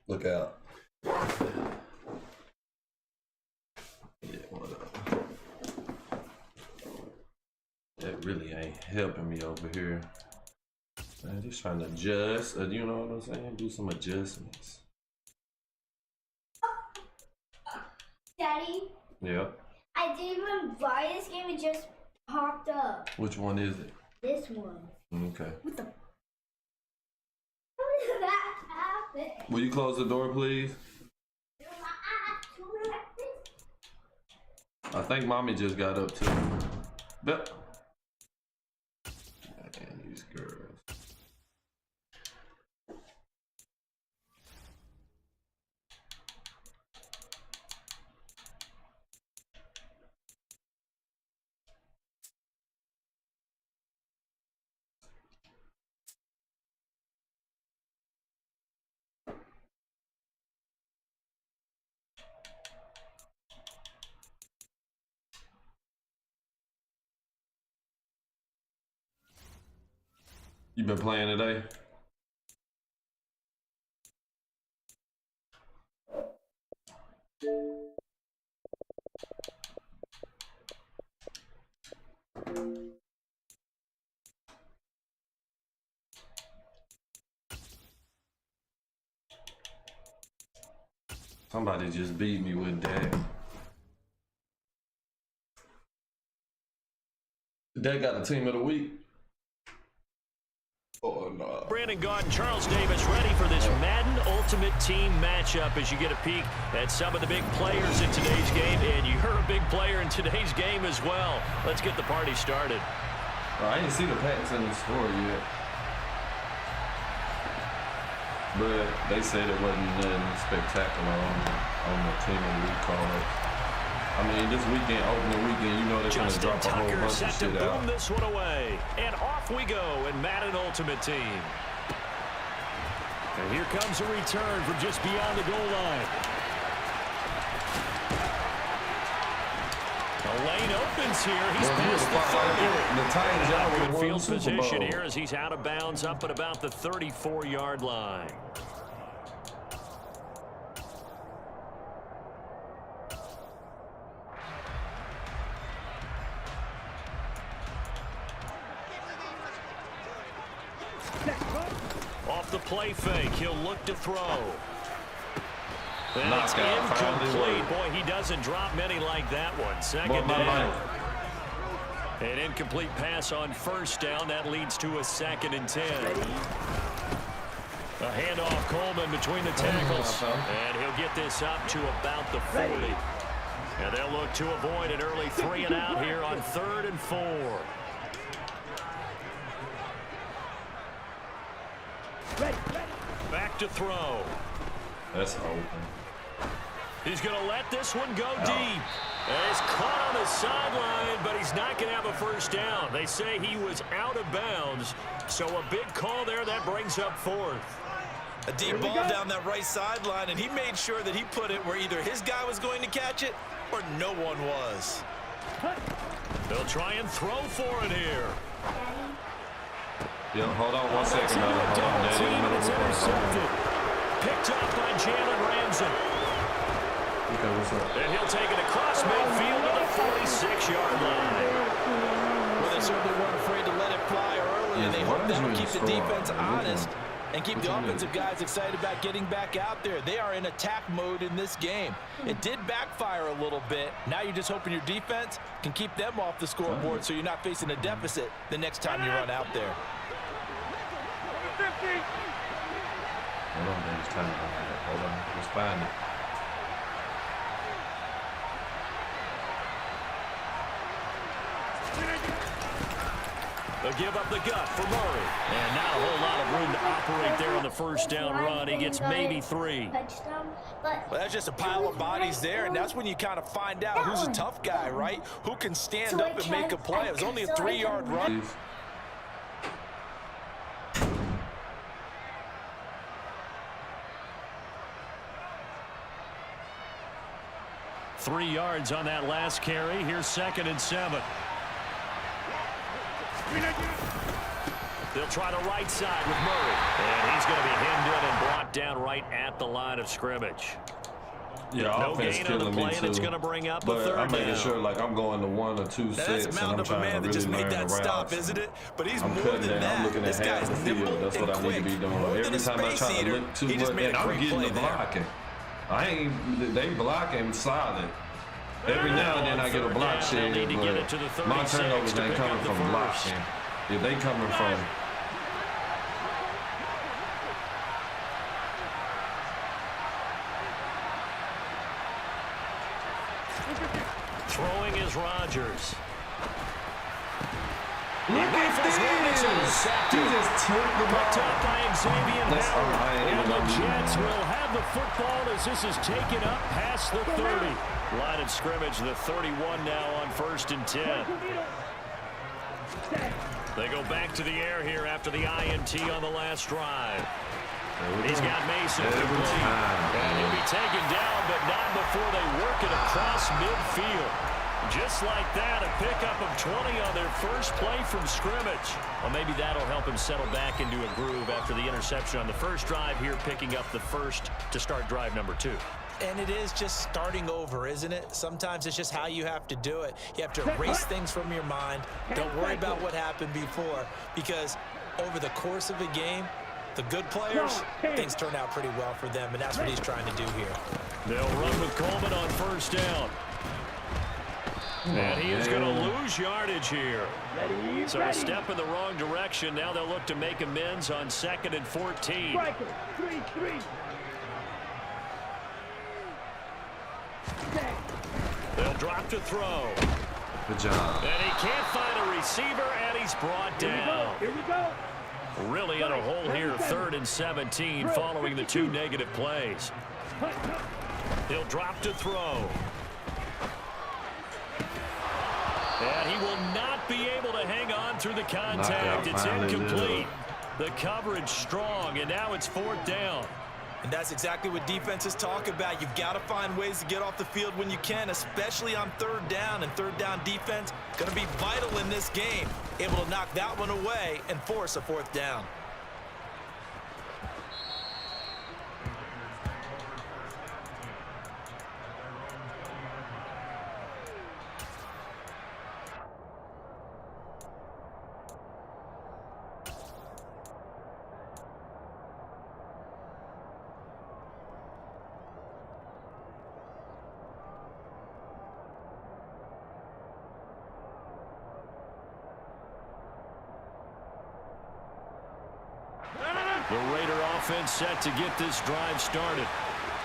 Look out. Yeah, what up? That really ain't helping me over here. Man, just trying to adjust, you know what I'm saying? Do some adjustments. Daddy, Yeah. I didn't even buy this game, it just popped up. Which one is it? This one. Okay. What the? How did that happen? Will you close the door, please? I think mommy just got up too. But man, these girls. You been playing today? Somebody just beat me with that. They got a team of the week. Oh no. Brandon Gaudin, Charles Davis ready for this Madden Ultimate Team matchup as you get a peek at some of the big players in today's game, and you're a big player in today's game as well. Let's get the party started. Well, I didn't see the Pats in the score yet. But they said it wasn't nothing spectacular on the team of the week card. I mean, this weekend, opening weekend, you know they're going to drop a whole bunch of shit out. Boom this one away, and off we go in Madden Ultimate Team. And here comes a return from just beyond the goal line. The lane opens here. He's past the 30. The Titans, y'all would have Good won field the Super position Bowl. here as he's out of bounds up at about the 34-yard line. Off the play fake, he'll look to throw. That's incomplete. Boy, he doesn't drop many like that one. Second down. An incomplete pass on first down. That leads to a 2nd and 10. A handoff, Coleman between the tackles. And he'll get this up to about the 40. And they'll look to avoid an early 3 and out here on 3rd and 4. Back to throw. That's open. He's going to let this one go deep. And he's caught on the sideline, but he's not going to have a first down. They say he was out of bounds, so a big call there. That brings up 4th. A deep ball down that right sideline, and he made sure that he put it where either his guy was going to catch it or no one was. They'll try and throw for it here. Yeah, hold on 1 second. Hold on. It's intercepted. Picked up by Jalen Ramsey. Okay, what's up? And he'll take it across midfield to the 46-yard line. Well, they certainly weren't afraid to let it fly early, and they hope that'll keep the defense honest and keep the offensive guys excited about getting back out there. They are in attack mode in this game. It did backfire a little bit. Now you're just hoping your defense can keep them off the scoreboard so you're not facing a deficit the next time you run out there. Hold on, there's time. Hold on, let's find it. They'll give up the gut for Murray. And not a whole lot of room to operate there on the first down run. He gets maybe 3. Well, that's just a pile of bodies there, and that's when you kind of find out who's a tough guy, right? Who can stand up and make a play. It was only a 3-yard run. 3 yards on that last carry. Here's 2nd and 7. They'll try the right side with Murray. And he's going to be hemmed in and brought down right at the line of scrimmage. Yeah, no offense gain on the killing play, me and it's too. going to bring up a But 3rd I'm making down. sure like I'm going to 1 or 2 sets, and I'm That's trying man to that really just made learn the that stop, routes. isn't it? But he's I'm more cutting than down. I'm that. looking This at half guy's the field. nimble That's what and I need to quick. be doing. More than Every a time I space try to eater, look too he just much, made and a I'm great getting play the there. blocking. I ain't. They blocking solid. Every now and then I get a block shit, They'll need to get it to the but my 36 turnovers to ain't pick up coming the from first. blocking. If they coming from Throwing is Rodgers. look at this! He just took the Picked ball. up by Xavier That's all Howard. right. And the I'm Jets leaving. will have the football as this is taken up past the 30. Line of scrimmage, the 31 now on 1st and 10. They go back to the air here after the INT on the last drive. He's got Mason complete. And he'll be taken down, but not before they work it across midfield. Just like that, a pickup of 20 on their first play from scrimmage. Well, maybe that'll help him settle back into a groove after the interception on the first drive here, picking up the first to start drive number 2. And it is just starting over, isn't it? Sometimes it's just how you have to do it. You have to erase things from your mind. Don't worry about what happened before, because over the course of a game, the good players, things turn out pretty well for them, and that's what he's trying to do here. They'll run with Coleman on 1st down. And he is going to lose yardage here. So a step in the wrong direction. Now they'll look to make amends on 2nd and 14. They'll drop to throw. Good job. And he can't find a receiver, and he's brought down. Here we go. Really in a hole here, 3rd and 17 following the 2 negative plays. He'll drop to throw. And he will not be able to hang on through the contact. It's incomplete. The coverage strong, and now it's 4th down. And that's exactly what defenses talk about. You've got to find ways to get off the field when you can, especially on 3rd down. And 3rd down defense going to be vital in this game. Able to knock that one away and force a 4th down. The Raider offense set to get this drive started.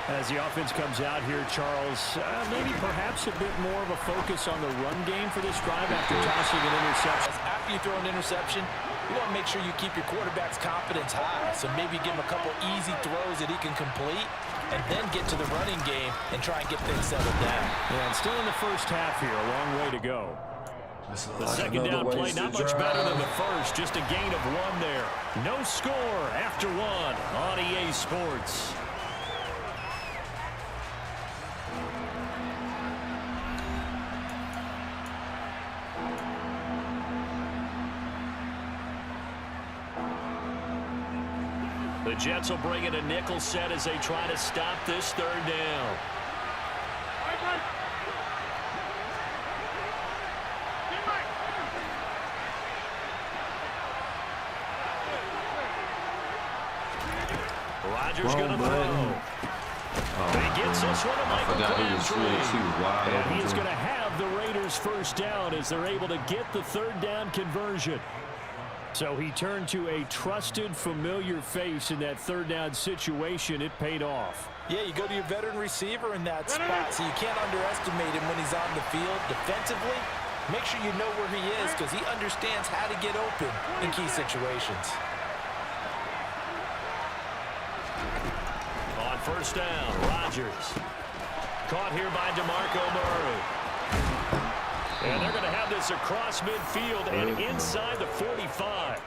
As the offense comes out here, Charles, maybe perhaps a bit more of a focus on the run game for this drive after tossing an interception. After you throw an interception, you want to make sure you keep your quarterback's confidence high. So maybe give him a couple easy throws that he can complete, and then get to the running game and try and get things settled down. Yeah, and still in the first half here, a long way to go. The Like 2nd down play, wasted not much drive. better than the first, just a gain of 1 there. No score after 1 on EA Sports. The Jets will bring in a nickel set as they try to stop this 3rd down. Rodgers going to throw. He gets this one to Michael Crabtree. And he's going to have the Raiders' first down as they're able to get the 3rd down conversion. So he turned to a trusted, familiar face in that 3rd down situation. It paid off. Yeah, you go to your veteran receiver in that spot, so you can't underestimate him when he's on the field. Defensively, make sure you know where he is because he understands how to get open in key situations. On 1st down, Rodgers. Caught here by DeMarco Murray. And they're going to have this across midfield and inside the 45.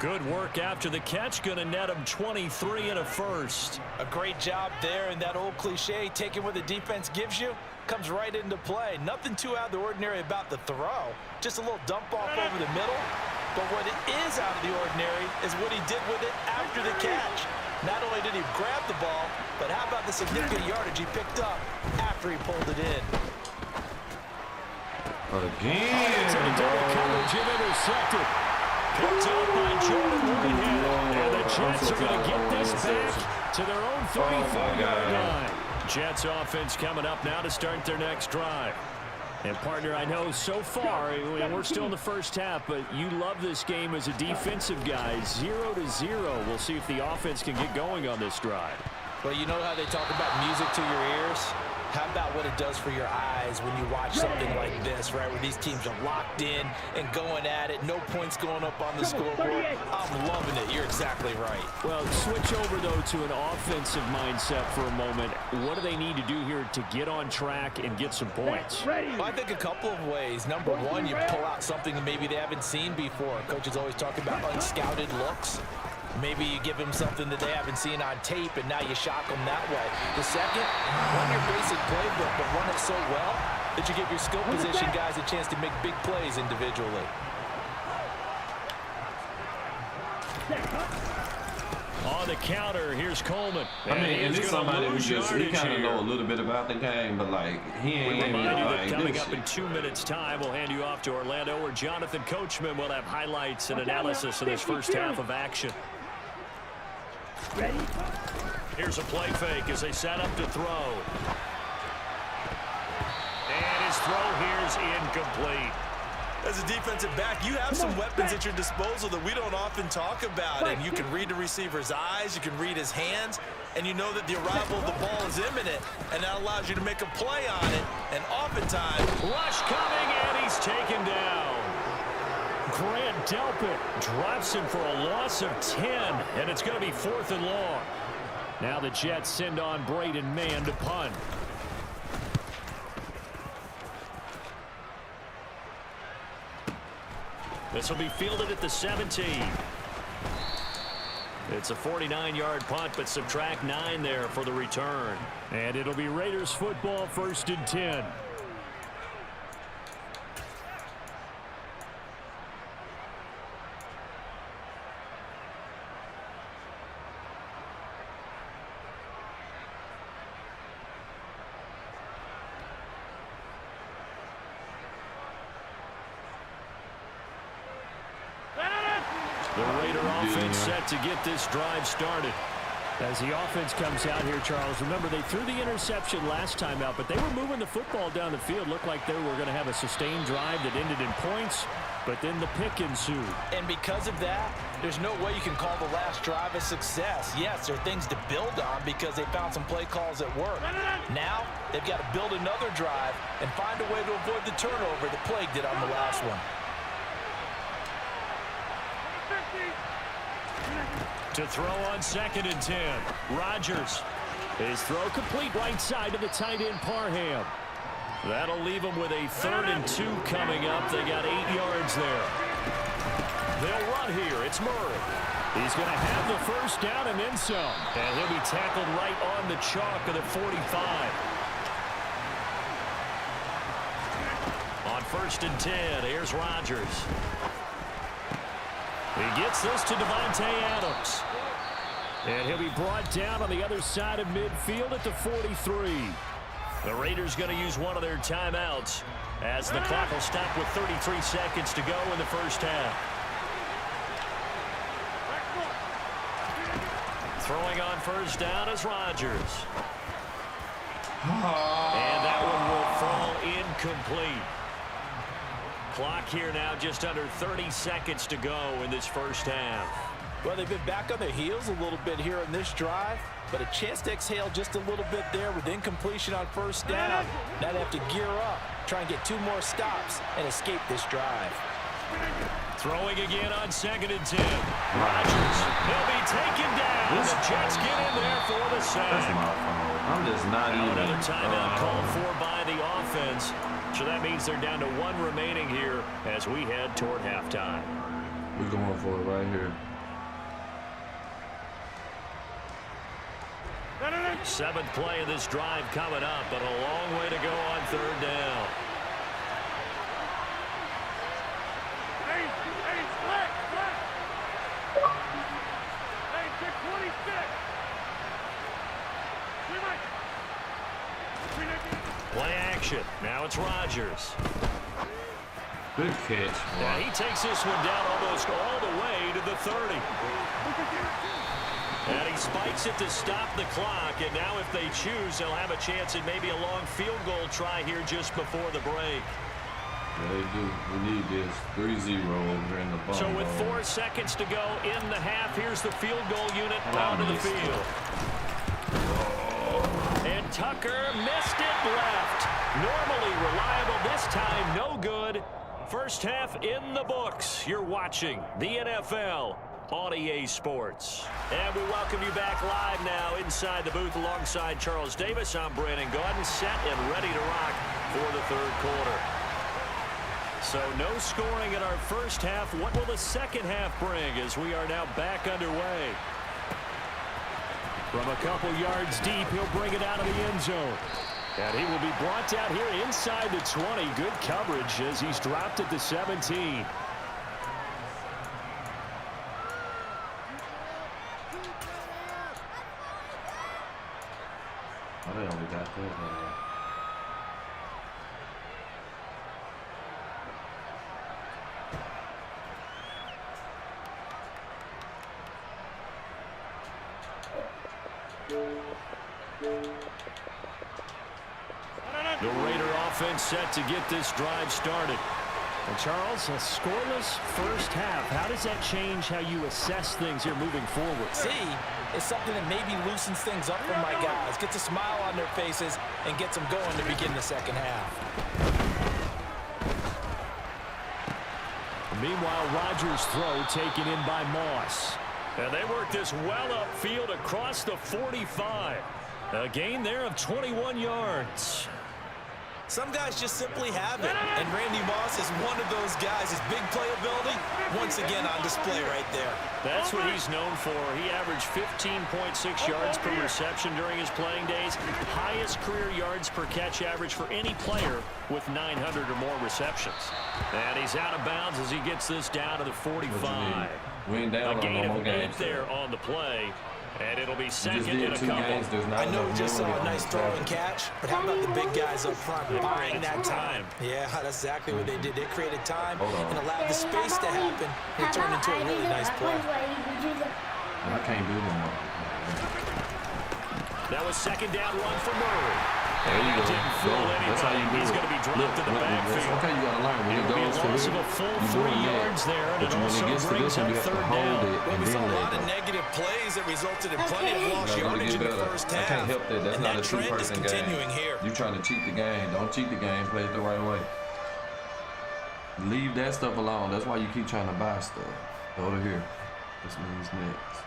Good work after the catch. Going to net him 23 and a first. A great job there, and that old cliche, taking what the defense gives you, comes right into play. Nothing too out of the ordinary about the throw. Just a little dump off over the middle. But what is out of the ordinary is what he did with it after the catch. Not only did he grab the ball, but how about the significant yardage he picked up after he pulled it in. Again, double coverage and intercepted. Picked up by Jordan Whitehead. And the Jets are going to get this back to their own 34-yard line. Jets offense coming up now to start their next drive. And, partner, I know so far, we're still in the first half, but you love this game as a defensive guy. 0-0. We'll see if the offense can get going on this drive. Well, you know how they talk about music to your ears? How about what it does for your eyes when you watch something like this, right, where these teams are locked in and going at it, no points going up on the scoreboard? I'm loving it. You're exactly right. Well, switch over, though, to an offensive mindset for a moment. What do they need to do here to get on track and get some points? Well, I think a couple of ways. Number one, you pull out something that maybe they haven't seen before. Coaches always talk about unscouted looks. Maybe you give them something that they haven't seen on tape, and now you shock them that way. The second, run your basic playbook, but run it so well that you give your skill position guys a chance to make big plays individually. On the counter, here's Coleman. I mean, and it's somebody who just, he kind of know a little bit about the game, but, like, he ain't We remind you that coming this up in 2 minutes' time, we'll hand you off to Orlando, where Jonathan Coachman will have highlights and analysis of this first half of action. Ready? Here's a play fake as they set up to throw. And his throw here's incomplete. As a defensive back, you have some weapons at your disposal that we don't often talk about. And you can read the receiver's eyes, you can read his hands, and you know that the arrival of the ball is imminent, and that allows you to make a play on it. And oftentimes, rush coming, and he's taken down. Grant Delpit drops him for a loss of 10, and it's going to be 4th and long. Now the Jets send on Braden Mann to punt. This will be fielded at the 17. It's a 49-yard punt, but subtract 9 there for the return. And it'll be Raiders football, 1st and 10. The Raider offense set to get this drive started. As the offense comes out here, Charles, remember they threw the interception last time out, but they were moving the football down the field. Looked like they were going to have a sustained drive that ended in points, but then the pick ensued. And because of that, there's no way you can call the last drive a success. Yes, there are things to build on because they found some play calls that work. Now, they've got to build another drive and find a way to avoid the turnover that plagued it on the last one. To throw on 2nd and 10. Rodgers. His throw complete right side to the tight end Parham. That'll leave them with a 3rd and 2 coming up. They got 8 yards there. They'll run here. It's Murray. He's going to have the first down and then some. And he'll be tackled right on the chalk of the 45. On 1st and 10, here's Rodgers. He gets this to Devontae Adams. And he'll be brought down on the other side of midfield at the 43. The Raiders going to use one of their timeouts as the clock will stop with 33 seconds to go in the first half. Throwing on 1st down is Rodgers. And that one will fall incomplete. Clock here now, just under 30 seconds to go in this first half. Well, they've been back on their heels a little bit here on this drive, but a chance to exhale just a little bit there with incompletion on 1st down. Now they have to gear up, try and get 2 more stops, and escape this drive. Throwing again on 2nd and 10. Rodgers, he'll be taken down. The Jets get in there for the sack. That's my fault. I'm just not even. Another timeout called for by the offense. So that means they're down to 1 remaining here as we head toward halftime. We're going for it right here. Seventh play of this drive coming up, but a long way to go on third down. Hey, split. Hey, 626. Play action. Now it's Rodgers. Good catch. Now he takes this one down almost all the way to the 30. And he spikes it to stop the clock. And now if they choose, they'll have a chance at maybe a long field goal try here just before the break. Yeah, they do. We need this 3-0 over in the ball. So with 4 seconds to go in the half, here's the field goal unit onto the field. And Tucker missed it left. Normally reliable, this time no good. First half in the books. You're watching the NFL on EA Sports. And we welcome you back live now inside the booth alongside Charles Davis. I'm Brandon Gaudin, set and ready to rock for the third quarter. So no scoring in our first half. What will the second half bring as we are now back underway? From a couple yards deep, he'll bring it out of the end zone. And he will be brought down here inside the 20. Good coverage as he's dropped at the 17. Oh, they only got that. The Raider offense set to get this drive started. Well, Charles, a scoreless first half. How does that change how you assess things here moving forward? See, it's something that maybe loosens things up for my guys, gets a smile on their faces, and gets them going to begin the second half. Meanwhile, Rodgers' throw taken in by Moss. And they work this well upfield across the 45. A gain there of 21 yards. Some guys just simply have it, and Randy Moss is one of those guys. His big playability, once again on display right there. That's what he's known for. He averaged 15.6 yards per reception during his playing days. Highest career yards per catch average for any player with 900 or more receptions. And he's out of bounds as he gets this down to the 45. We ain't down A gain on of 8 there on the play. And it'll be second in a couple. I know we just saw a nice throw and catch, but how about the big guys up front buying that time? Yeah, that's exactly what they did. They created time and allowed the space to happen. It turned into a really nice play. I can't do no more. That was second down run for Murray. There you go. That's how you do it. He's going to be dropped in the backfield. Okay, you got to learn. When it goes a loss of a full 3 yards there, and it also brings up third down. Well, we saw a lot of negative plays that resulted in plenty of lost yardage in the first half. I can't help that. That's not a two-person game. Continuing here. You're trying to cheat the game. Don't cheat the game. Play it the right way. Leave that stuff alone. That's why you keep trying to buy stuff. Go to here. This means next.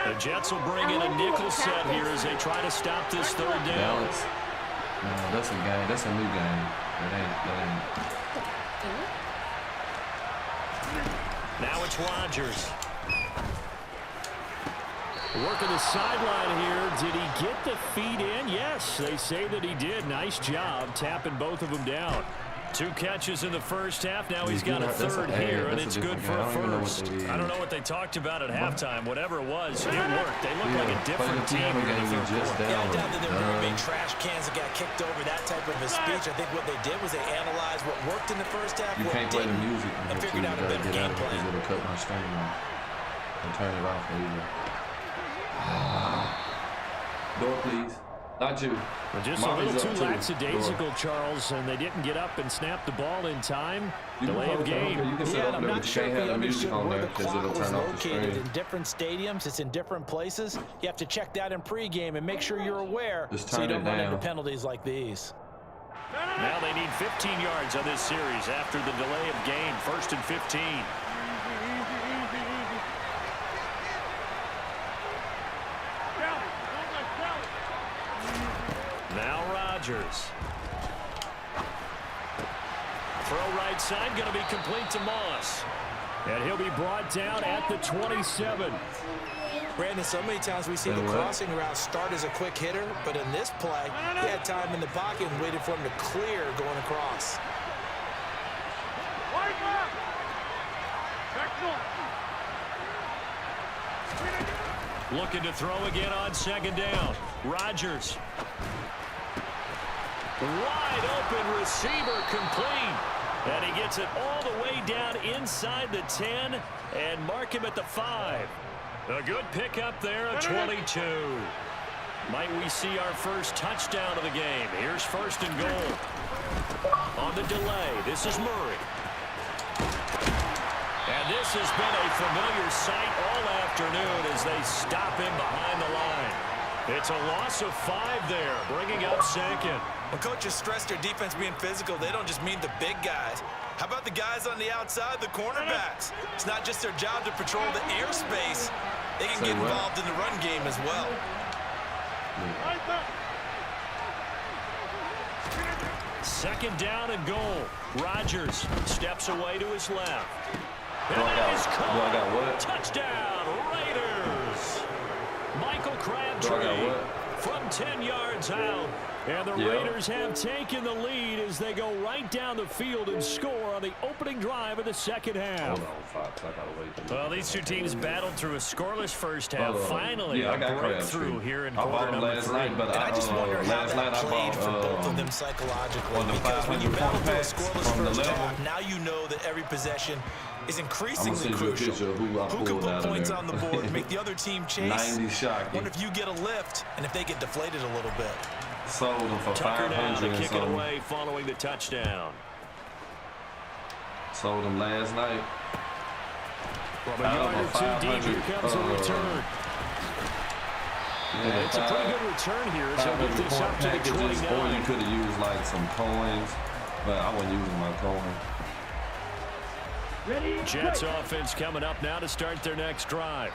The Jets will bring in a nickel set here as they try to stop this third down. Balance. No, that's a game. That's a new game. That ain't. Now it's Rodgers. Working the sideline here. Did he get the feet in? Yes, they say that he did. Nice job tapping both of them down. 2 catches in the first half. Now he's got a third here, and it's good for a first. I don't know what they talked about at halftime. Whatever it was, it worked. They look like a different team here in the third quarter. Yeah, I doubt that there were big trash cans that got kicked over, that type of a speech. I think what they did was they analyzed what worked in the first half, you what can't play the music and figured out a better game plan. Because it'll cut my stream off. And turn it off. There you go. Door, please. Not you. Well, just a little too lackadaisical, Charles, and they didn't get up and snap the ball in time. Delay of game. Yeah, I'm not sure if they understood where the clock was located. In different stadiums, it's in different places. You have to check that in pregame and make sure you're aware so you don't run into penalties like these. Now they need 15 yards on this series after the delay of game. 1st and 15. Now Rodgers. Throw right side, going to be complete to Moss. And he'll be brought down at the 27. Brandon, so many times we see the crossing route start as a quick hitter, but in this play, he had time in the pocket and waited for him to clear going across. Wide left. Back north. Looking to throw again on second down. Rodgers. Wide open receiver complete. And he gets it all the way down inside the 10 and mark him at the 5. A good pickup there at 22. Might we see our first touchdown of the game? Here's first and goal. On the delay, this is Murray. And this has been a familiar sight all afternoon as they stop him behind the line. It's a loss of 5 there, bringing up second. When coaches stress their defense being physical, they don't just mean the big guys. How about the guys on the outside, the cornerbacks? It's not just their job to patrol the airspace. They can get involved in the run game as well. Second down and goal. Rodgers steps away to his left. And that is caught. Touchdown, Raiders. Michael Crabtree from 10 yards out. And the Raiders have taken the lead as they go right down the field and score on the opening drive of the second half. Well, these two teams battled through a scoreless first half. Finally, a breakthrough here in quarter number 3. And I just wonder how that played for both of them psychologically. Because when you battle through a scoreless first half, now you know that every possession is increasingly crucial. Who can put points on the board, make the other team chase? Wonder if you get a lift and if they get deflated a little bit. Sold them for Tucker now to $500 kick it away following the touchdown. Sold them last night. From a yard or 2 deep, here comes a return. And it's a pretty good return here as he'll get this up to the 29. Or you could have used like some coins, but I wasn't using my coin. Jets offense coming up now to start their next drive.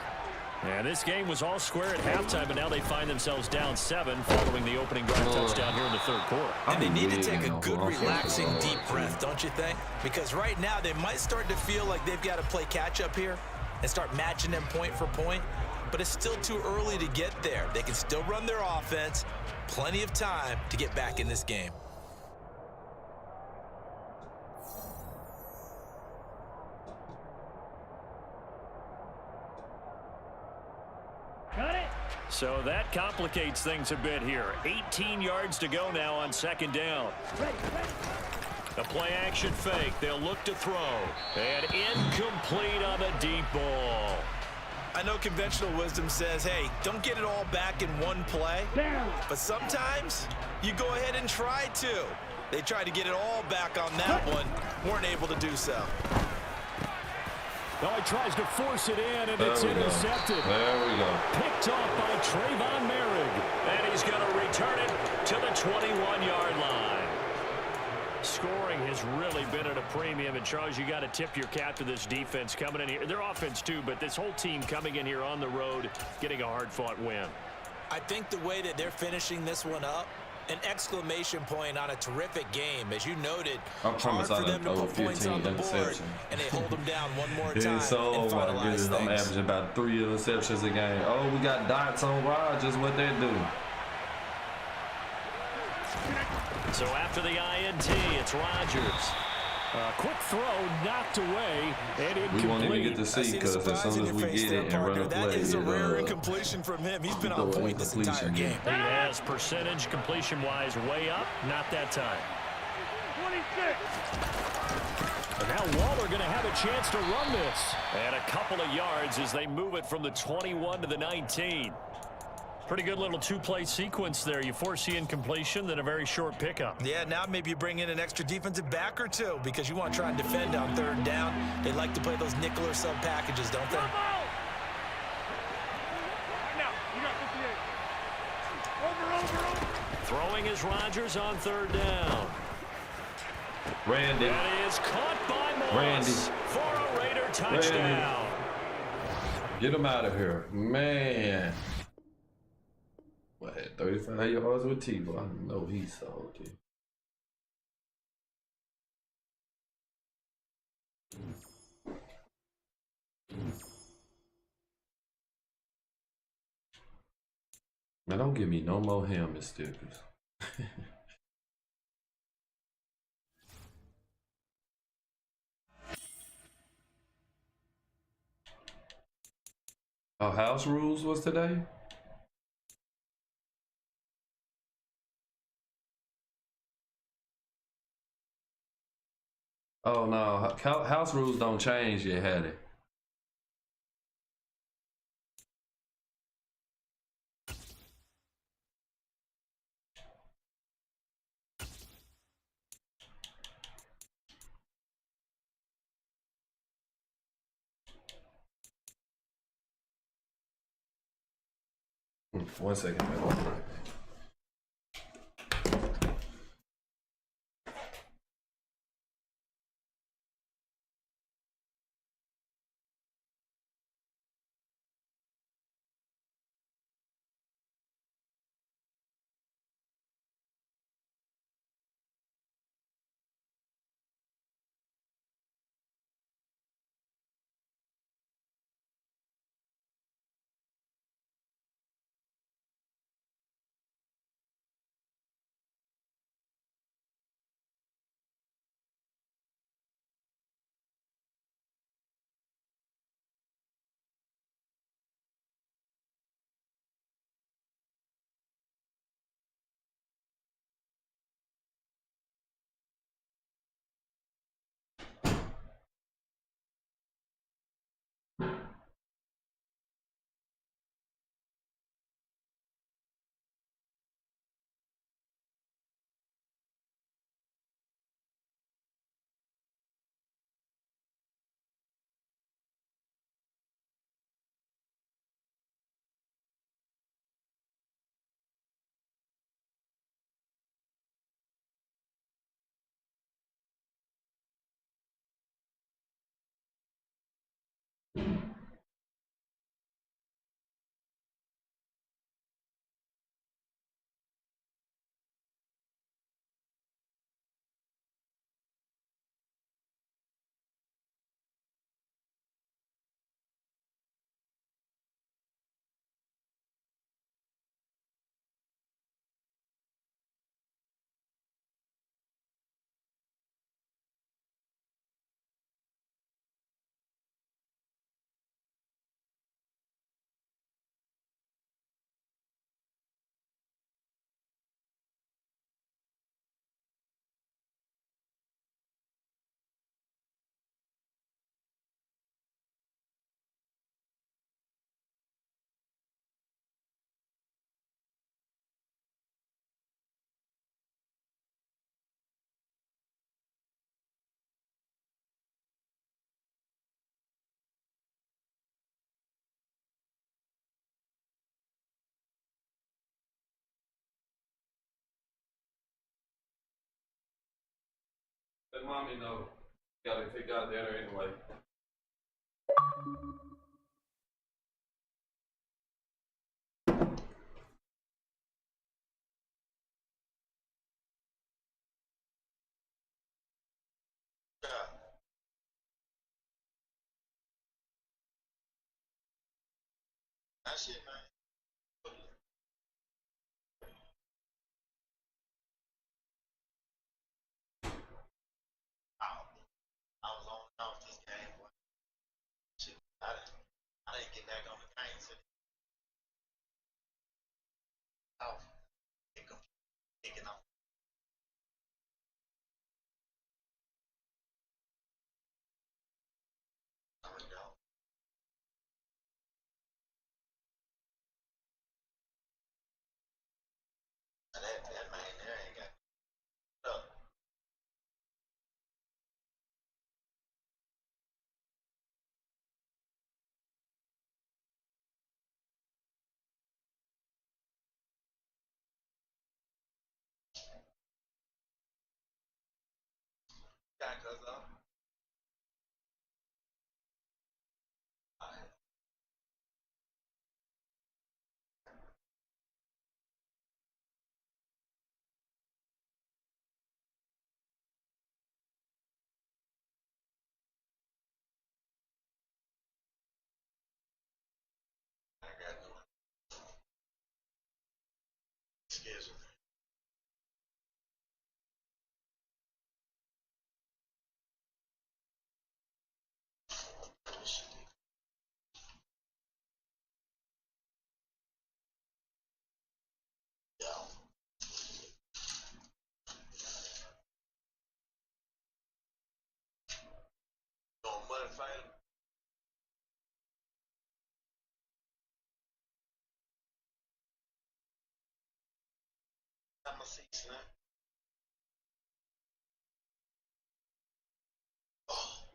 And this game was all square at halftime, but now they find themselves down 7 following the opening drive touchdown here in the third quarter. And they need to take a good, relaxing, deep breath, don't you think? Because right now they might start to feel like they've got to play catch-up here and start matching them point for point. But it's still too early to get there. They can still run their offense. Plenty of time to get back in this game. So that complicates things a bit here. 18 yards to go now on second down. The play action fake. They'll look to throw. And incomplete on the deep ball. I know conventional wisdom says, hey, don't get it all back in one play. But sometimes you go ahead and try to. They tried to get it all back on that one. Weren't able to do so. Now he tries to force it in, and it's intercepted. There we go. Picked off by Trayvon Merrick. And he's going to return it to the 21-yard line. Scoring has really been at a premium. And, Charles, you got to tip your cap to this defense coming in here. Their offense, too, but this whole team coming in here on the road, getting a hard-fought win. I think the way that they're finishing this one up, an exclamation point on a terrific game. As you noted, hard for them to put points on the board, and they hold them down one more time and finalize things. I'm averaging about 3 interceptions a game. Oh, we got dots on Rodgers. What they do? So after the INT, it's Rodgers. Quick throw, knocked away, and incomplete. We won't even get to see because as soon as we get it and run a play, that is a rare incompletion from him. He's been on point this entire game. He has percentage completion-wise way up, not that time. 26. And now Waller going to have a chance to run this. And a couple of yards as they move it from the 21 to the 19. Pretty good little two-play sequence there. You foresee incompletion, then a very short pickup. Yeah, now maybe you bring in an extra defensive back or two because you want to try and defend on third down. They like to play those nickel or sub packages, don't they? Now, you got 58. Over. Throwing is Rodgers on third down. Randy. That is caught by Moss for a Raider touchdown. Get him out of here, man. What, 35 yards with T-Boy? I know he's salty. Man, don't give me no more helmet stickers. Oh, house rules was today? Oh no, house rules don't change yet, had it? One second, man. Let mommy know. Gotta pick out dinner anyway. That shit, man. I was on and off this game, boy. Shit, I didn't get back on the game until off. Kicking off. I really don't. That man there ain't got up. Got cuz up. I got no. schedule. Yeah. Don't mud fight. I'm a seats now. Oh.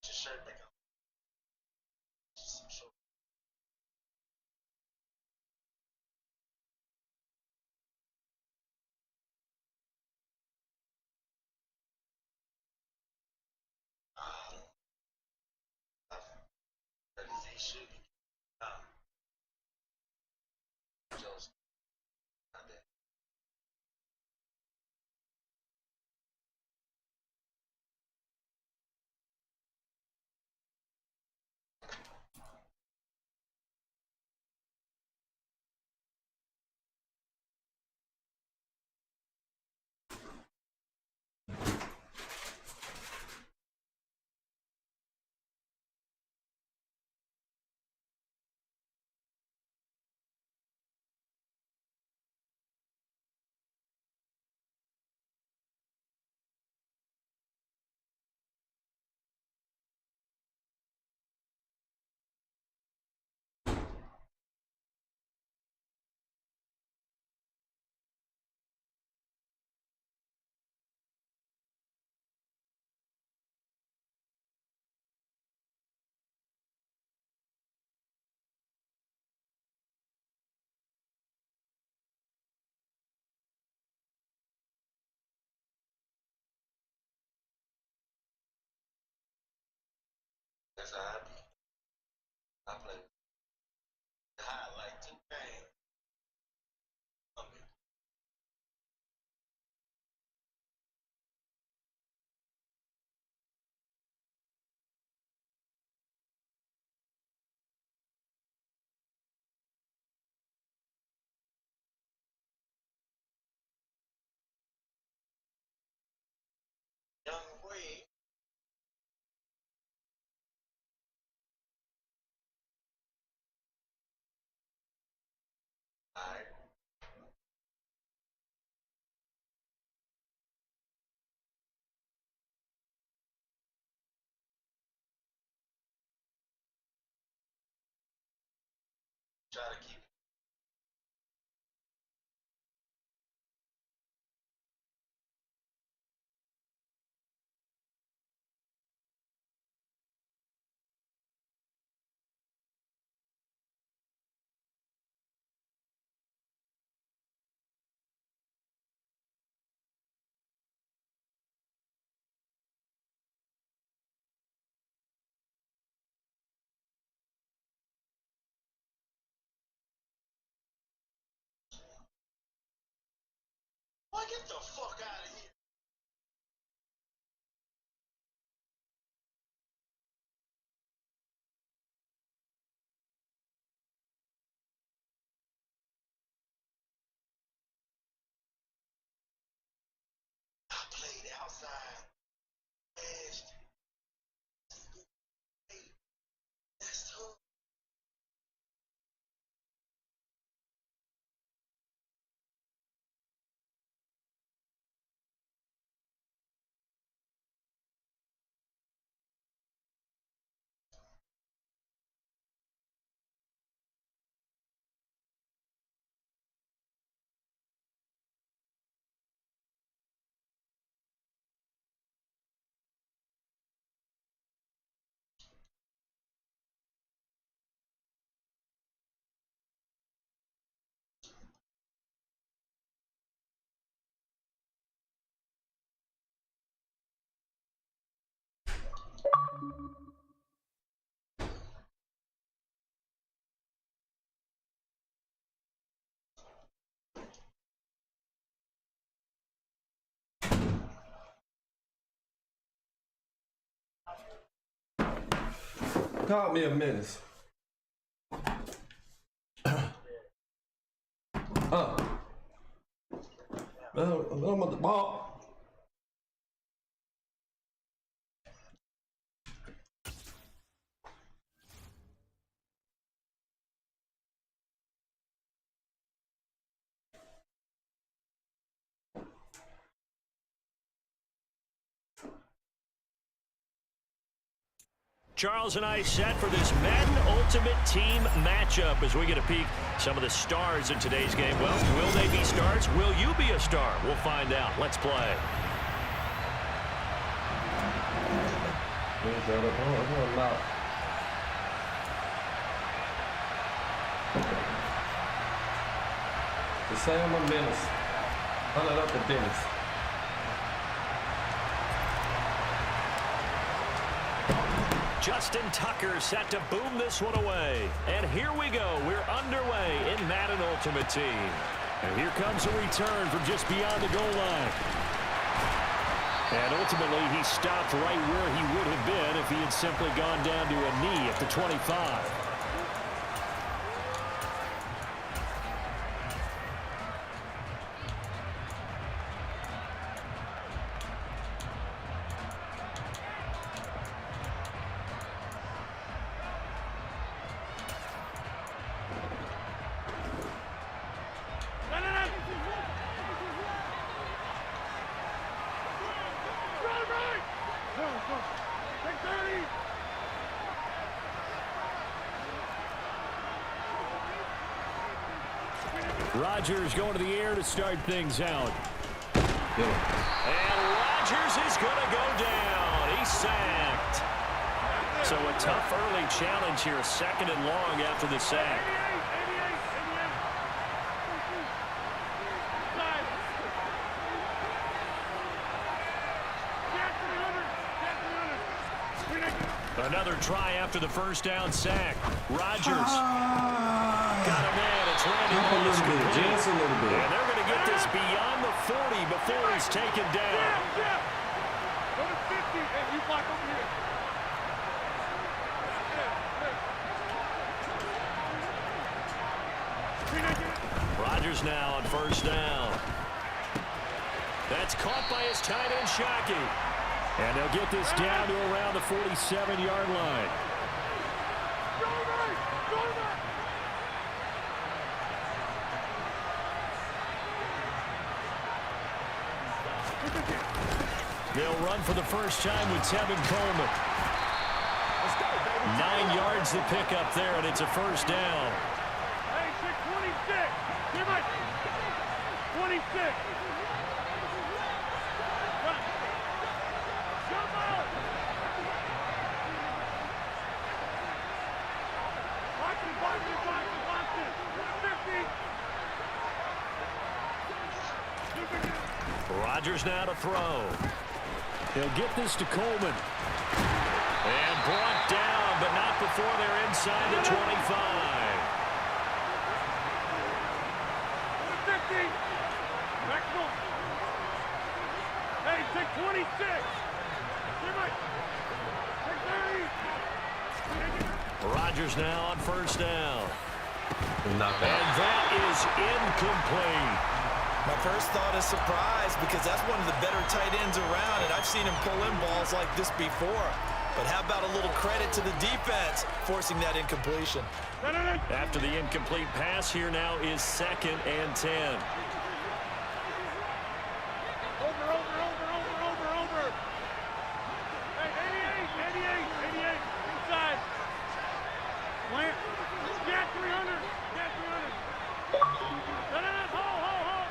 Your shirt back on. Some short. He should be. Just not that. That's how I be. I play high like 2 games. Okay. Young Wade. Alright. Try to keep it. Boy, get the fuck out of here. I played outside Call me a menace. I'm at the ball. Charles and I set for this Madden Ultimate Team matchup as we get a peek some of the stars in today's game. Well, will they be stars? Will you be a star? We'll find out. Let's play. The same a menace. Hunt it up to Dennis. Justin Tucker set to boom this one away. And here we go. We're underway in Madden Ultimate Team. And here comes a return from just beyond the goal line. And ultimately, he stopped right where he would have been if he had simply gone down to a knee at the 25. Rodgers going to the air to start things out. And Rodgers is going to go down. He's sacked. So a tough early challenge here, 2nd and long after the sack. Another try after the first down sack. Rodgers got a man. It's Randy Moss complete. Just a little bit. And they're going to get this beyond the 40 before he's taken down. Go to 50 and you block over here. Rodgers now on 1st down. That's caught by his tight end, Shockey. And they'll get this down to around the 47-yard line. They'll run for the first time with Tevin Coleman. 9 yards to pick up there, and it's a 1st down. Hey, 26. Give it. 26. Rodgers now to throw. He'll get this to Coleman. And brought down, but not before they're inside the 25. 50. Maxwell. Hey, take 26. Give it. Take 30. Rodgers now on 1st down. And that is incomplete. My first thought is surprise because that's one of the better tight ends around, and I've seen him pull in balls like this before. But how about a little credit to the defense forcing that incompletion? After the incomplete pass, here now is 2nd and 10. Over. Hey, 88, inside. Plant. Get 300. Hold.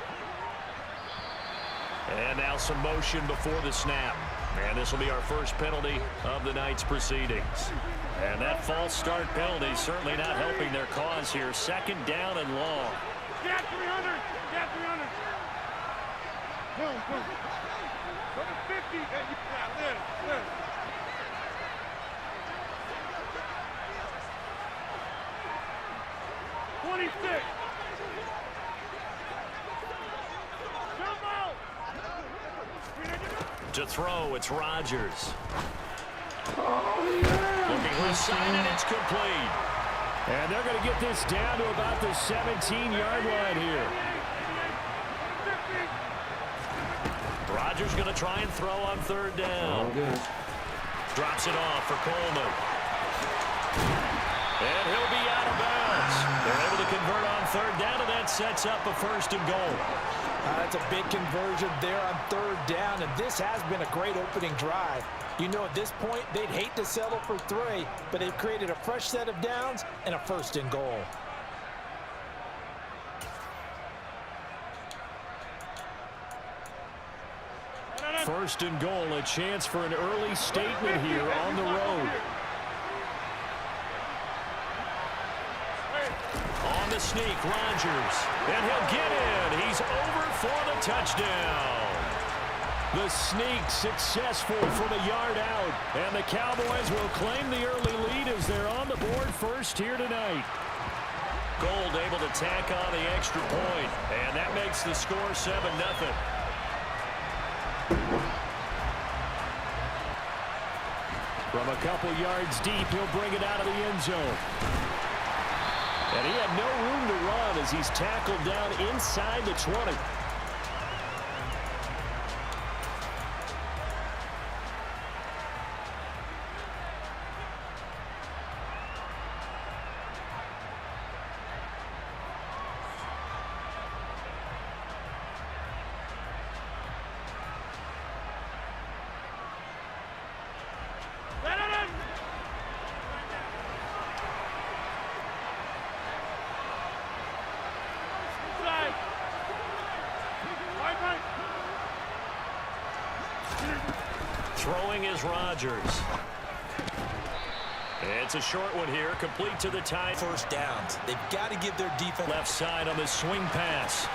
And now some motion before the snap. And this will be our first penalty of the night's proceedings. And that false start penalty certainly not helping their cause here. 2nd down and long. Get 300. Boom. Go to 50. Hey, you got live. 26. To throw, it's Rodgers. Looking left side, and it's complete. And they're going to get this down to about the 17-yard line here. Rodgers going to try and throw on 3rd down. Drops it off for Coleman. And he'll be out of bounds. They're able to convert on 3rd down, and that sets up a 1st and goal. That's a big conversion there on 3rd down, and this has been a great opening drive. You know, at this point, they'd hate to settle for 3, but they've created a fresh set of downs and a 1st and goal. First and goal, a chance for an early statement here on the road. On the sneak, Rodgers, and he'll get in. He's over for the touchdown. The sneak successful from a yard out, and the Cowboys will claim the early lead as they're on the board first here tonight. Gold able to tack on the extra point, and that makes the score 7-0. From a couple yards deep, he'll bring it out of the end zone. And he had no room to run as he's tackled down inside the 20. Throwing is Rodgers. It's a short one here, complete to the tie. 1st downs. They've got to give their defense. Left side on the swing pass.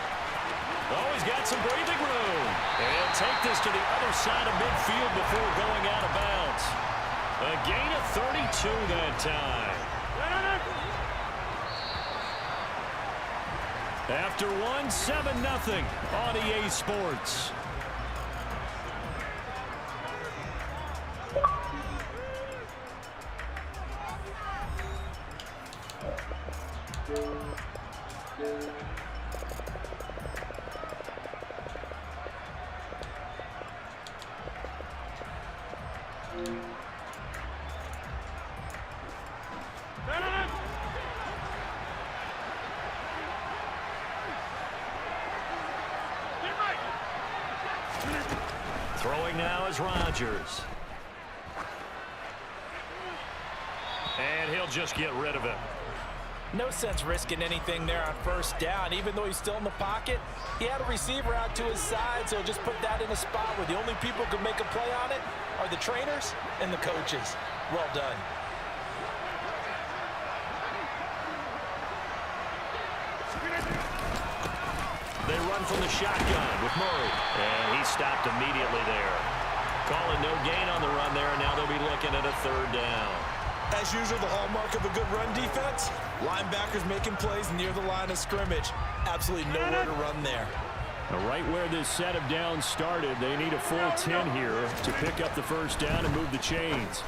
Oh, he's got some breathing room. And take this to the other side of midfield before going out of bounds. A gain of 32 that time. After 7-0 on EA Sports. Throwing now is Rodgers. And he'll just get rid of it. No sense risking anything there on 1st down. Even though he's still in the pocket, he had a receiver out to his side, so just put that in a spot where the only people who can make a play on it are the trainers and the coaches. Well done. They run from the shotgun with Murray. And he stopped immediately there. Calling no gain on the run there, and now they'll be looking at a 3rd down. As usual, the hallmark of a good run defense, linebackers making plays near the line of scrimmage. Absolutely nowhere to run there. Right where this set of downs started, they need a full 10 here to pick up the 1st down and move the chains.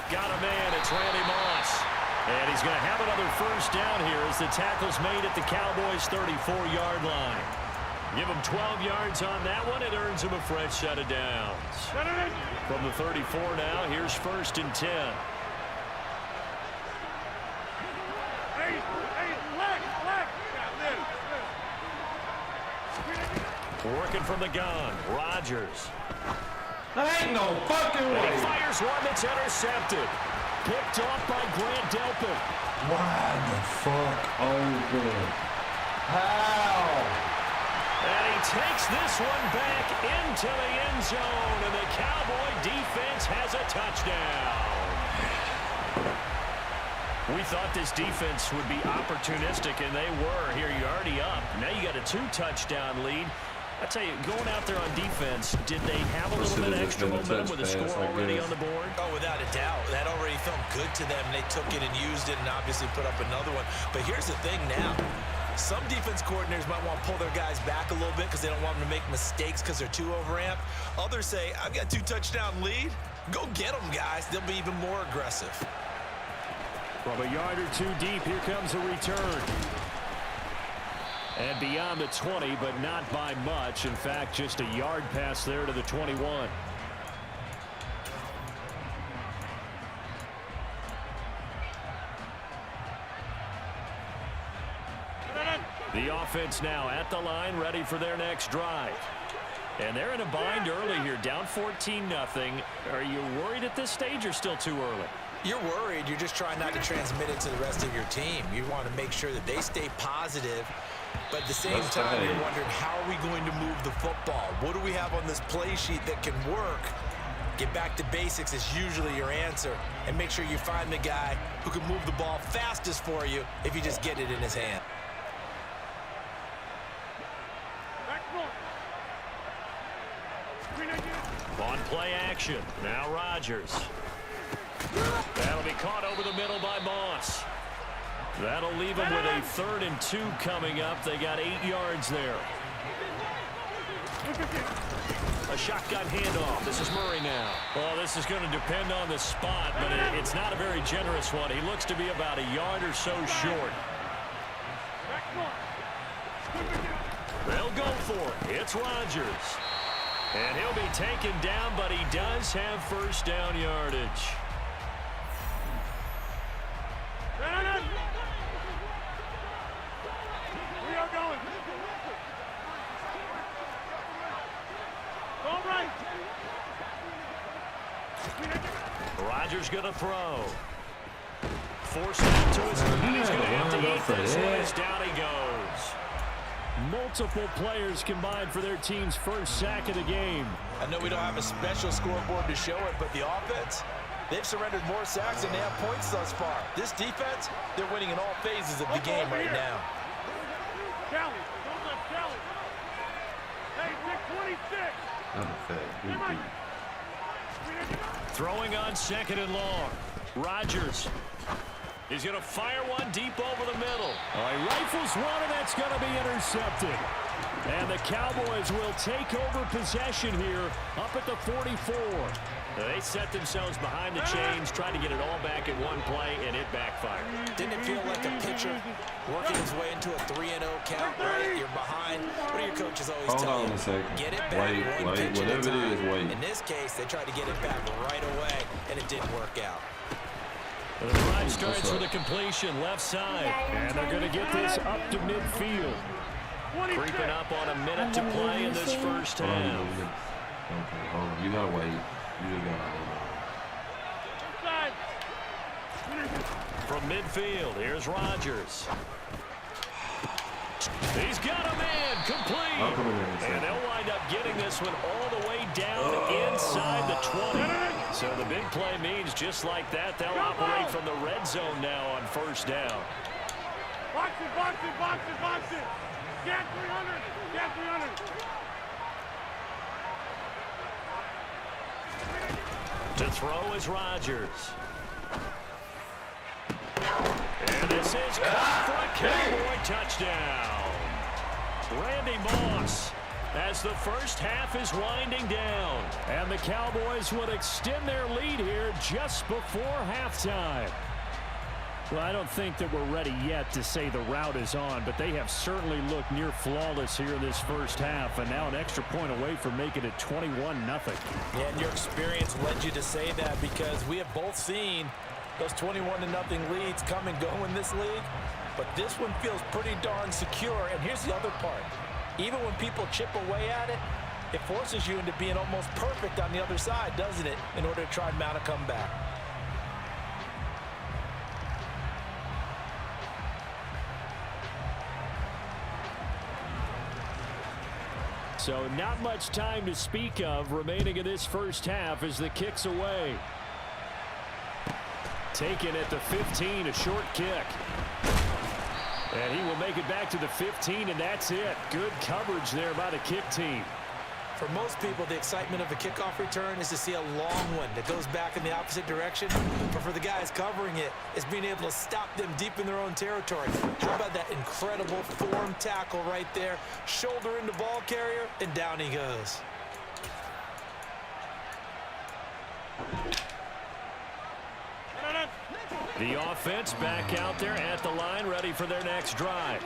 Got a man, it's Randy Moss. And he's going to have another 1st down here as the tackle's made at the Cowboys' 34-yard line. Give him 12 yards on that one. It earns him a fresh set of downs. From the 34 now, here's 1st and 10. Working from the gun, Rodgers. There ain't no fucking way. He fires one that's intercepted. Picked off by Grant Delpit. Why the fuck open? How? And he takes this one back into the end zone, and the Cowboy defense has a touchdown. We thought this defense would be opportunistic, and they were. Here, you're already up. Now you got a 2-touchdown lead. I tell you, going out there on defense, did they have a little bit of extra momentum with a score already on the board? Oh, without a doubt. That already felt good to them. They took it and used it and obviously put up another one. But here's the thing now. Some defense coordinators might want to pull their guys back a little bit because they don't want them to make mistakes because they're too overamped. Others say, I've got 2-touchdown lead. Go get them, guys. They'll be even more aggressive. From a yard or 2 deep, here comes a return. And beyond the 20, but not by much. In fact, just a yard pass there to the 21. The offense now at the line, ready for their next drive. And they're in a bind early here, down 14-0. Are you worried at this stage or still too early? You're worried. You're just trying not to transmit it to the rest of your team. You want to make sure that they stay positive. But at the same time, you're wondering, how are we going to move the football? What do we have on this play sheet that can work? Get back to basics is usually your answer. And make sure you find the guy who can move the ball fastest for you if you just get it in his hand. On play action, now Rodgers. That'll be caught over the middle by Moss. That'll leave them with a 3rd and 2 coming up. They got 8 yards there. A shotgun handoff. This is Murray now. Well, this is going to depend on the spot, but it's not a very generous one. He looks to be about a yard or so short. They'll go for it. It's Rodgers. And he'll be taken down, but he does have 1st down yardage. We are going. All right. Rodgers going to throw. Force it to his feet. He's going to have to eat this one. Down he goes. Multiple players combined for their team's 1st sack of the game. I know we don't have a special scoreboard to show it, but the offense, they've surrendered more sacks than they have points thus far. This defense, they're winning in all phases of the game right now. Kelly, don't let Kelly. Hey, 626. Throwing on 2nd and long. Rodgers. He's going to fire one deep over the middle. He rifles one, and that's going to be intercepted. And the Cowboys will take over possession here up at the 44. They set themselves behind the chains, trying to get it all back in one play, and it backfired. Didn't it feel like a pitcher working his way into a 3-0 count, right? You're behind. What do your coaches always tell you? Hold on a second. Get it back one pitch at a whatever time. it is, wait. In this case, they tried to get it back right away, and it didn't work out. The drive starts with a completion left side, and they're going to get this up to midfield. Creeping up on a minute to play in this 1st half. Okay, hold on. You gotta wait. You just gotta From midfield, here's Rodgers. He's got a man complete. And they'll wind up getting this one all the way down inside the 20. So the big play means just like that, they'll operate from the red zone now on 1st down. Box it, box it, box it, box it. Get 300, get 300. To throw is Rodgers. And this is caught for a Cowboy touchdown. Randy Moss as the 1st half is winding down. And the Cowboys would extend their lead here just before halftime. Well, I don't think that we're ready yet to say the route is on, but they have certainly looked near flawless here in this first half, and now an extra point away from making it 21-0. Yeah, and your experience led you to say that because we have both seen those 21-0 leads come and go in this league, but this one feels pretty darn secure. And here's the other part. Even when people chip away at it, it forces you into being almost perfect on the other side, doesn't it, in order to try and mount a comeback. So not much time to speak of remaining in this first half as the kick's away. Taken at the 15, a short kick. And he will make it back to the 15, and that's it. Good coverage there by the kick team. For most people, the excitement of a kickoff return is to see a long one that goes back in the opposite direction. But for the guys covering it, it's being able to stop them deep in their own territory. How about that incredible form tackle right there? Shoulder into ball carrier, and down he goes. The offense back out there at the line, ready for their next drive.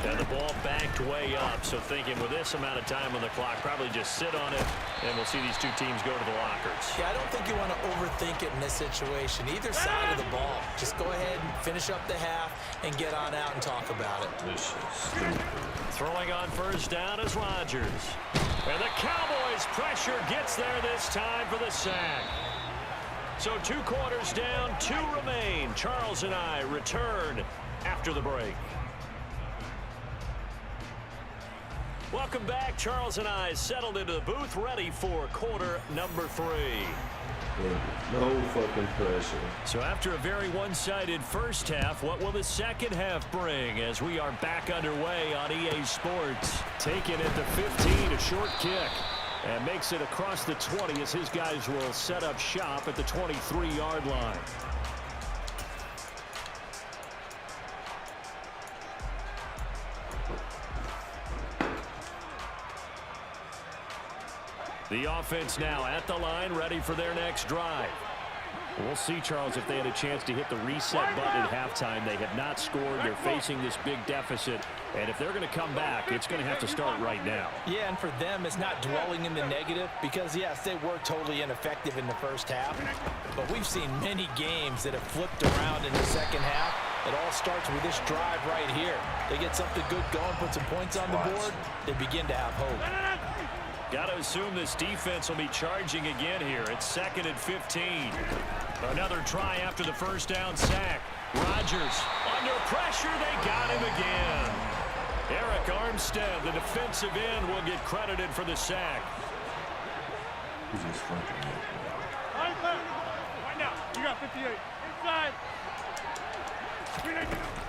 And the ball backed way up, so thinking with this amount of time on the clock, probably just sit on it, and we'll see these two teams go to the lockers. Yeah, I don't think you want to overthink it in this situation. Either side of the ball. Just go ahead and finish up the half and get on out and talk about it. Throwing on first down is Rodgers. And the Cowboys' pressure gets there this time for the sack. So 2 quarters down, 2 remain. Charles and I return after the break. Welcome back. Charles and I settled into the booth, ready for quarter number 3. No fucking pressure. So after a very one-sided first half, what will the second half bring as we are back underway on EA Sports? Taken at the 15, a short kick. And makes it across the 20 as his guys will set up shop at the 23-yard line. The offense now at the line, ready for their next drive. We'll see, Charles, if they had a chance to hit the reset button at halftime. They have not scored. They're facing this big deficit. And if they're going to come back, it's going to have to start right now. Yeah, and for them, it's not dwelling in the negative because, yes, they were totally ineffective in the first half. But we've seen many games that have flipped around in the second half. It all starts with this drive right here. They get something good going, put some points on the board, they begin to have hope. Got to assume this defense will be charging again here. It's 2nd and 15. Another try after the first down sack. Rodgers under pressure. They got him again. Eric Armstead, the defensive end, will get credited for the sack. He's just fucking Right now, you got 58. Inside.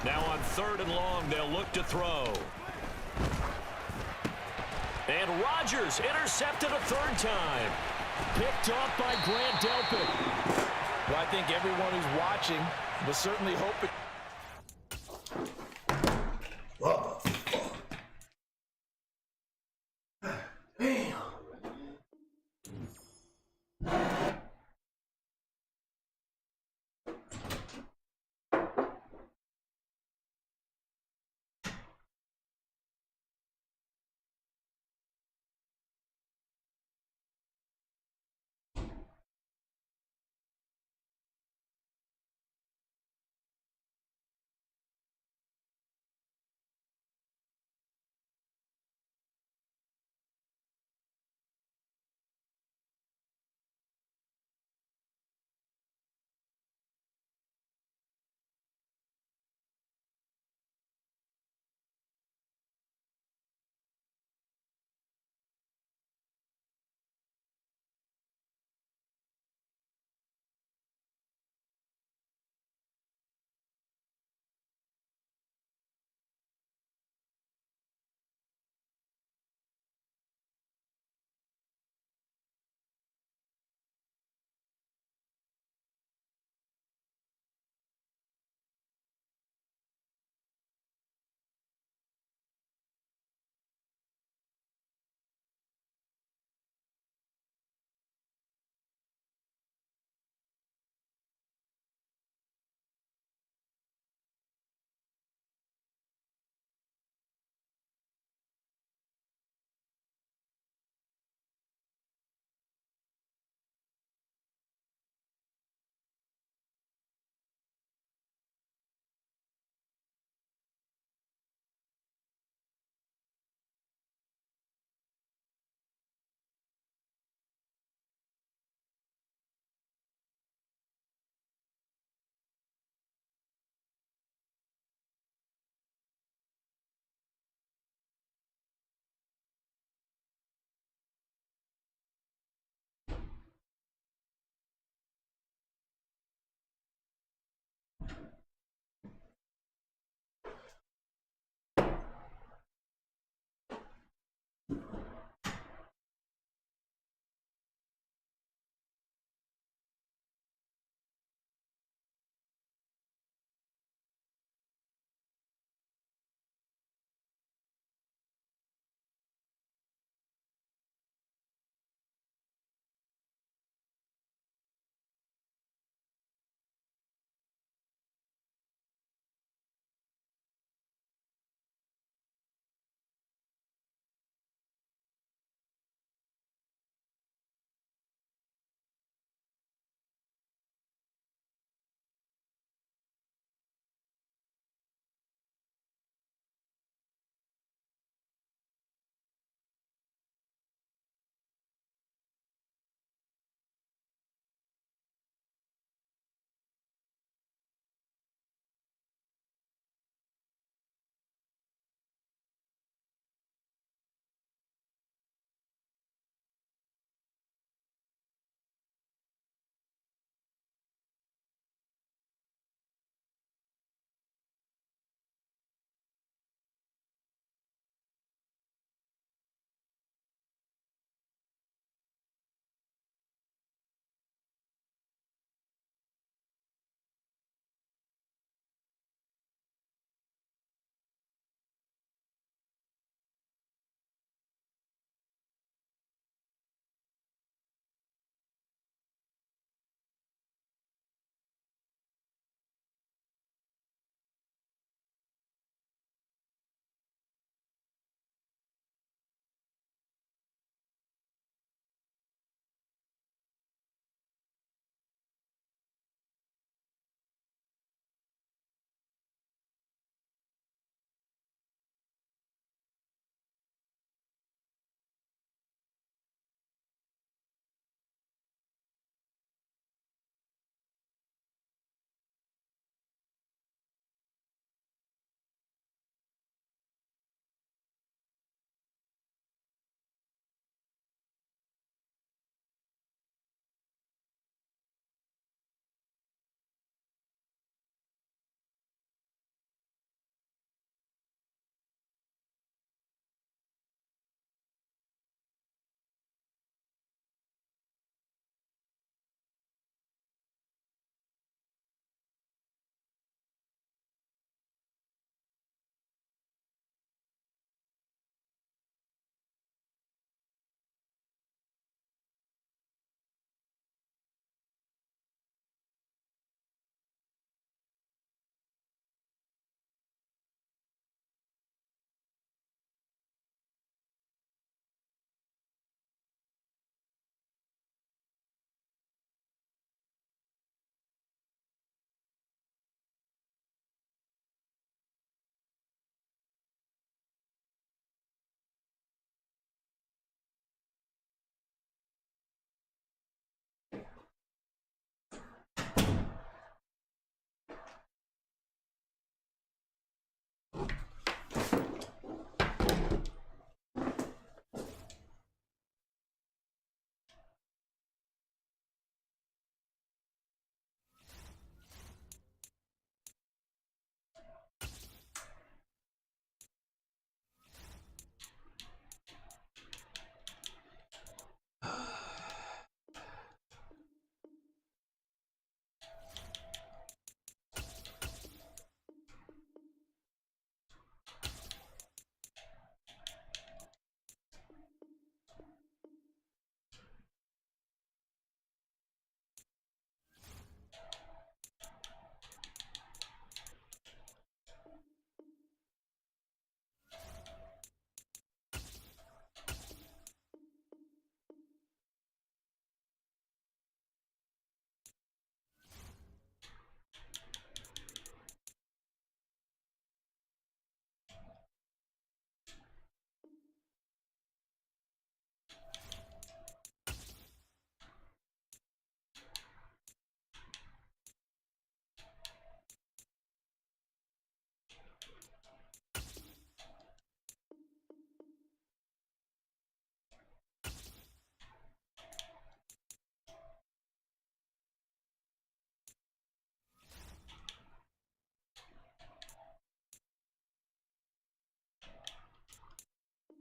Now on 3rd and long, they'll look to throw. And Rodgers intercepted a 3rd time. Picked off by Grant Delpit. Well, I think everyone who's watching was certainly hoping. What the fuck? Damn.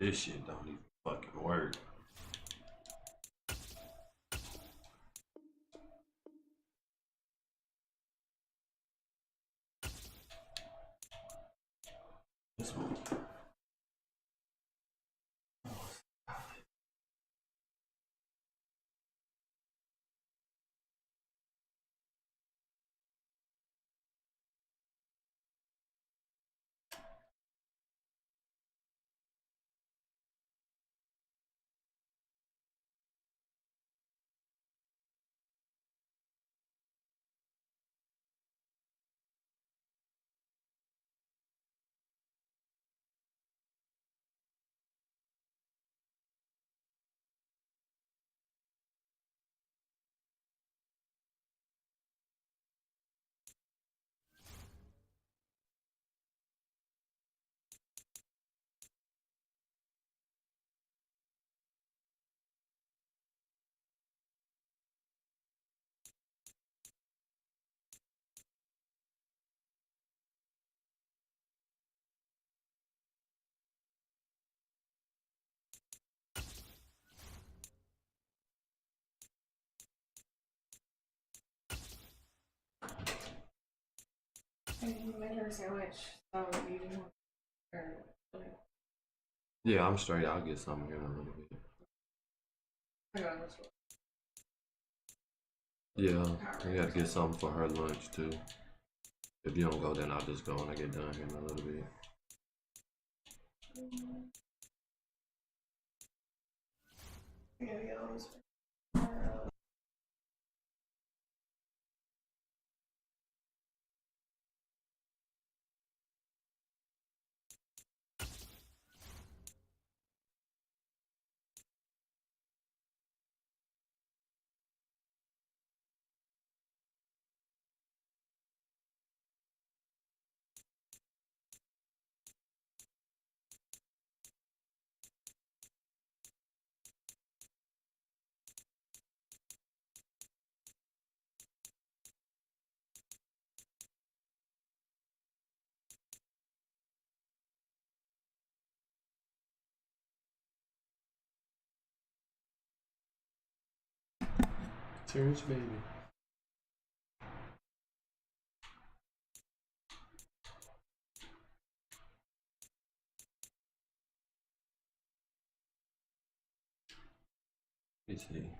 This shit don't even fucking work. This one. You made her a sandwich, so you didn't want Yeah, I'm straight. I'll get something here in a little bit. Yeah, I gotta get something for her lunch too. If you don't go, then I'll just go when I get done here in a little bit. Terrence, baby. Let's see.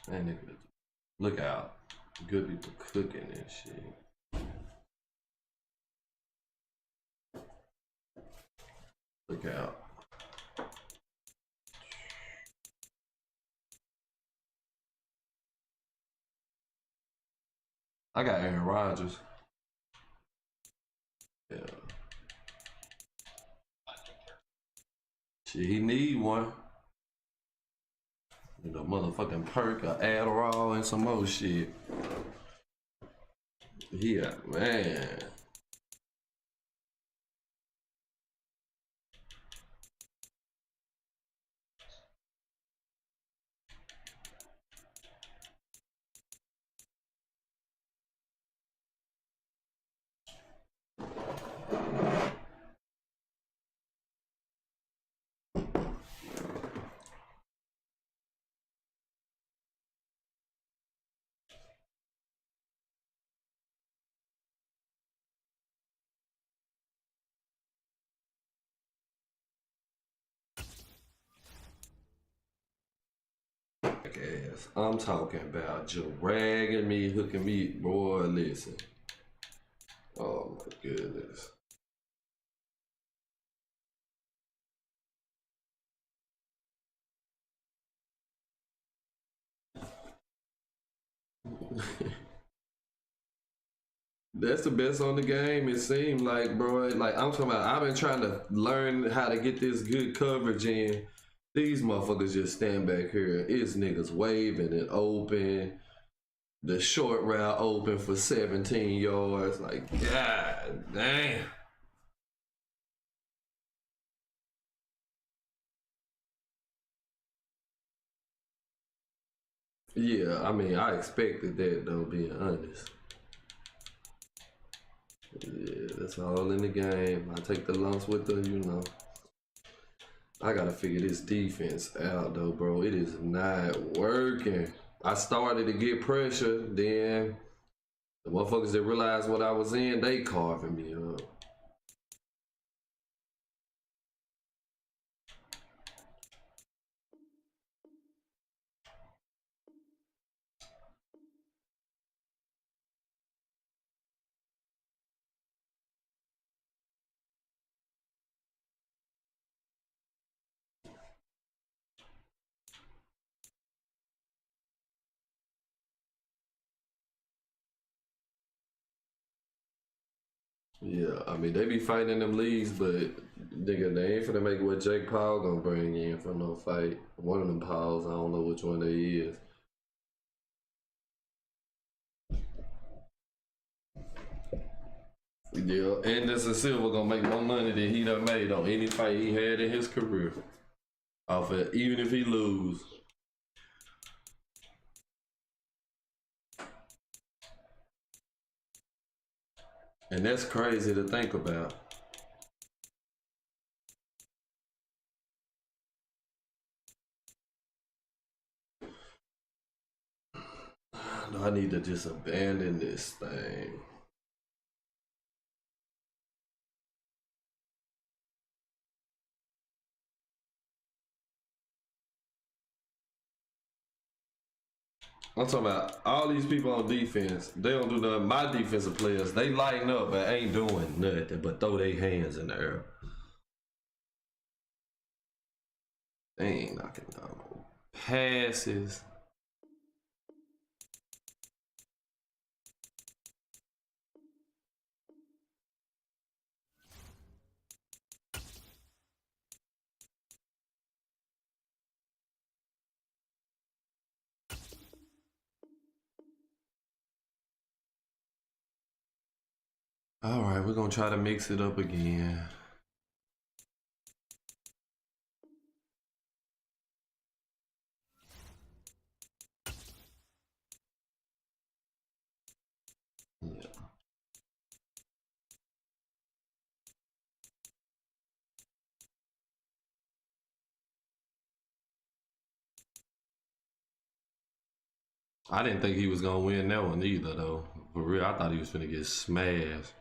Man, nigga, look out. Good people cooking this shit. Look out. I got Aaron Rodgers. Yeah. Shit, he need one. You know, motherfucking perk, a Adderall, and some more shit. Yeah, man. ass. I'm talking about dragging me, hooking me, boy, listen. Oh my goodness. That's the best on the game, it seemed like, bro. Like, I'm talking about, I've been trying to learn how to get this good coverage in. These motherfuckers just stand back here. It's niggas waving and open. The short route open for 17 yards. Like, god damn. Yeah, I mean, I expected that though, being honest. Yeah, that's all in the game. I take the lumps with the, you know. I gotta figure this defense out though, bro. It is not working. I started to get pressure, then the motherfuckers that realized what I was in, they carving me up. Yeah, I mean, they be fighting in them leagues, but nigga, they ain't finna make what Jake Paul gonna bring in for no fight. One of them Pauls, I don't know which one they is. Yeah, Anderson Silva gonna make more money than he done made on any fight he had in his career. Off it, even if he lose. And that's crazy to think about. I need to just abandon this thing. I'm talking about all these people on defense. They don't do nothing. My defensive players, they lighten up but ain't doing nothing but throw their hands in the air. They ain't knocking down no passes. All right, we're gonna try to mix it up again. Yeah. I didn't think he was gonna win that one either, though. For real, I thought he was gonna get smashed.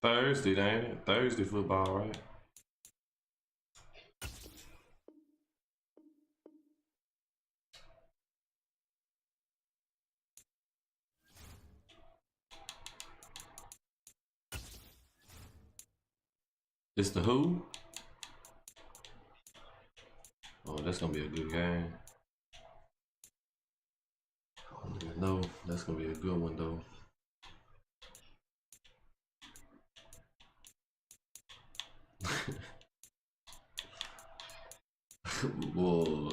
Thursday, ain't it? Thursday football, right? It's the who? Oh, that's gonna be a good game. No, that's gonna be a good one though. Well,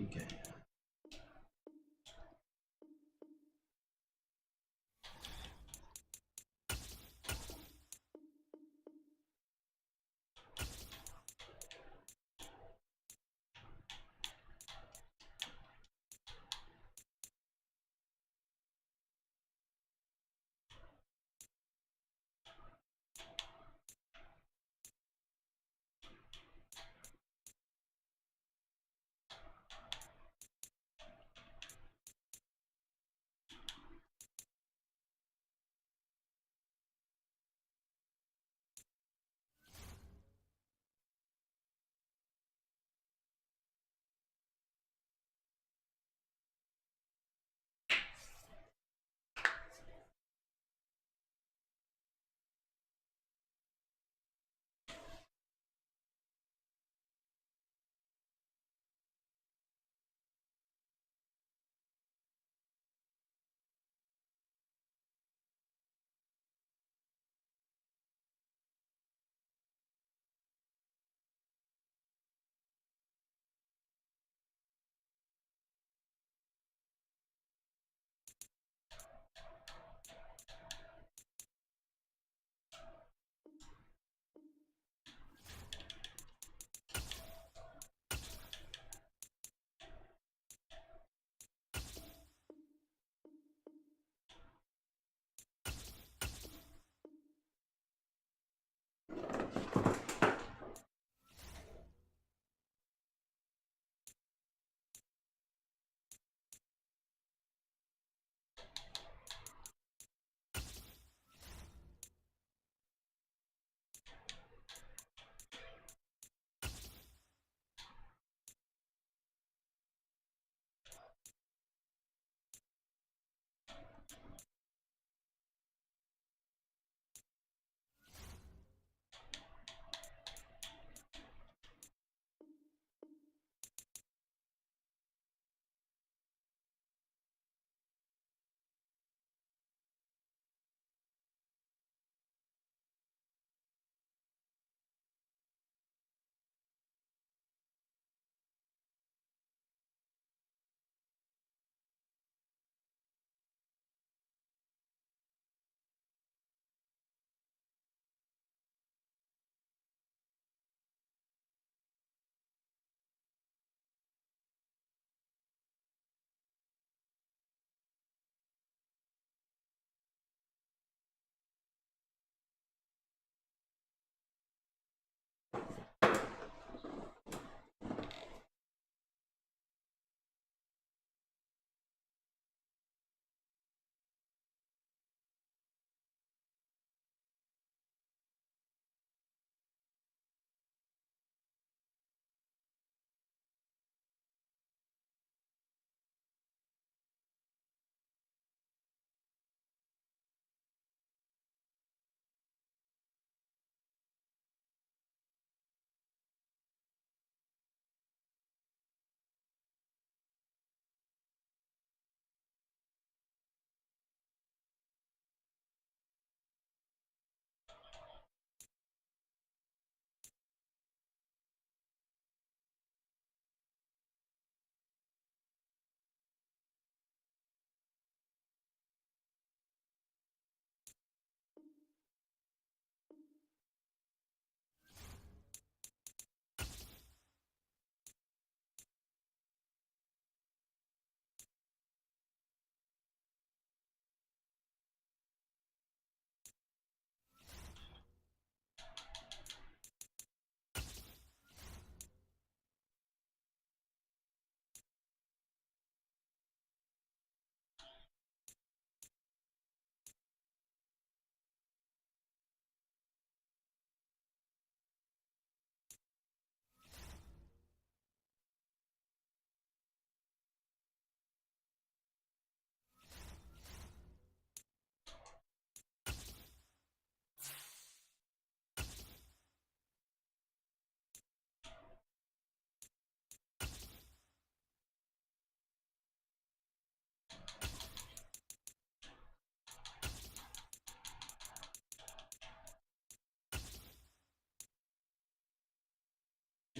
okay.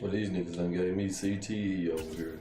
Well, these niggas done gave me CTE over here.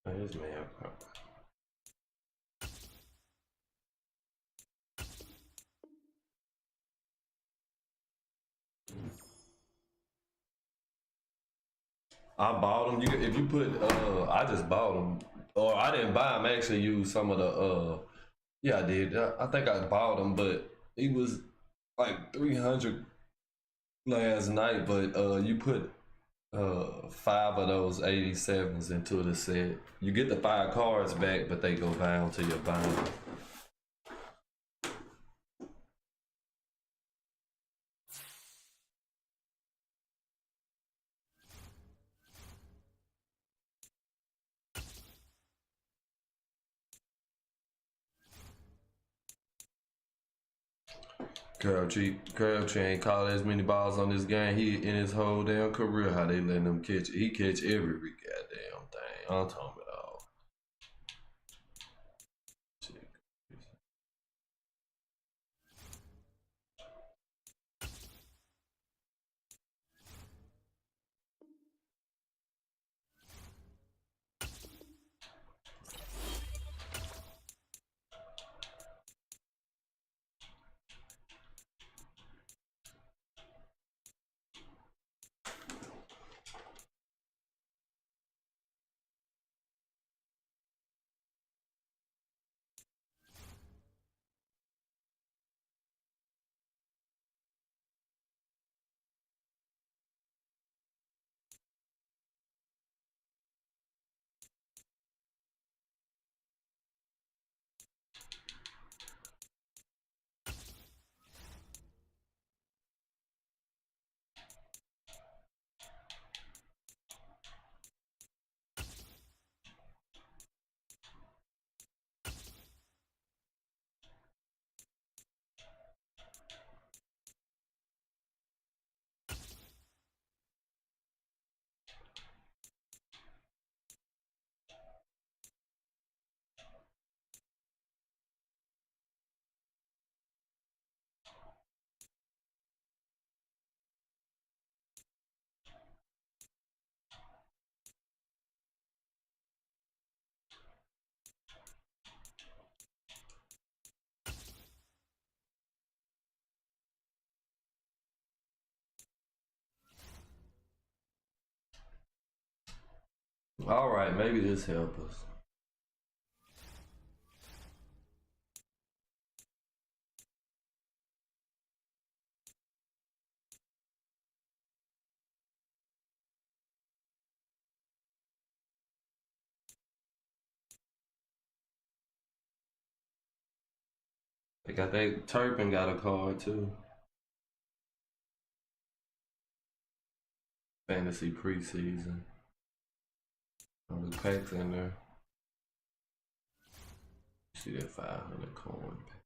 This man. I bought them. If you put, I just bought them, or I didn't buy them. I actually used some of the, yeah, I did. I think I bought them, but it was like 300 last night. But you put 5 of those 87s into the set. You get the 5 cards back, but they go down to your binder. Crabtree ain't caught as many balls on this game. He in his whole damn career, how they letting him catch it. He catch every goddamn thing. I'm talking about all. Shit. All right, maybe this help us. They got that Turpin got a card too. Fantasy preseason. Oh, the packs in there. You see that 500 coin pack.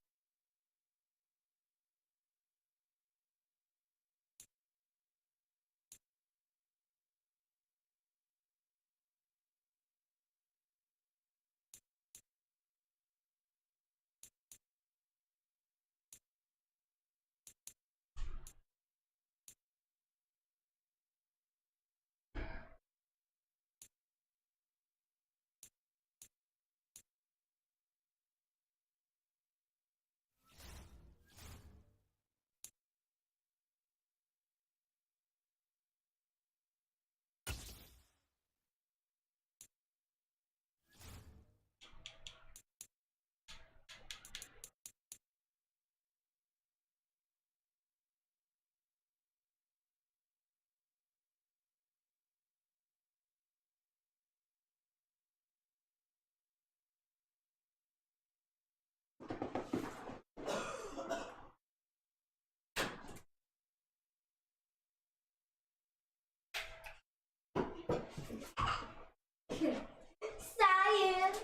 Science.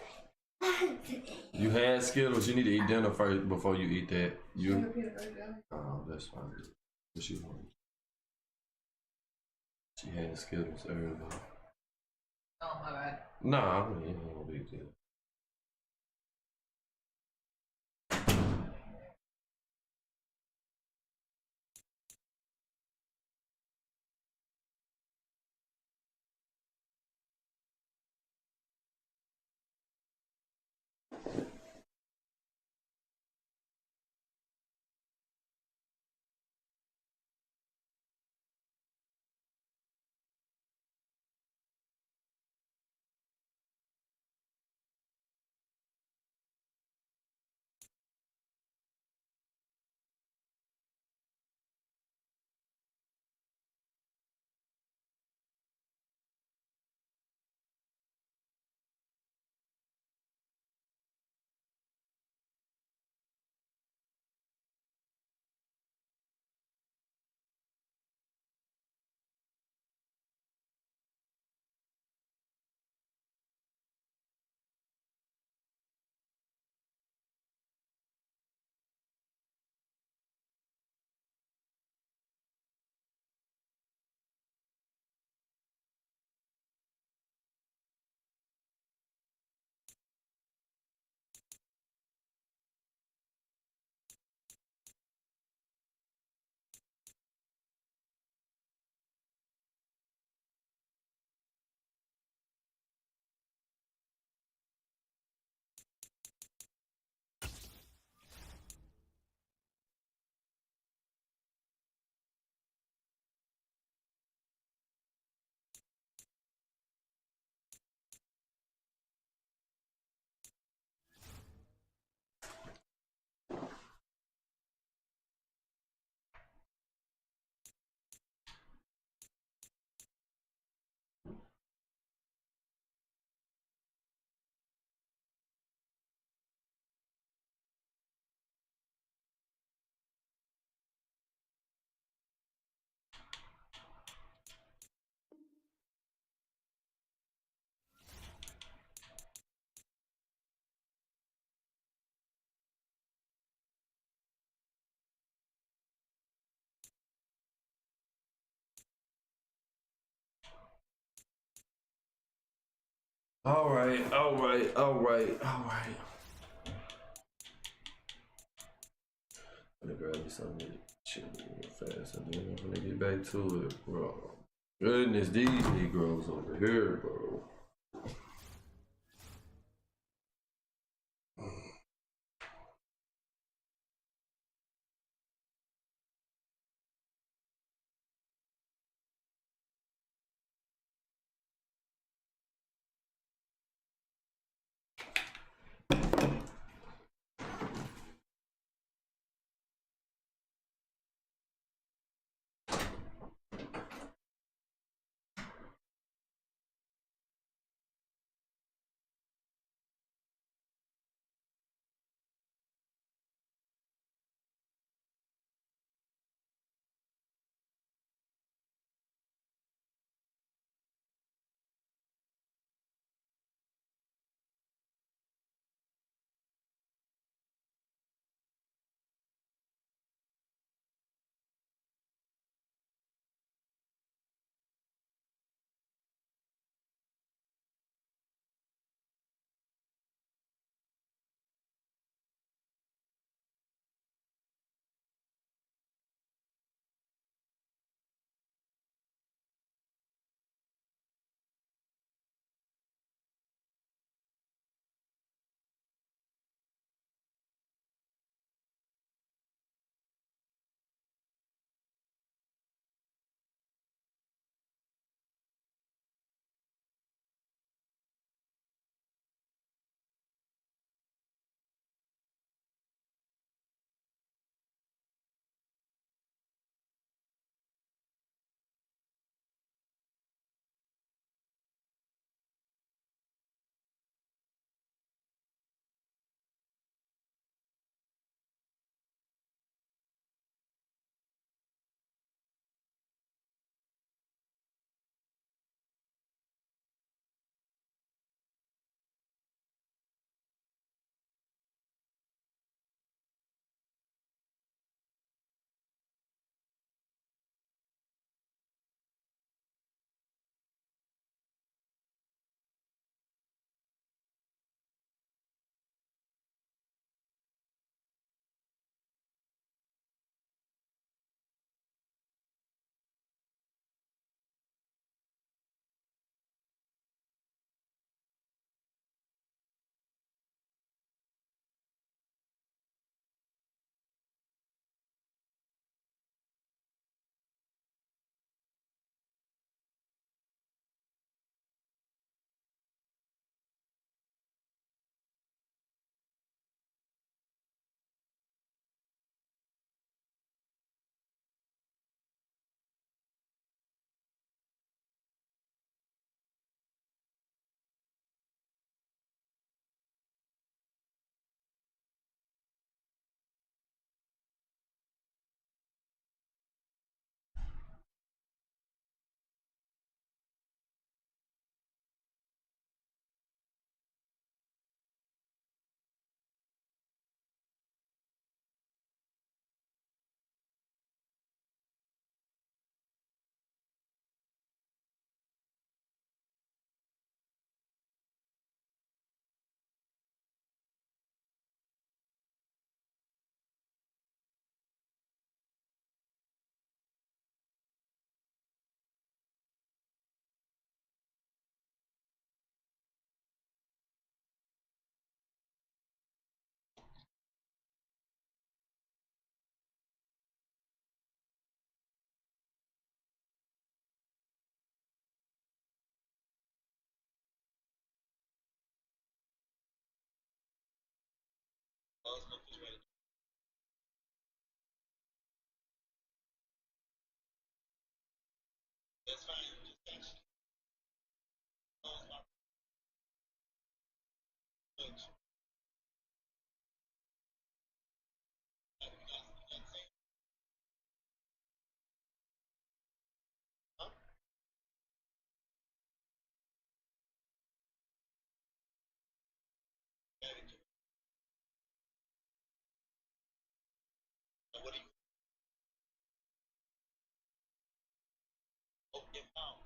You had Skittles. You need to eat dinner first before you eat that. You. Peanut butter jelly. Oh, that's fine. What she wanted. She had Skittles earlier. Oh, my bad. Nah, I mean, it ain't no big deal. All right, all right, all right, all right. I'm gonna grab me something to chill real fast and then I'm gonna get back to it, bro. Goodness, these Negroes over here, bro. That's fine. You just got my coach. Huh? What do you? Oh, get out.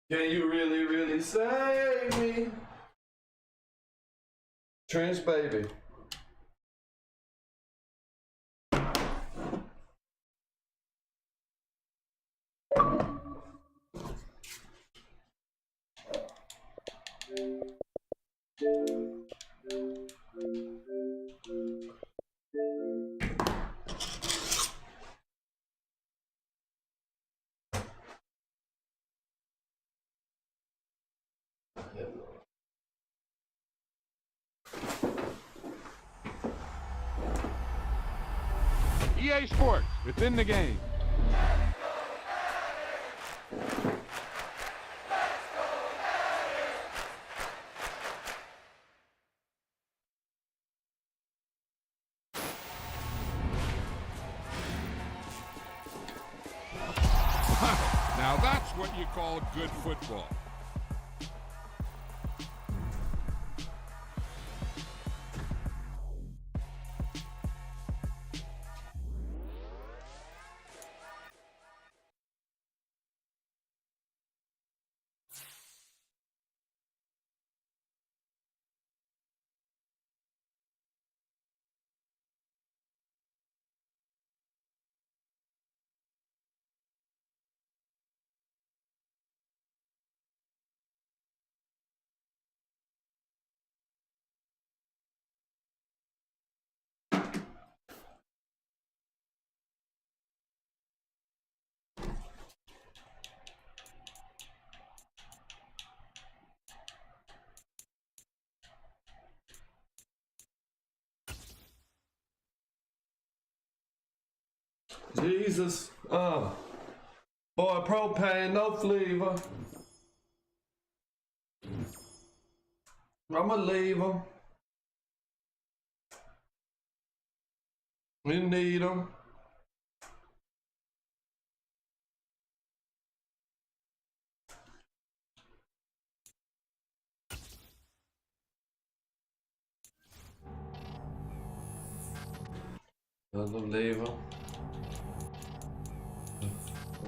Can you really, really save me? Trench baby. EA Sports, within the game. Now that's what you call good football. Jesus. Boy, propane, no flavor. I'ma leave them. We need them. I'ma leave them.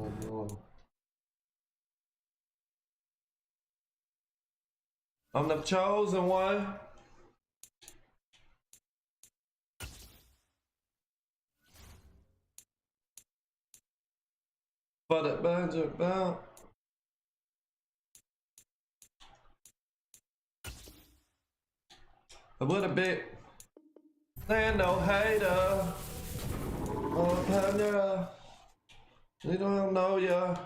Oh no. I'm the chosen one. For the budget belt. I would have been. There no hater. Oh, Panya. They don't know ya.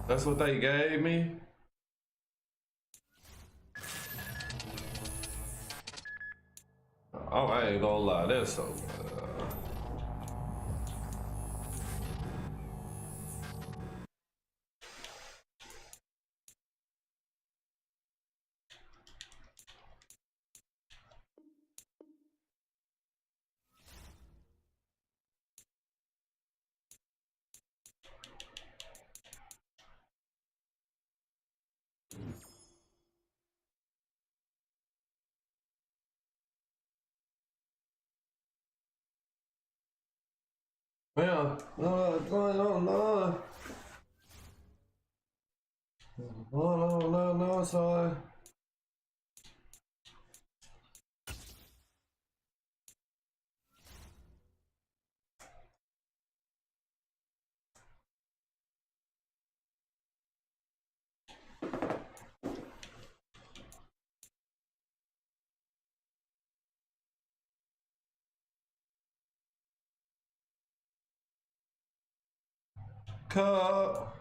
That's what they gave me. Oh, I ain't gonna lie, that's so yeah, no, sorry. Cut.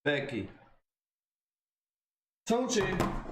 Becky. Tunchi.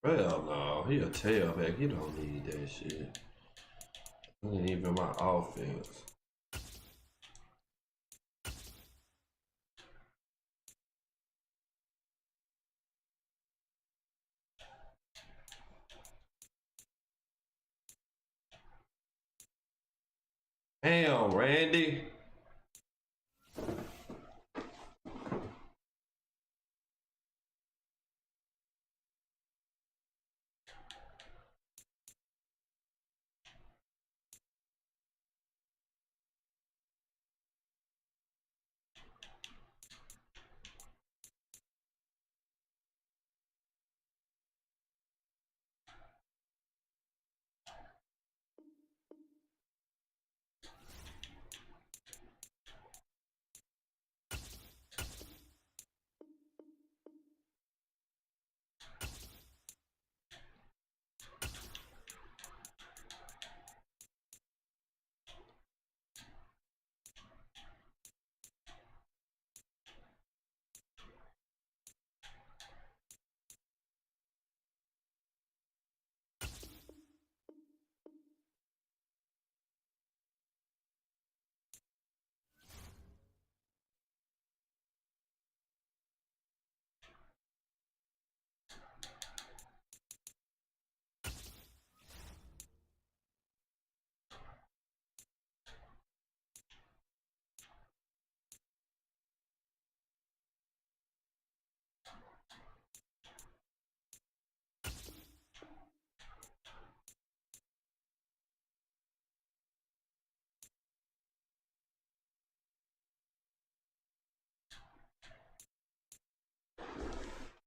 Hell no, he a tailback. He don't need that shit. He ain't even my offense. Damn, Randy.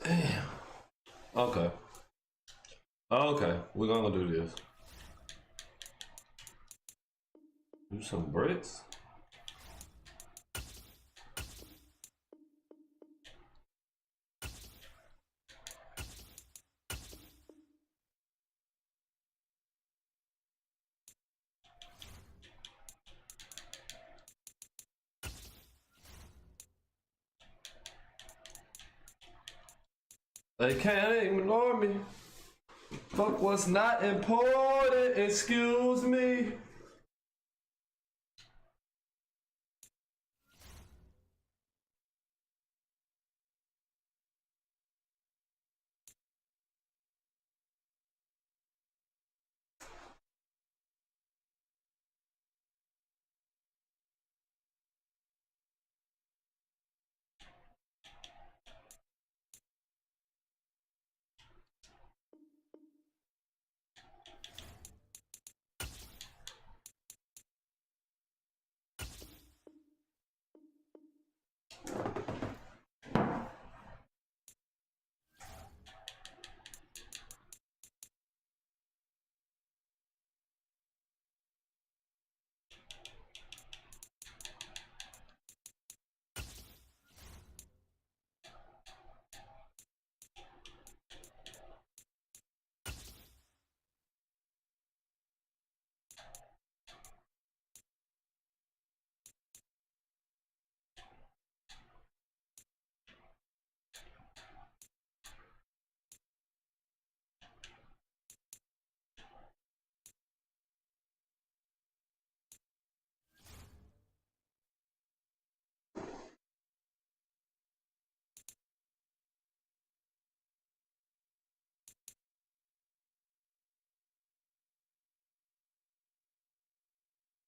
Damn. Okay. Okay, we're gonna do this. Do some bricks. They can't ignore me. Fuck what's not important, excuse me.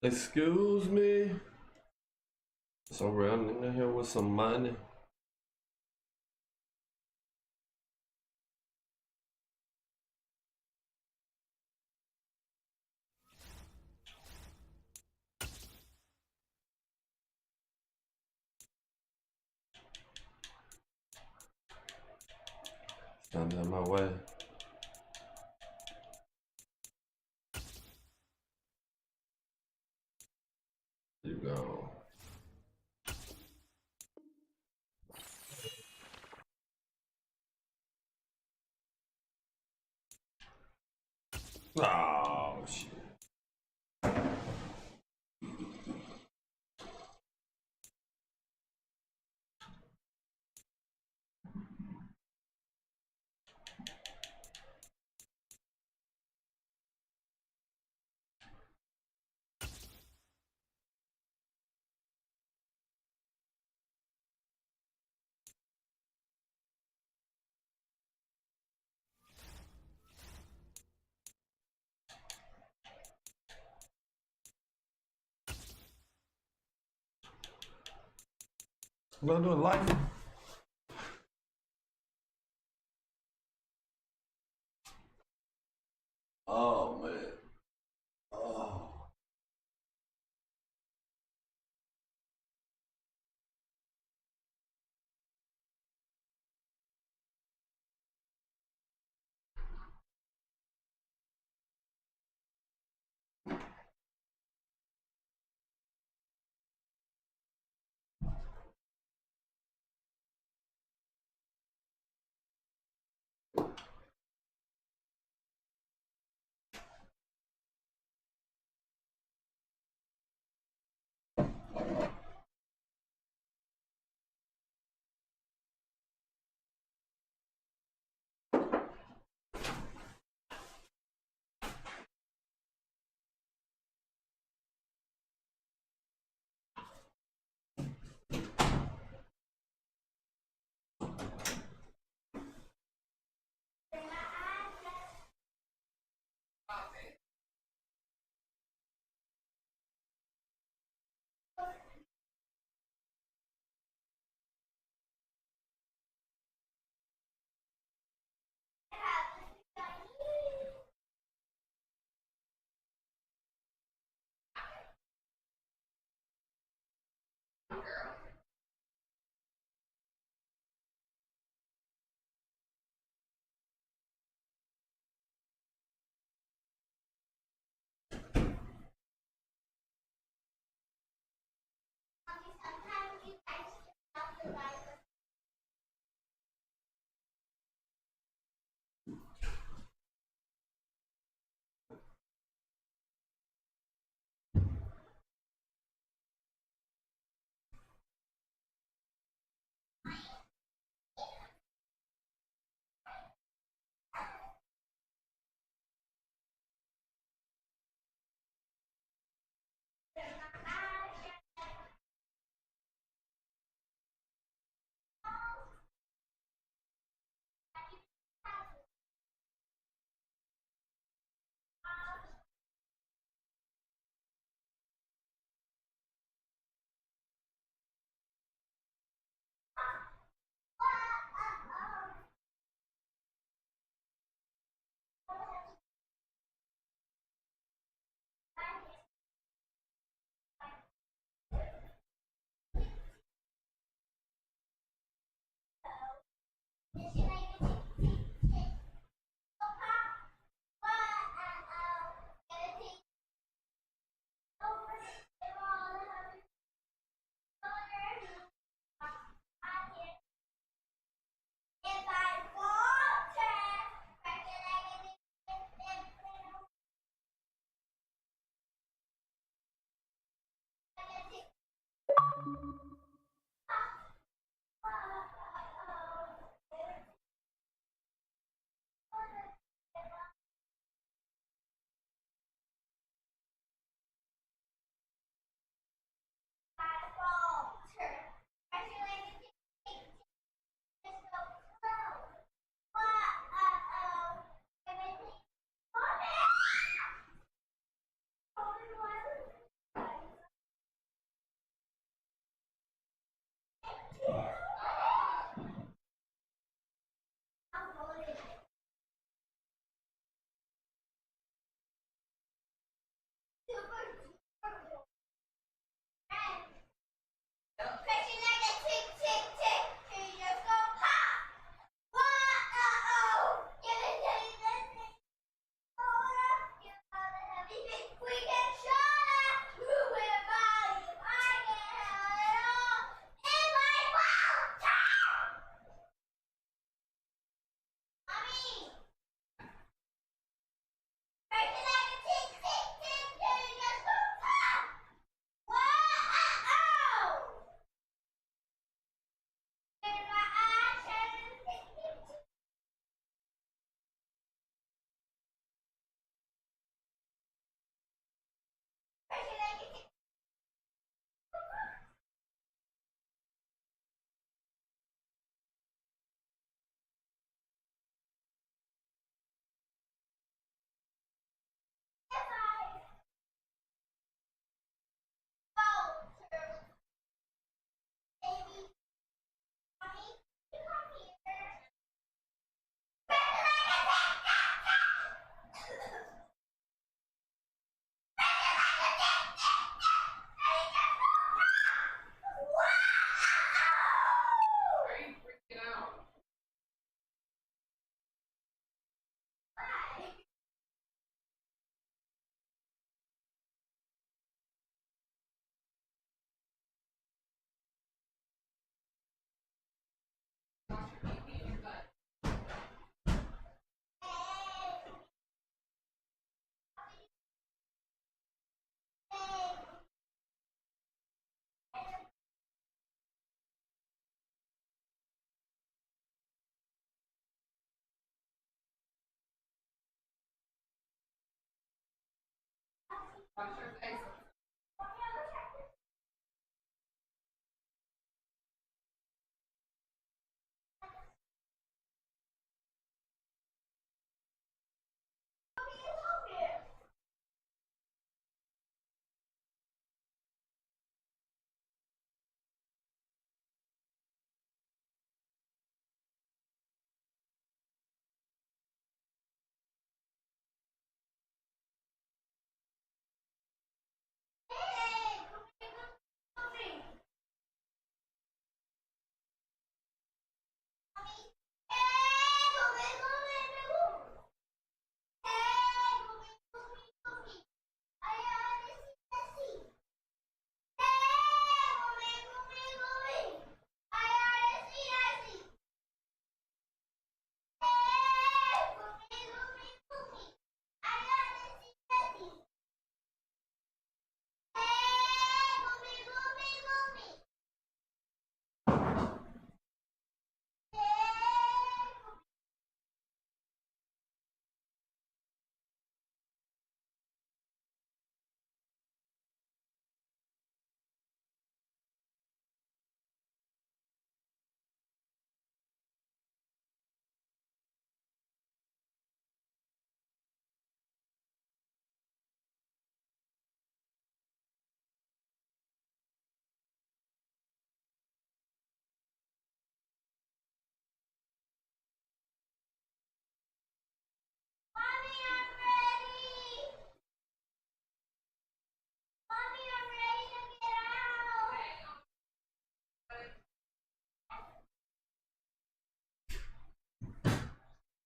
Excuse me. So round in here with some money. Stand in my way. You go. Oh shit. I'm gonna do a life. Oh man. Oh.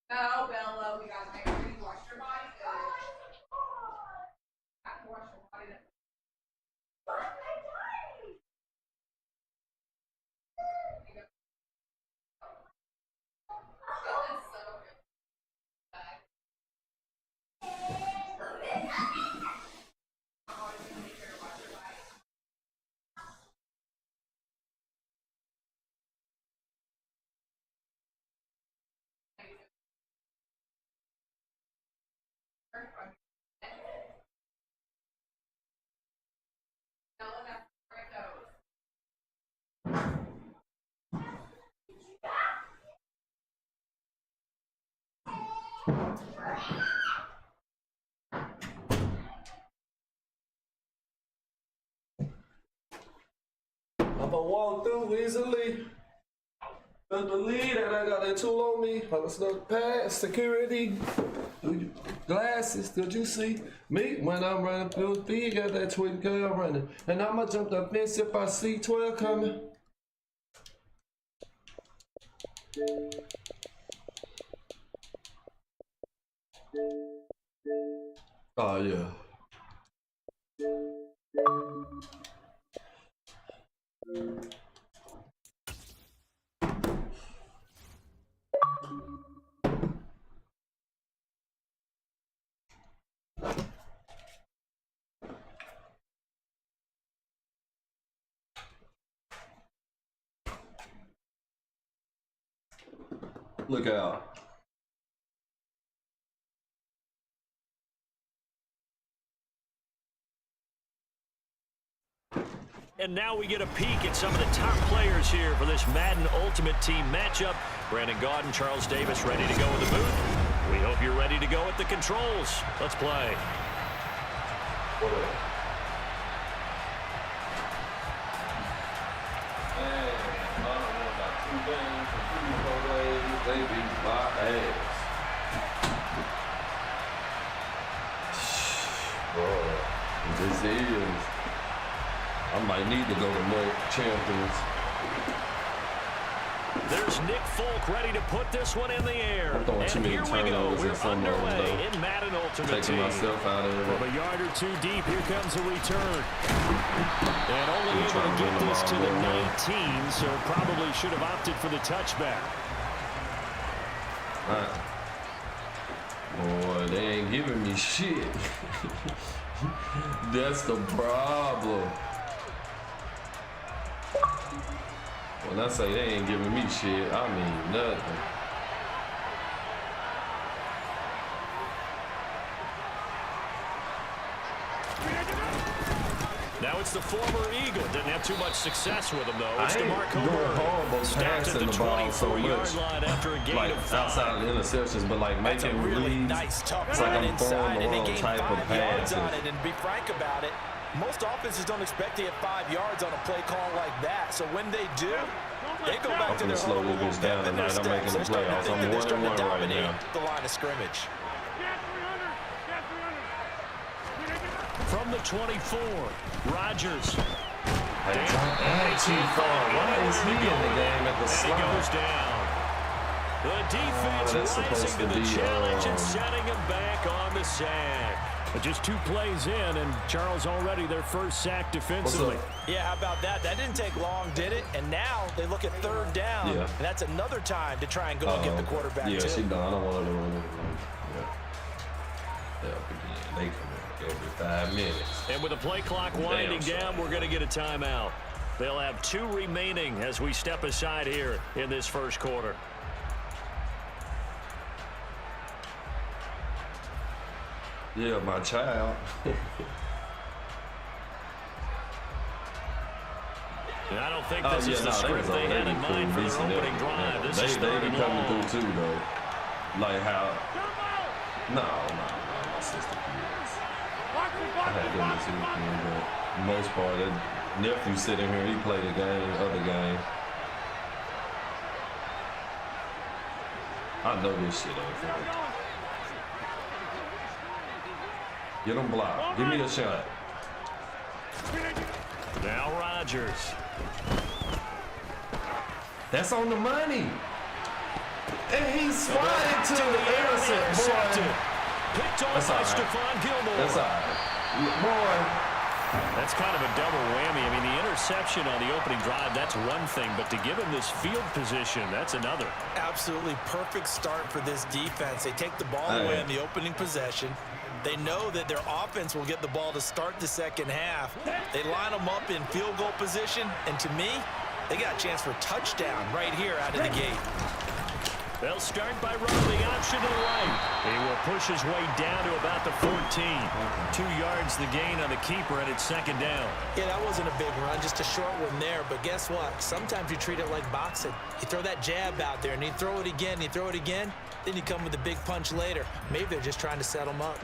No, Bella, we gotta make sure you wash your body good. Have to wash your body good. I'm gonna walk through easily. Don't believe that I got that tool on me. I'm gonna pass security. Glasses, did you see me when I'm running through the got that twin girl running. And I'ma jump the fence if I see 12 coming. Oh yeah. Look out. And now we get a peek at some of the top players here for this Madden Ultimate Team matchup. Brandon Gaudin, Charles Davis ready to go in the booth. We hope you're ready to go at the controls. Let's play. They beat my ass. Bro, this is. I might need to go to more champions. There's Nick Folk ready to put this one in the air. I'm throwing too many here we go. turnovers We're in some of them, underway though. in Madden Ultimate Taking Team. myself out of From it. a yard or two deep, here comes a return. And only able to get this to the 19, so probably should have opted for the touchback. Boy, they ain't giving me shit. That's the problem. When I say they ain't giving me shit, I mean nothing. It's the former Eagle. Didn't have too much success with him, though. It's I ain't DeMarco doing Murray. horrible Stopped at passing the the ball so 24-yard much. line after a gain Like of 5. outside of the interceptions, but like That's a making really reads. nice tough It's like run I'm throwing inside, the and they wrong gained type of 5 yards on passes. it. And to be frank about it, most offenses don't expect to get 5 yards on a play call like that. So when they do, they go back to I'm their gonna slow huddle this bitch down tonight. I'm making the playoffs. I'm 1-1 right now. The line of scrimmage. Get 300. Get 300. From the 24, Rodgers. Hey, too far. Why is he in the game at the And he slot? goes down. The defense that's supposed rising to to the be, challenge and setting him back on the sack. But just 2 plays in, and Charles already their first sack defensively. Yeah, how about that? That didn't take long, did it? And now they look at 3rd down, Yeah. and that's another time to try and go and get the quarterback, Yeah, too. she done. I don't want her to run it. Yeah. They come in every 5 minutes. And with the play clock winding down, we're going to get a timeout. They'll have 2 remaining as we step aside here in this first quarter. Yeah, my child. And I don't think this is the script they had in mind for their opening drive. This is 3rd They and be coming long. through too, though. Like how? No, my sister kids. I had them too, but for the most part, that nephew sitting here, he played the game, other game. I know this shit ain't for him. Get him blocked. Give me a shot. Now Rodgers. That's on the money. And he swatted to the innocent boy. Picked off That's by all right. Stephon Gilmore. That's all right. Boy. That's kind of a double whammy. I mean, the interception on the opening drive, that's one thing, but to give him this field position, that's another. Absolutely perfect start for this defense. They take the ball away on the opening possession. They know that their offense will get the ball to start the second half. They line them up in field goal position, and to me, they got a chance for touchdown right here out of the gate. They'll start by running the option to the right. He will push his way down to about the 14. 2 yards the gain on the keeper, and it's 2nd down. Yeah, that wasn't a big run, just a short one there. But guess what? Sometimes you treat it like boxing. You throw that jab out there, and you throw it again, you throw it again, then you come with a big punch later. Maybe they're just trying to set them up.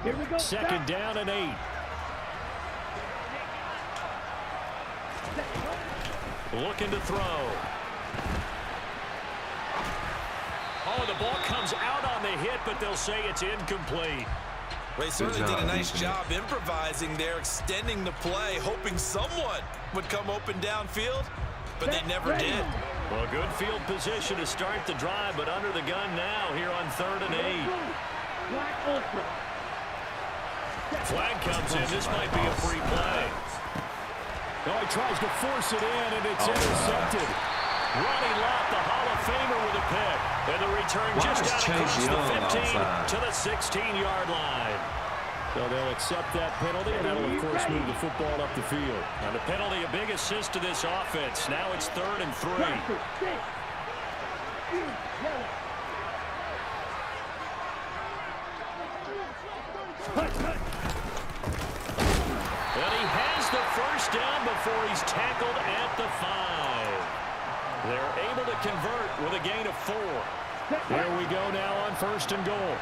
Here we go. 2nd down and 8. Looking to throw. Oh, the ball comes out on the hit, but they'll say it's incomplete. They certainly did a nice job improvising there, extending the play, hoping someone would come open downfield, but they never did. Well, good field position to start the drive, but under the gun now here on 3rd and 8. Flag comes in. This might be a free play. Oh, he tries to force it in, and it's intercepted. Ronnie Lott, the Hall of Famer, with a pick. And the return just out across the 15 to the 16-yard line. So they'll accept that penalty, and that'll, of course, move the football up the field. And the penalty, a big assist to this offense. Now it's 3rd and 3. And he has the first down before he's tackled at the 5. They're able to convert with a gain of 4. Here we go now on 1st and goal.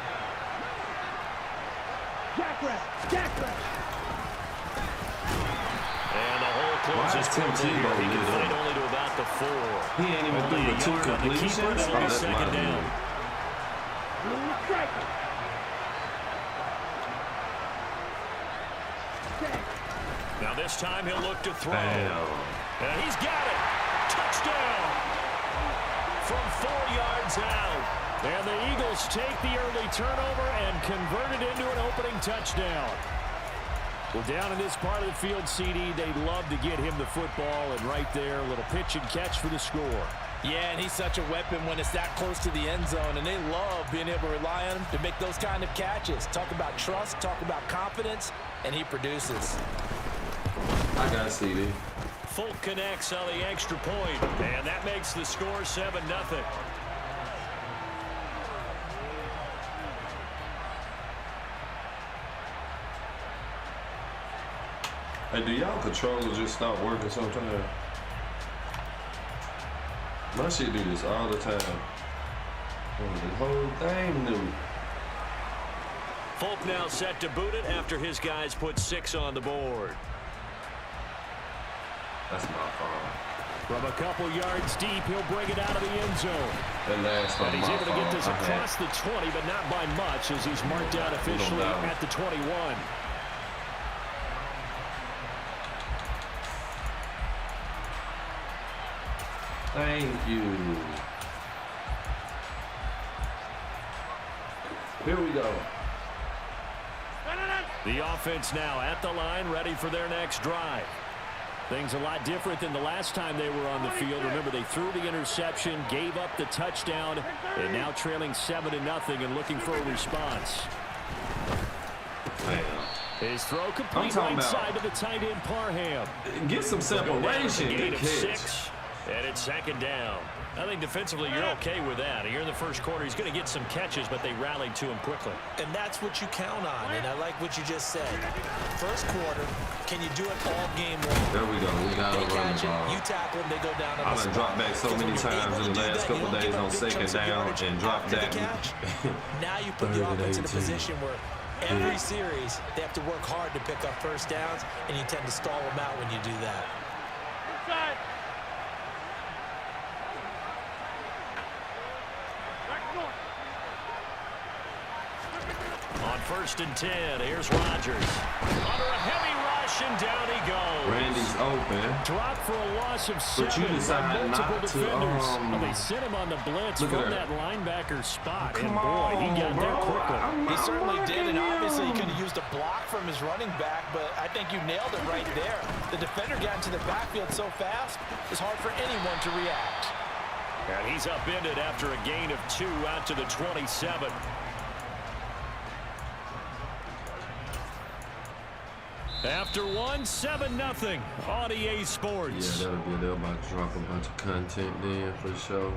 And the hole closes quickly here. He can find only to about the 4. He ain't even through the 2 completions. That'll be 2nd down. Now this time he'll look to throw. And he's got it. Touchdown. From 4 yards out. And the Eagles take the early turnover and convert it into an opening touchdown. Well, down in this part of the field, CD, they'd love to get him the football, and right there, a little pitch and catch for the score. Yeah, and he's such a weapon when it's that close to the end zone, and they love being able to rely on him to make those kind of catches. Talk about trust, talk about confidence, and he produces. I got CD. Folk connects on the extra point, and that makes the score 7-0. Hey, do y'all controllers just stop working sometimes? My shit do this all the time. Oh, the whole thing new. Folk now set to boot it after his guys put 6 on the board. That's my fault. From a couple yards deep, he'll bring it out of the end zone. That last one, And he's able to get this across the 20, but not by much as he's marked out officially at the 21. Thank you. Here we go. The offense now at the line, ready for their next drive. Things a lot different than the last time they were on the field. Remember, they threw the interception, gave up the touchdown, and now trailing 7-0 and looking for a response. Man. His throw complete right side to the tight end Parham. Get some separation. Gain Good of catch. 6, and it's 2nd down. I think defensively you're okay with that. Here in the first quarter, he's going to get some catches, but they rallied to him quickly. And that's what you count on, and I like what you just said. First quarter, can you do it all game long? There we go. We got to run the ball. You tackle them, they go down on the spot. I've dropped back so many times in the last couple days on 2nd down and dropped that. Now you put the offense in a position where every series they have to work hard to pick up first downs, and you tend to stall them out when you do that. Inside. On 1st and 10, here's Rodgers. Under a heavy rush, and down he goes. Randy's open. Dropped for a loss of 7 But you decided by multiple not to, defenders. Well, they sent him on the blitz look from at that linebacker spot. Come and boy, he on, got there quickly. He certainly did, and obviously he could have used a block from his running back, but I think you nailed it right there. The defender got into the backfield so fast, it's hard for anyone to react. And he's upended after a gain of 2 out to the 27. After 1, 7-0 on EA Sports. Yeah, that'll be. They're about to drop a bunch of content then for sure.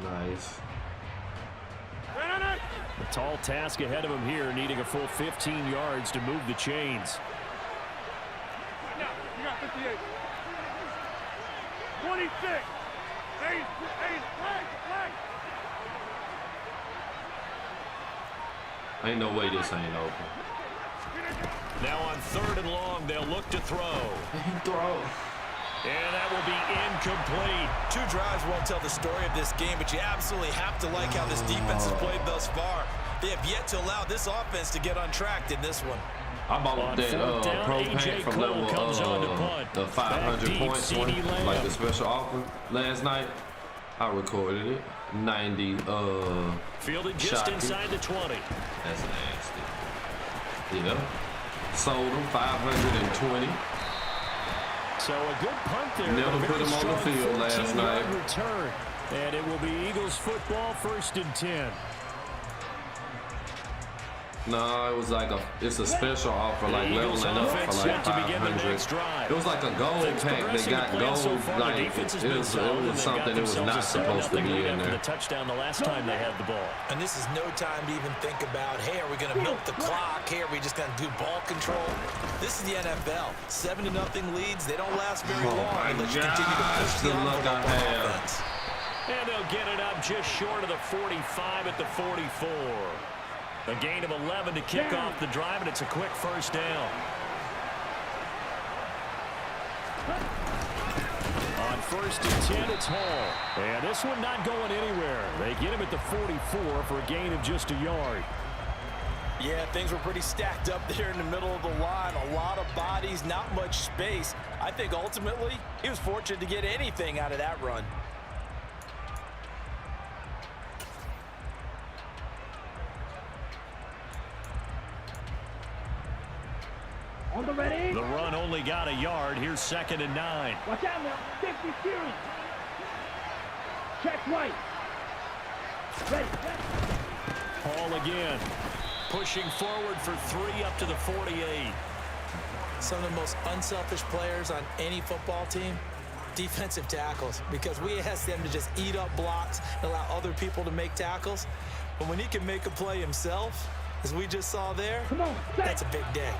Nice. A tall task ahead of him here, needing a full 15 yards to move the chains. Now, you got 58. 26. Hey, flag. Ain't no way this ain't open. Now on 3rd and long, they'll look to throw. Throw. And that will be incomplete. 2 drives won't tell the story of this game, but you absolutely have to like how this defense has played thus far. They have yet to allow this offense to get untracked in this one. I bought that pro pack from level the 500 points one, like the special offer last night. I recorded it. 90 fielded just inside the 20. That's nasty. Yeah. Sold them 520. So a good punt there. Never put him on the field last night. Return. And it will be Eagles football, 1st and 10. No, it was like it's a special offer, like leveling up for like 500. It was like a gold pack. They got gold, like it was something that was not supposed to be in there. The touchdown the last time they had the ball. And this is no time to even think about, hey, are we going to milk the clock? Hey, are we just going to do ball control? This is the NFL. 7-0 leads. They don't last very long unless you continue to push the envelope on offense. And they'll get it up just short of the 45 at the 44. A gain of 11 to kick off the drive, and it's a quick 1st down. On 1st and 10, it's Hall. And this one not going anywhere. They get him at the 44 for a gain of just a yard. Yeah, things were pretty stacked up there in the middle of the line. A lot of bodies, not much space. I think ultimately he was fortunate to get anything out of that run. On the ready. The run only got a yard. Here's 2nd and 9. Watch out now. 50 series. Check right. Ready. Hall again. Pushing forward for 3 up to the 48. Some of the most unselfish players on any football team defensive tackles, because we ask them to just eat up blocks and allow other people to make tackles. But when he can make a play himself, as we just saw there, that's a big day.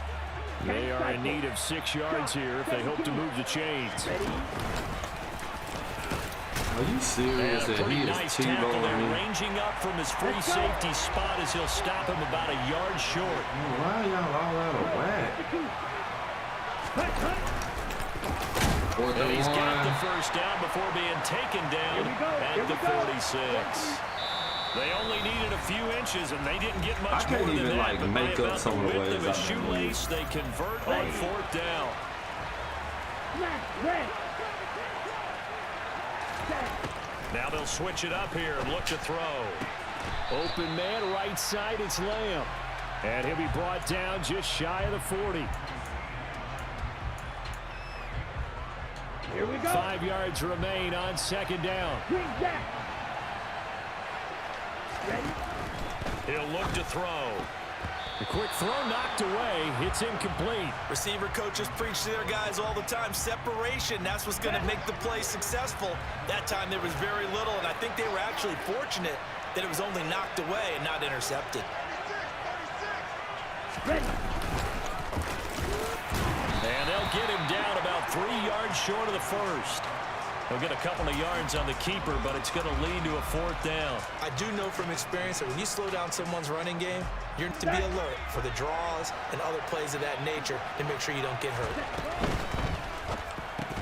They are in need of 6 yards here if they hope to move the chains. Are you serious that he is T-bowing me? Ranging up from his free safety spot as he'll stop him about a yard short. Why are y'all all out of whack? And he's got the first down before being taken down at the 46. They only needed a few inches, and they didn't get much more than that. I can't even, make up some of the ways of a shoelace, they convert on 4th down. Now they'll switch it up here and look to throw. Open man, right side, it's Lamb. And he'll be brought down just shy of the 40. Here we go. 5 yards remain on 2nd down. He'll look to throw. The quick throw knocked away. It's incomplete. Receiver coaches preach to their guys all the time. Separation, that's what's going to make the play successful. That time there was very little, and I think they were actually fortunate that it was only knocked away and not intercepted. And they'll get him down about 3 yards short of the first. He'll get a couple of yards on the keeper, but it's going to lead to a 4th down. I do know from experience that when you slow down someone's running game, you're to be alert for the draws and other plays of that nature to make sure you don't get hurt.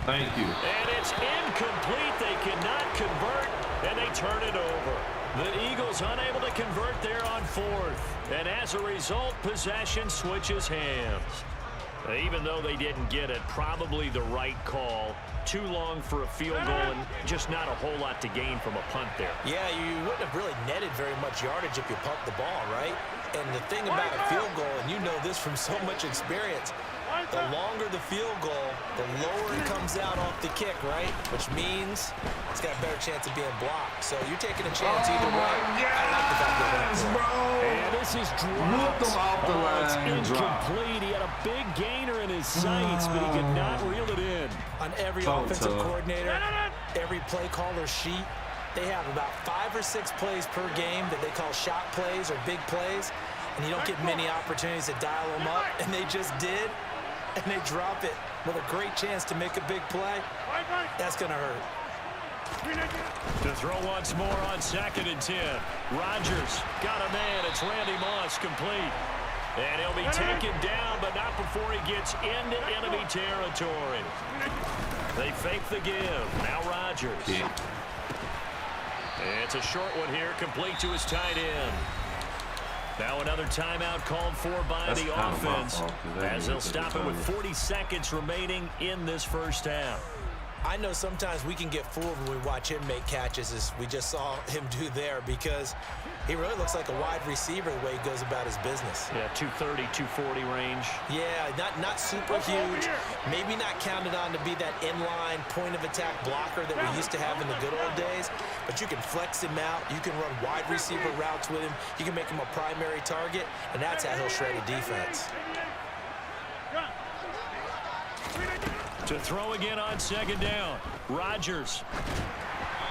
Thank you. And it's incomplete. They cannot convert, and they turn it over. The Eagles unable to convert there on 4th. And as a result, possession switches hands. Even though they didn't get it, probably the right call. Too long for a field goal and just not a whole lot to gain from a punt there. Yeah, you wouldn't have really netted very much yardage if you pumped the ball, right? And the thing about a field goal, and you know this from so much experience, the longer the field goal, the lower it comes out off the kick, right? Which means it's got a better chance of being blocked. So you're taking a chance either way. I like the fact that and this is dropped. Off the line. It's incomplete. He had a big gainer in his sights, but he could not reel it in. On every offensive coordinator, every play caller sheet, they have about 5 or 6 plays per game that they call shot plays or big plays, and you don't get many opportunities to dial them up, and they just did, and they drop it with a great chance to make a big play. That's going to hurt. To throw once more on 2nd and 10. Rodgers got a man. It's Randy Moss, complete. And he'll be taken down, but not before he gets into enemy territory. They fake the give. Now Rodgers. It's a short one here, complete to his tight end. Now another timeout called for by the offense, as they'll stop it with 40 seconds remaining in this first half. I know sometimes we can get fooled when we watch him make catches, as we just saw him do there, because he really looks like a wide receiver the way he goes about his business. Yeah, 230, 240 range. Yeah, not super huge. Maybe not counted on to be that inline point-of-attack blocker that we used to have in the good old days, but you can flex him out. You can run wide receiver routes with him. You can make him a primary target, and that's how he'll shred a defense. To throw again on 2nd down. Rodgers.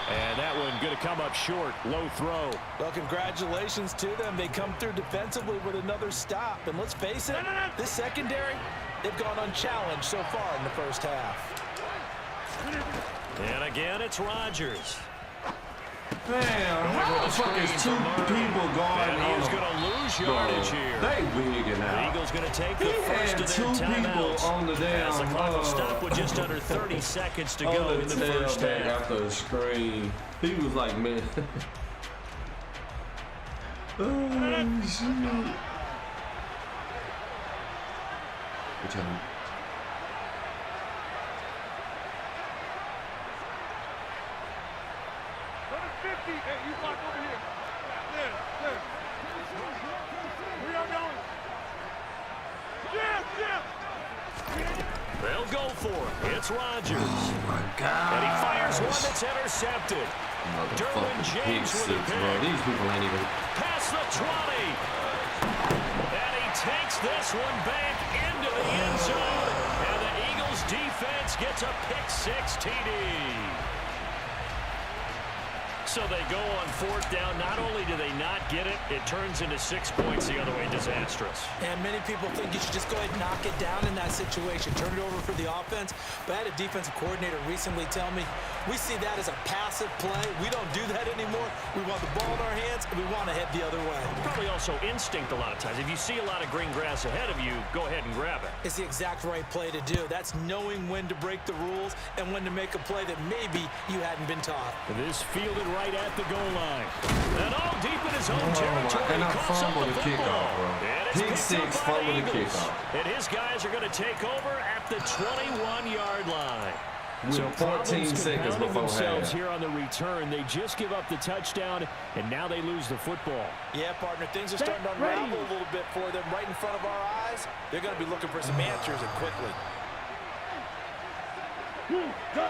And that one going to come up short. Low throw. Well, congratulations to them. They come through defensively with another stop. And let's face it, this secondary, they've gone unchallenged so far in the first half. And again, it's Rodgers. Damn, how the fuck is 2 people guarding on He's going to lose yardage here. They wigging out. The Eagles going to take the first of their timeouts. On the damn, as the clock will stop with just under 30 seconds to go in the first half. After the screen, he was like, man. Oh, shit. Which one? Hey, you block over here. There. We are going. Yeah. They'll go for it. It's Rodgers. Oh my God. And he fires one that's intercepted. Derwin James with a pick. Bro. These people ain't even. Past the 20. And he takes this one back into the end zone. And the Eagles defense gets a pick-six TD. So they go on fourth down. Not only do they not get it, it turns into 6 points the other way. Disastrous. And many people think you should just go ahead and knock it down in that situation. Turn it over for the offense. But I had a defensive coordinator recently tell me, we see that as a passive play. We don't do that anymore. We want the ball in our hands, and we want to head the other way. Probably also instinct a lot of times. If you see a lot of green grass ahead of you, go ahead and grab it. It's the exact right play to do. That's knowing when to break the rules and when to make a play that maybe you hadn't been taught. This fielded right at the goal line. And all deep in his own territory. And I Coughs up fumbled the the kickoff, bro. Pick six, fumble the kickoff. And his guys are going to take over at the 21-yard line. With 14 seconds before half. Here on the return, they just give up the touchdown, and now they lose the football. Yeah, partner, things are starting to unravel a little bit for them right in front of our eyes. They're going to be looking for some answers, and quickly. Go.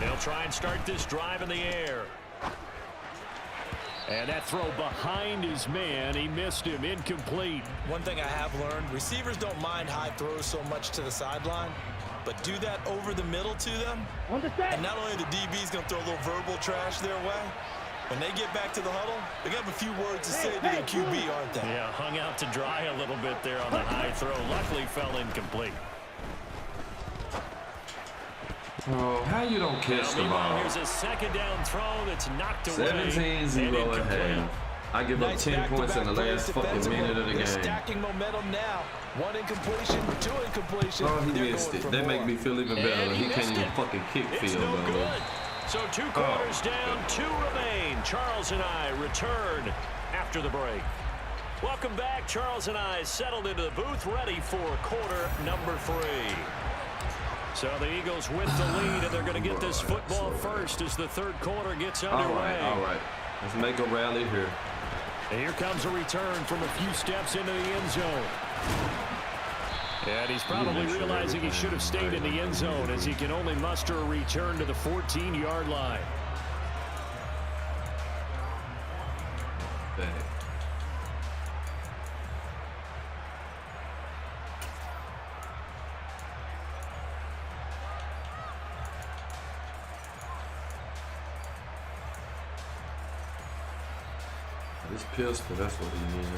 They'll try and start this drive in the air. And that throw behind his man, he missed him, incomplete. One thing I have learned, receivers don't mind high throws so much to the sideline, but do that over the middle to them. Understand? And not only the DB's going to throw a little verbal trash their way, when they get back to the huddle, they got a few words to say to their QB, aren't they? Yeah, hung out to dry a little bit there on the high throw. Luckily fell incomplete. Oh, how you don't catch the ball? Here's a second down throw that's knocked away. 17-0 at half. I give up 10 points in the last fucking minute of the game. Stacking momentum now. One incompletion, two incompletion. Oh, he missed it. That make me feel even better. He can't even fucking kick field goal. So 2 quarters down, 2 remain. Charles and I return after the break. Welcome back. Charles and I settled into the booth, ready for quarter number 3. So the Eagles with the lead, and they're going to get this football first as the third quarter gets underway. All right. Let's make a rally here. And here comes a return from a few steps into the end zone. And he's probably realizing he should have stayed in the end zone as he can only muster a return to the 14-yard line. This pistol, that's what he needs.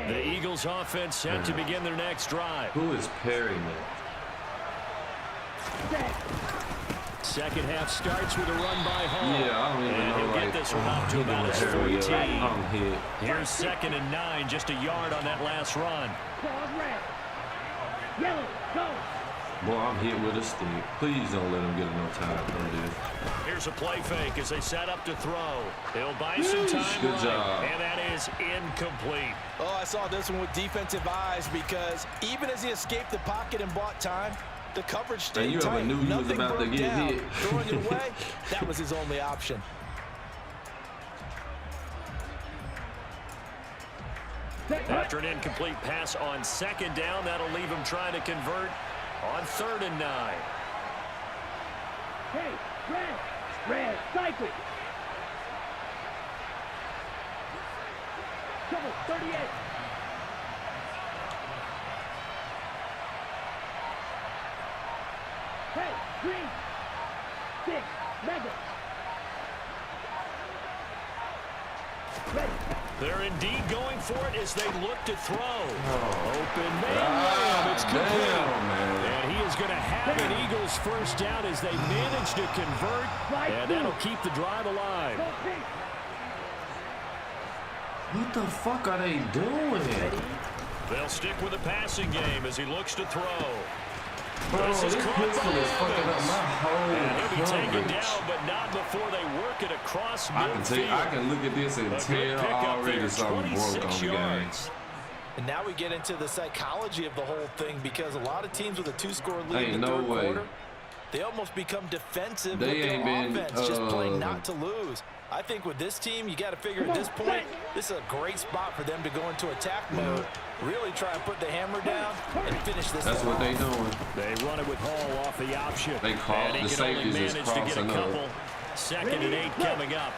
The Eagles offense set to begin their next drive. Who is Perry now? Second half starts with a run by Hall. Yeah, I don't even know. He'll get this one up to about his 14. I'm hit. Here's 2nd and 9, just a yard on that last run. Yellow, go. Boy, I'm hit with a stick. Please don't let him get enough time to do this. Here's a play fake as they set up to throw. He'll buy some time. Good job. And that is incomplete. Oh, I saw this one with defensive eyes because even as he escaped the pocket and bought time, the coverage stayed you tight. ever knew you was about to get hit. Throwing it away, that was his only option. After an incomplete pass on 2nd down, that'll leave him trying to convert on 3rd and 9. Hey, red, cycle. Trouble, 38. Hey, green, 6, mega. Ready. They're indeed going for it as they look to throw. Open man, it's complete. And he is going to have an Eagles first down as they manage to convert, and that'll keep the drive alive. What the fuck are they doing? They'll stick with the passing game as he looks to throw. Bro, this pistol is fucking up my whole He'll be taken coverage. down, but not before they work it across midfield. I can look at this and tell already something broke on the game. And now we get into the psychology of the whole thing because a lot of teams with a 2-score lead Ain't in the no third way. quarter, they almost become defensive They with their ain't been, offense, just playing not to lose. I think with this team, you got to figure at this point, this is a great spot for them to go into attack mode, really try and put the hammer down and finish this. That's what they doing. They run it with Hall off the option. They call and he the can only safeties is manage to get a crossing couple. up. 2nd and 8 coming up.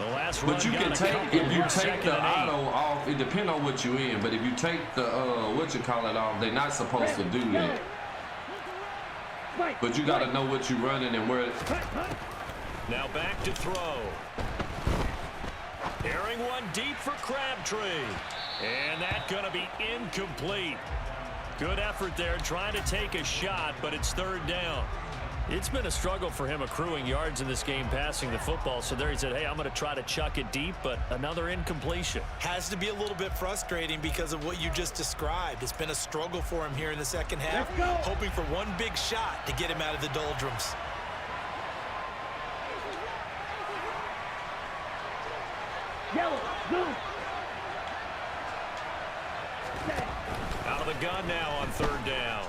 The last But you run can got a take, couple if you here, take second the and 8. auto off, it depends on what you in, but if you take the, off, they're not supposed to do that. But you got to know what you're running and where. Now back to throw. Airing one deep for Crabtree. And that's going to be incomplete. Good effort there trying to take a shot, but it's third down. It's been a struggle for him accruing yards in this game passing the football. So there he said, hey, I'm going to try to chuck it deep, but another incompletion. Has to be a little bit frustrating because of what you just described. It's been a struggle for him here in the second half, hoping for one big shot to get him out of the doldrums. Yellow, blue. Out of the gun now on third down.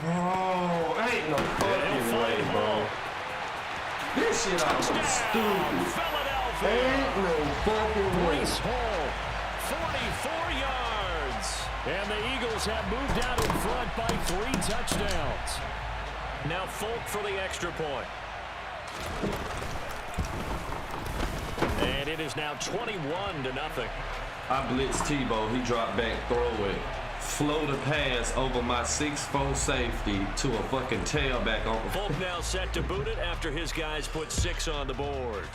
Oh, ain't no fucking way, bro. This shit out stupid. Philadelphia. Ain't no fucking way. Breece Hall, 44 yards. And the Eagles have moved out in front by 3 touchdowns. Now Folk for the extra point. And it is now 21-0. I blitzed Tebow. He dropped back, throw it. Float a pass over my 6'4" safety to a fucking tailback on. Folk now set to boot it after his guys put 6 on the board.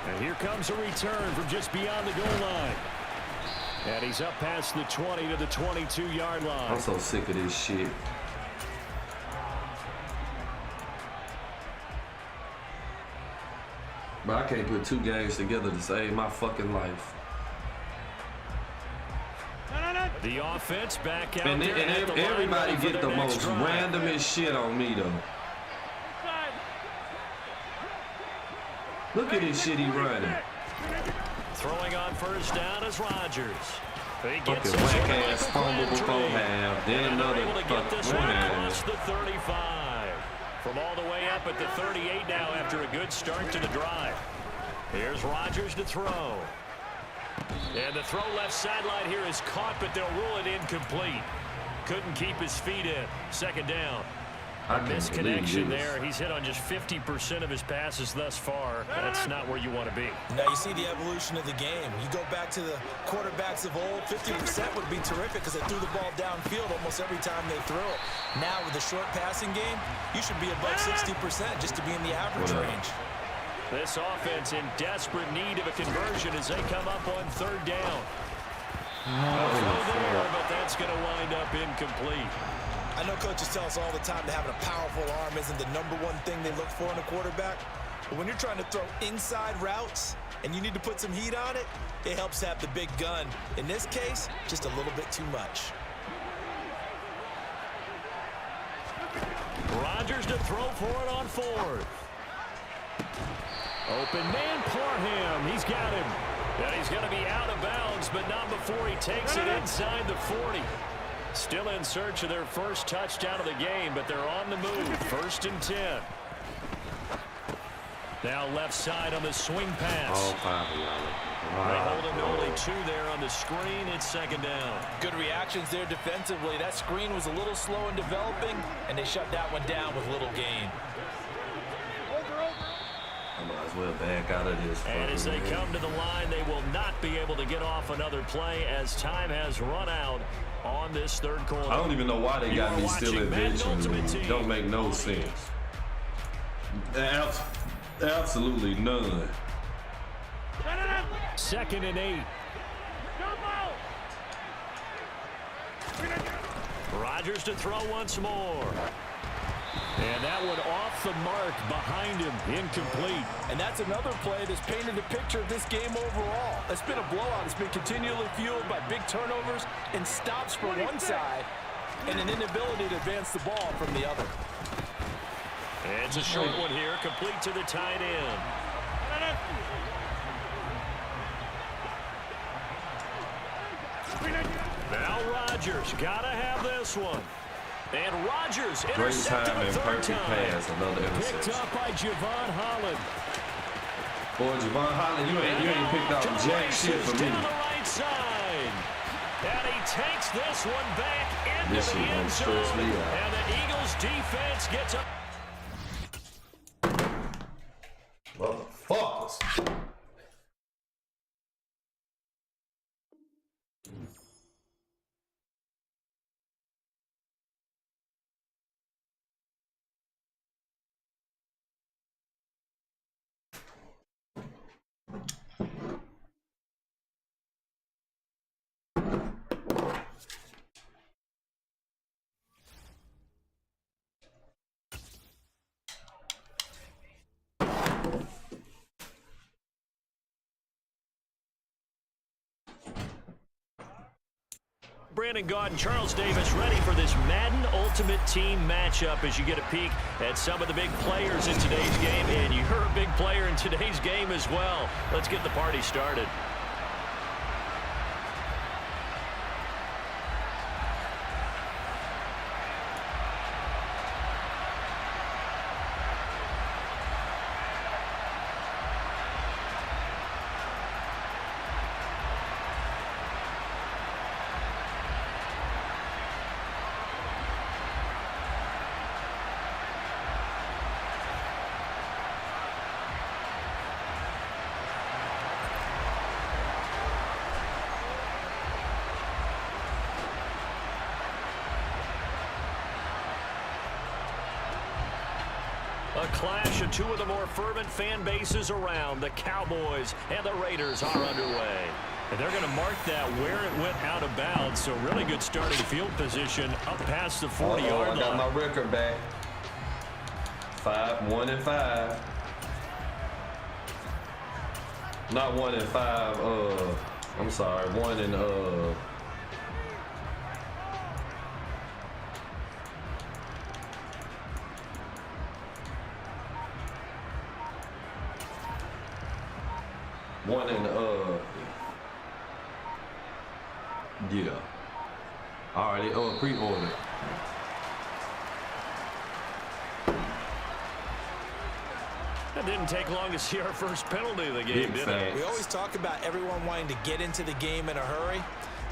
And here comes a return from just beyond the goal line. And he's up past the 20 to the 22-yard line. I'm so sick of this shit. But I can't put 2 games together to save my fucking life. The offense back out And there at the everybody line for get the their next most drive. randomest shit on me, though. Look at this shit he running. Throwing on first down is Rodgers. He Fucking gets whack-ass fumble before half, then and another they're able to get this one across fucking. the 35. From all the way up at the 38 now after a good start to the drive. Here's Rodgers to throw. And the throw left sideline here is caught, but they'll rule it incomplete. Couldn't keep his feet in. Second down. A misconnection there. He's hit on just 50% of his passes thus far. That's not where you want to be. Now you see the evolution of the game. You go back to the quarterbacks of old, 50% would be terrific because they threw the ball downfield almost every time they threw it. Now with the short passing game, you should be above 60% just to be in the average range. This offense in desperate need of a conversion as they come up on third down. A throw there, but that's going to wind up incomplete. I know coaches tell us all the time that having a powerful arm isn't the #1 thing they look for in a quarterback. But when you're trying to throw inside routes and you need to put some heat on it, it helps to have the big gun. In this case, just a little bit too much. Rodgers to throw for it on fourth. Open man, Parham. He's got him. And he's going to be out of bounds, but not before he takes it inside the 40. Still in search of their first touchdown of the game, but they're on the move. 1st and 10. Now left side on the swing pass. All 5 of y'all. They hold him to only 2 there on the screen. It's second down. Good reactions there defensively. That screen was a little slow in developing, and they shut that one down with little gain. I might as well back out of this. And as they come to the line, they will not be able to get off another play as time has run out on this third quarter. I don't even know why they got me still in bench. Don't make no sense. Absolutely none. 2nd and 8. Rodgers to throw once more. And that one off the mark behind him, incomplete. And that's another play that's painted a picture of this game overall. It's been a blowout. It's been continually fueled by big turnovers and stops from one side and an inability to advance the ball from the other. And it's a short one here, complete to the tight end. Now Rodgers, gotta have this one. And Rodgers intercepted the third time. Pass, another Picked up by Javon Holland. Boy, Javon Holland, you ain't picked out jack shit for me. Down the right side. And he takes this one back into the end zone. And the Eagles defense gets up. Brandon Gaud and Charles Davis ready for this Madden Ultimate Team matchup as you get a peek at some of the big players in today's game. And you're a big player in today's game as well. Let's get the party started. A clash of two of the more fervent fan bases around. The Cowboys and the Raiders are underway. And they're going to mark that where it went out of bounds. So really good starting field position up past the 40-yard line. I got my record back. 1 and 5. Not 1 and 5. I'm sorry. 1 and 1 and yeah. Already pre-ordered. It didn't take long to see our first penalty of the game, did it? We always talk about everyone wanting to get into the game in a hurry.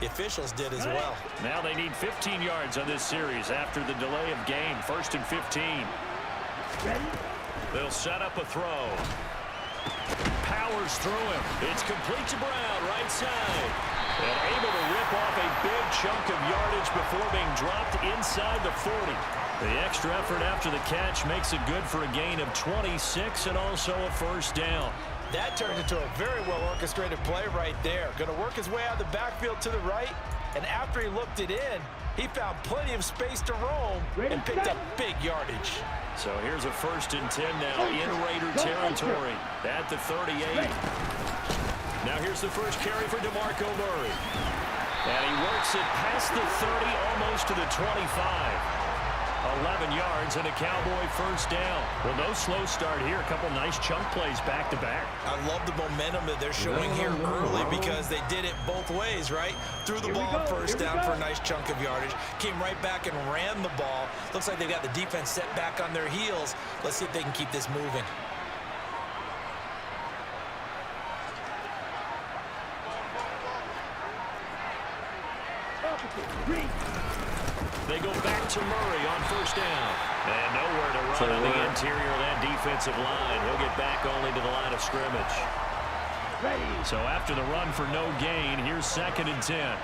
The officials did as well. Now they need 15 yards on this series after the delay of game. 1st and 15. They'll set up a throw. Powers through him. It's complete to Brown, right side. And able to rip off a big chunk of yardage before being dropped inside the 40. The extra effort after the catch makes it good for a gain of 26 and also a first down. That turned into a very well-orchestrated play right there. Going to work his way out of the backfield to the right, and after he looked it in, he found plenty of space to roam and picked up big yardage. So here's a 1st and 10 now in Raider territory at the 38. Now here's the first carry for DeMarco Murray. And he works it past the 30, almost to the 25. 11 yards and a Cowboy first down. Well, no slow start here. A couple nice chunk plays back-to-back. I love the momentum that they're showing here early because they did it both ways, right? Threw the ball first down for a nice chunk of yardage. Came right back and ran the ball. Looks like they've got the defense set back on their heels. Let's see if they can keep this moving. They go back to Murray on first down. And nowhere to run on the interior of that defensive line. He'll get back only to the line of scrimmage. So after the run for no gain, here's 2nd and 10.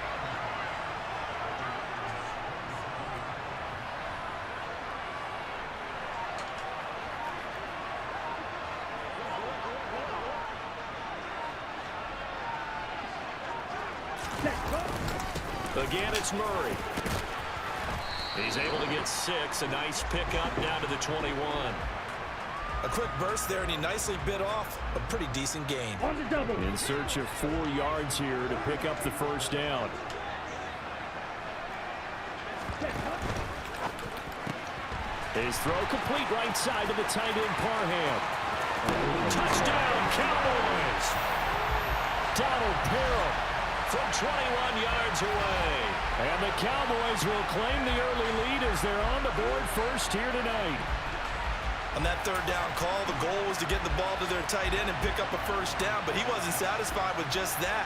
Again, it's Murray. He's able to get 6. A nice pickup down to the 21. A quick burst there, and he nicely bit off a pretty decent gain. In search of 4 yards here to pick up the first down. His throw complete right side to the tight end Parham. Touchdown, Cowboys! Donald Parham from 21 yards away. And the Cowboys will claim the early lead as they're on the board first here tonight. On that 3rd down call, the goal was to get the ball to their tight end and pick up a first down, but he wasn't satisfied with just that.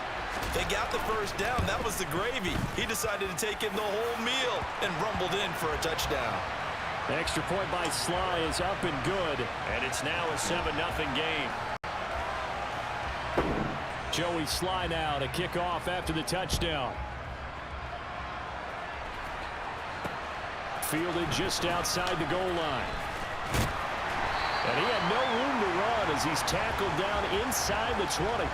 They got the first down. That was the gravy. He decided to take in the whole meal and rumbled in for a touchdown. The extra point by Sly is up and good, and it's now a 7-0 game. Joey Sly now to kick off after the touchdown. Fielded just outside the goal line. And he had no room to run as he's tackled down inside the 20.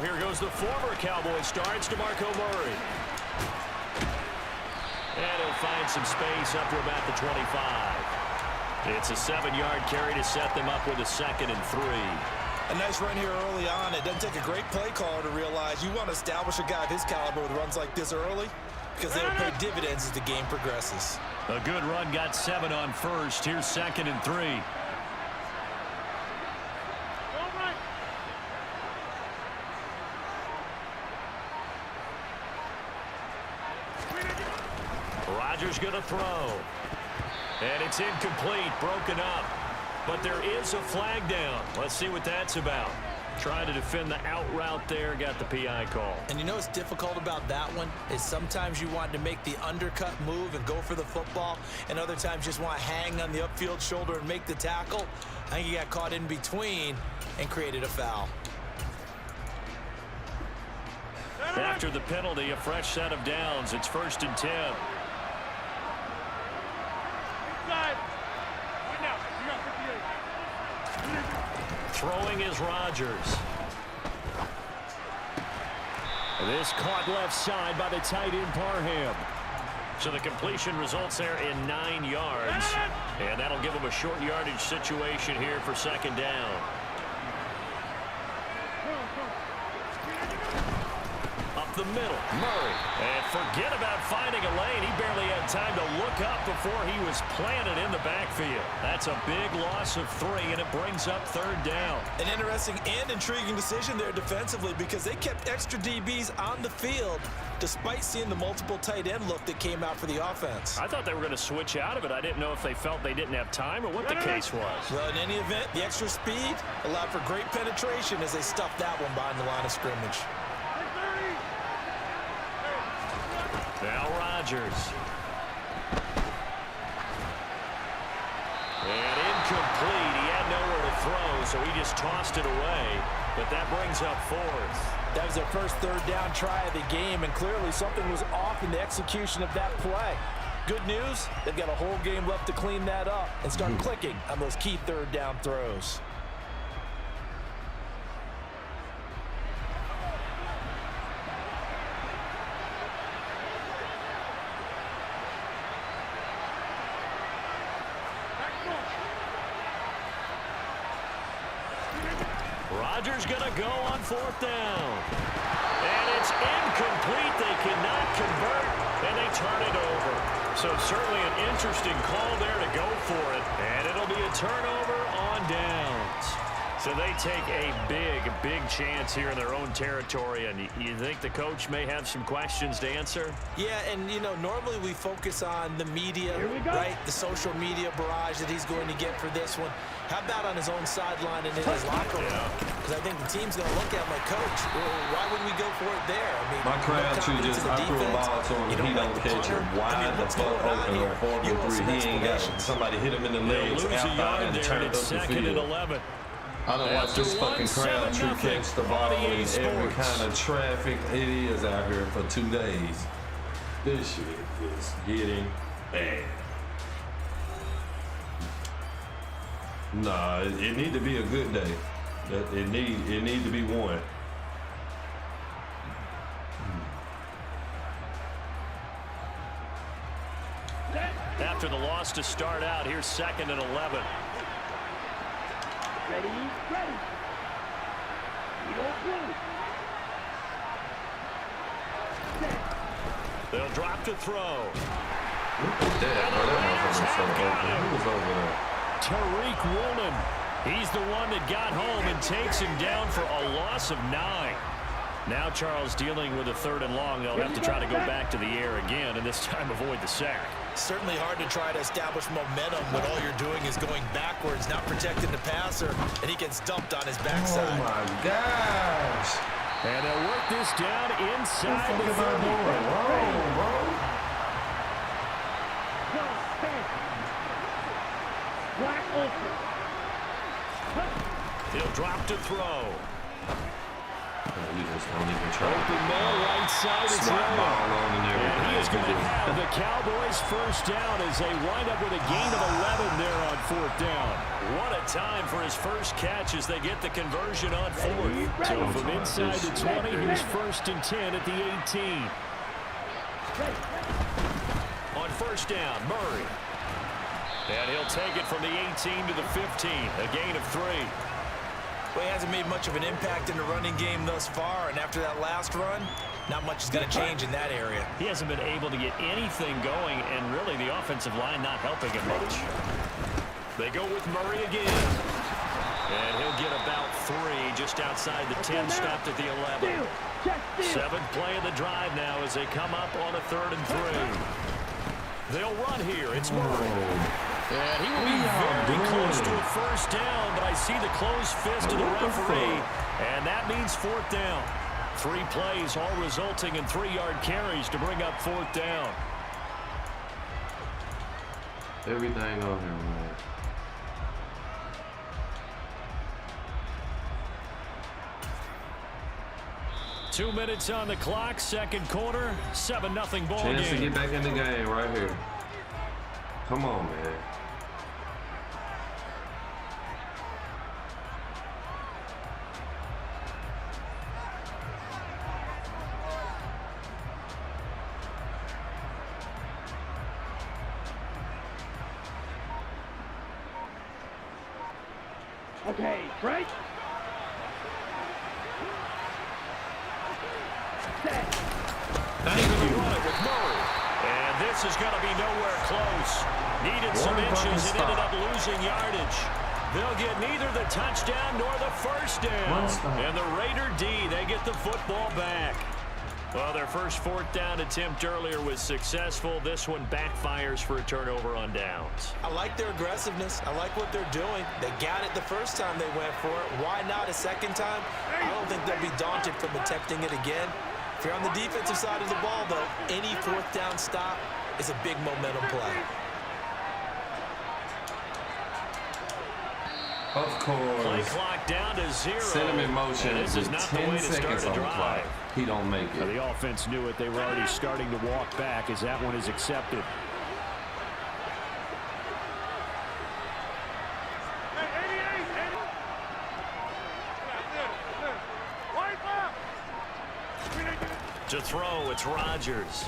here goes the former Cowboy starts, DeMarco Murray. And he'll find some space up to about the 25. It's a 7-yard carry to set them up with a 2nd and 3. A nice run here early on. It doesn't take a great play caller to realize you want to establish a guy of his caliber with runs like this early because they'll pay dividends as the game progresses. A good run got 7 on first. Here's 2nd and 3. Rodgers going to throw. And it's incomplete, broken up. But there is a flag down. Let's see what that's about. Trying to defend the out route there, got the PI call. And you know what's difficult about that one is sometimes you want to make the undercut move and go for the football, and other times just want to hang on the upfield shoulder and make the tackle. I think he got caught in between and created a foul. After the penalty, a fresh set of downs. It's 1st and 10. Throwing is Rodgers. This caught left side by the tight end Parham. So the completion results there in 9 yards. And that'll give them a short yardage situation here for 2nd down. Up the middle, Murray. And forget about finding a lane. He barely had time to look up before he was planted in the backfield. That's a big loss of 3, and it brings up 3rd down. An interesting and intriguing decision there defensively because they kept extra DBs on the field despite seeing the multiple tight end look that came out for the offense. I thought they were going to switch out of it. I didn't know if they felt they didn't have time or what the case was. Well, in any event, the extra speed allowed for great penetration as they stuffed that one behind the line of scrimmage. Now Rodgers. And incomplete. He had nowhere to throw, so he just tossed it away. But that brings up 4th. That was their first 3rd down try of the game, and clearly something was off in the execution of that play. Good news, they've got a whole game left to clean that up and start clicking on those key 3rd down throws. Rodgers going to go on 4th down. And it's incomplete. They cannot convert, and they turn it over. So certainly an interesting call there to go for it. And it'll be a turnover on downs. So they take a big chance here in their own territory. And you think the coach may have some questions to answer? Yeah, and, you know, normally we focus on the media, right? The social media barrage that he's going to get for this one. How about on his own sideline and in his locker room? Because I think the team's going to look at him like, Coach, why wouldn't we go for it there? I mean, my Crabtree just, I threw a ball to him and he don't catch it. Wide the fuck open on 4th and 3. He ain't got somebody hit him in the legs after and turned up the 2nd and field. 11. I don't watch this fucking Crabtree catch the ball in every kind of traffic it is out here for 2 days. This shit is getting bad. Nah, it need to be a good day. It need to be one. After the loss to start out, here's 2nd and 11. Ready? They'll drop to throw. Who was over there? Tariq Woolen. He's the one that got home and takes him down for a loss of 9. Now Charles dealing with a 3rd and long. They'll have to try to go back to the air again and this time avoid the sack. Certainly hard to try to establish momentum when all you're doing is going backwards, not protecting the passer, and he gets dumped on his backside. Oh my gosh. And they'll work this down inside the 30. He'll drop to throw. We just don't even try. Open man, right side is Swat ball on in there. And he is going to have The Cowboys first down as they wind up with a gain of 11 there on fourth down. What a time for his first catch as they get the conversion on fourth. So from inside the 20, here's first and 10 at the 18. On first down, Murray. And he'll take it from the 18 to the 15, a gain of 3. Well, he hasn't made much of an impact in the running game thus far, and after that last run, not much is going to change in that area. He hasn't been able to get anything going, and really the offensive line not helping him much. They go with Murray again. And he'll get about 3 just outside the 10, stopped at the 11. 7th play of the drive now as they come up on a 3rd and 3. They'll run here. It's Murray. And he will be very close to a first down, but I see the closed fist of the referee, and that means 4th down. 3 plays, all resulting in 3-yard carries to bring up 4th down. Everything on here, man. Two minutes on the clock, second quarter, 7-0 ball game. Chance to get back in the game right here. Come on, man. Okay, right? And this is going to be nowhere close. Needed some inches and ended up losing yardage. They'll get neither the touchdown nor the first down. And the Raider D, they get the football back. Well, their first 4th down attempt earlier was successful. This one backfires for a turnover on downs. I like their aggressiveness. I like what they're doing. They got it the first time they went for it. Why not a second time? I don't think they'll be daunted from attempting it again. If you're on the defensive side of the ball, though, any 4th down stop is a big momentum play. Of course. Play clock down to 0. Send him in motion. This is not the way to start a drive. He don't make it. The offense knew it. They were already starting to walk back as that one is accepted. To throw, it's Rodgers.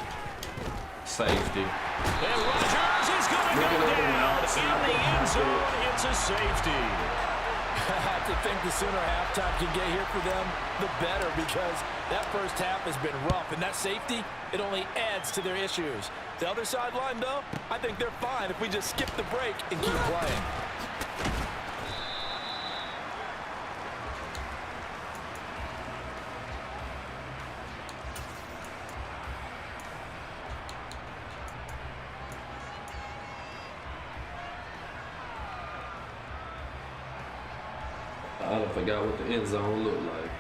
Safety. And Rodgers is going to go down in the end zone. It's a safety. I have to think the sooner halftime can get here for them, the better, because that first half has been rough, and that safety, it only adds to their issues. The other sideline, though, I think they're fine if we just skip the break and keep playing. I forgot what the end zone looked like.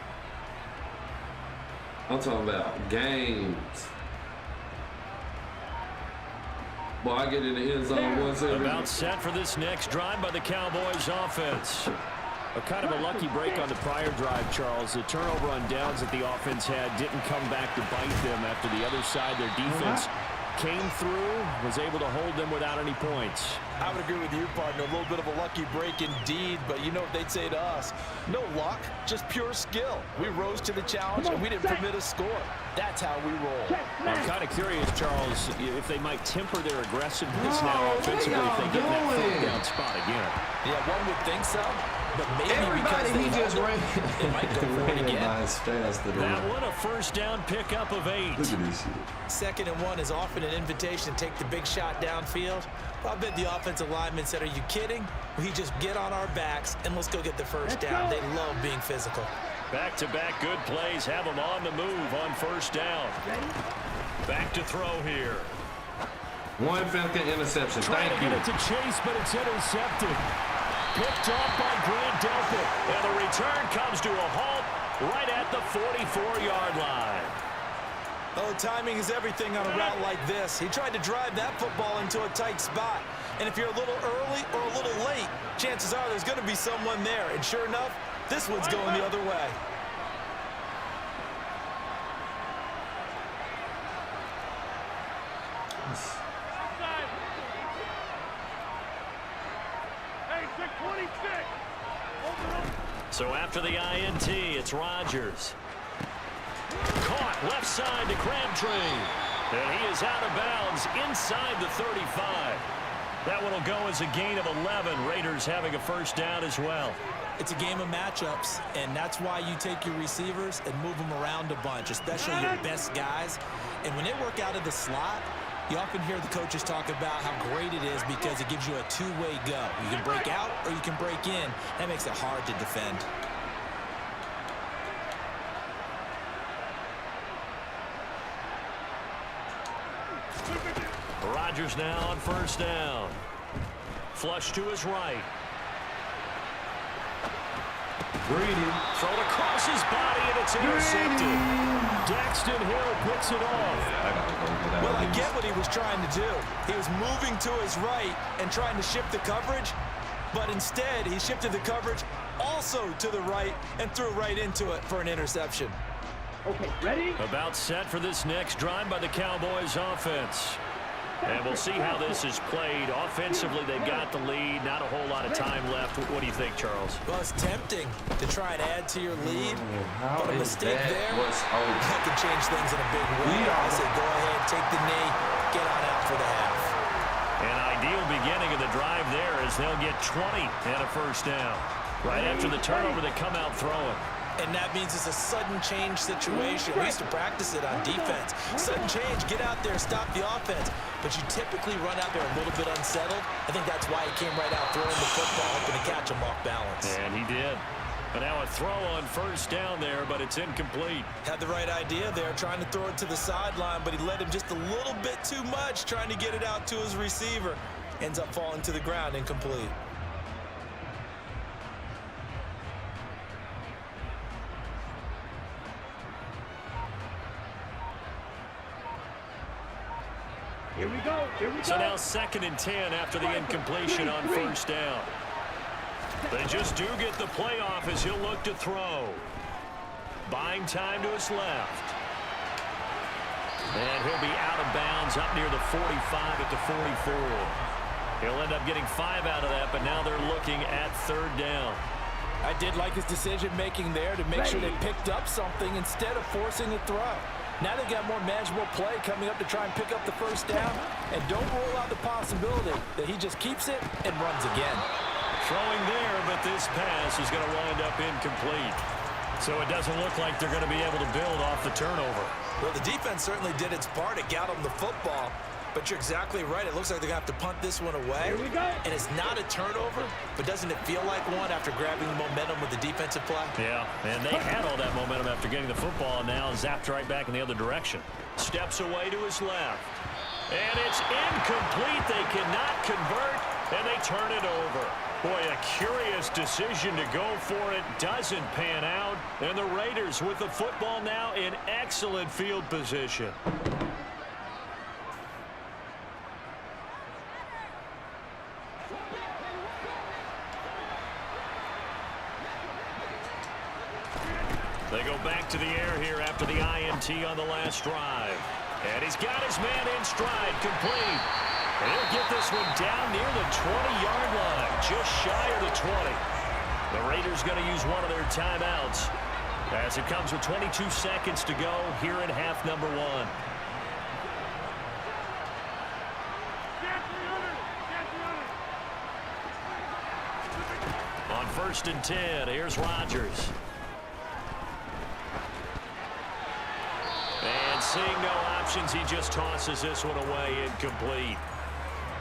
I'm talking about games. Boy, I get in the end zone once every... About set for this next drive by the Cowboys offense. A kind of a lucky break on the prior drive, Charles. The turnover on downs that the offense had didn't come back to bite them after the other side. Their defense came through, was able to hold them without any points. I would agree with you, partner. A little bit of a lucky break indeed, but you know what they'd say to us. No luck, just pure skill. We rose to the challenge, and we didn't permit a score. That's how we roll. I'm kind of curious, Charles, if they might temper their aggressiveness now offensively if they get in that 4th down spot again. Yeah, one would think so, but maybe Everybody, because he just ran. they might go for it again. That one a first down pickup of 8. Look at this shit. 2nd and 1 is often an invitation to take the big shot downfield. I bet the offensive lineman said, are you kidding? We just get on our backs and let's go get the first down. They love being physical. Back-to-back good plays have them on the move on first down. Back to throw here. 1 Falcon interception. Trying Thank to you. get it to Chase, but it's intercepted. Picked off by Grant Delpit. And the return comes to a halt right at the 44-yard line. Oh, timing is everything on a route like this. He tried to drive that football into a tight spot. And if you're a little early or a little late, chances are there's going to be someone there. And sure enough, this one's going the other way. Outside. Hey, 626. Open up. So after the INT, it's Rodgers. Caught left side to Crabtree. And he is out of bounds inside the 35. That one will go as a gain of 11. Raiders having a first down as well. It's a game of matchups, and that's why you take your receivers and move them around a bunch, especially your best guys. And when they work out of the slot, you often hear the coaches talk about how great it is because it gives you a two-way go. You can break out or you can break in. That makes it hard to defend. Rodgers now on first down. Flush to his right. Greedy. Thrown across his body, and it's intercepted. Daxton Hill picks it off. I gotta go get out Well, of I these. get what he was trying to do. He was moving to his right and trying to shift the coverage, but instead he shifted the coverage also to the right and threw right into it for an interception. Okay, ready? About set for this next drive by the Cowboys offense. And we'll see how this is played. Offensively, they got the lead. Not a whole lot of time left. What do you think, Charles? Well, it's tempting to try and add to your lead, but a mistake there that can change things in a big way. I say go ahead, take the knee, get on out for the half. An ideal beginning of the drive there as they'll get 20 and a first down. Right after the turnover, they come out throwing. And that means it's a sudden change situation. We used to practice it on defense. Sudden change, get out there, stop the offense. But you typically run out there a little bit unsettled. I think that's why he came right out throwing the football, hoping to catch him off balance. And he did. And now a throw on first down there, but it's incomplete. Had the right idea there, trying to throw it to the sideline, but he led him just a little bit too much, trying to get it out to his receiver. Ends up falling to the ground, incomplete. Here we go. Here we go. So now 2nd and 10 after the incompletion on first down. They just do get the playoff as he'll look to throw. Buying time to his left. And he'll be out of bounds up near the 45 at the 44. He'll end up getting 5 out of that, but now they're looking at 3rd down. I did like his decision-making there to make sure they picked up something instead of forcing a throw. Now they got more manageable play coming up to try and pick up the first down. And don't rule out the possibility that he just keeps it and runs again. Throwing there, but this pass is going to wind up incomplete. So it doesn't look like they're going to be able to build off the turnover. Well, the defense certainly did its part. It got him the football. But you're exactly right. It looks like they're going to have to punt this one away. Here we go. And it's not a turnover, but doesn't it feel like one after grabbing the momentum with the defensive play? Yeah, and they had all that momentum after getting the football, and now zapped right back in the other direction. Steps away to his left. And it's incomplete. They cannot convert, and they turn it over. Boy, a curious decision to go for it. Doesn't pan out. And the Raiders with the football now in excellent field position. They go back to the air here after the INT on the last drive. And he's got his man in stride, complete. And he'll get this one down near the 20-yard line, just shy of the 20. The Raiders going to use one of their timeouts as it comes with 22 seconds to go here in half number 1. On 1st and 10, here's Rodgers. And seeing no options, he just tosses this one away, incomplete.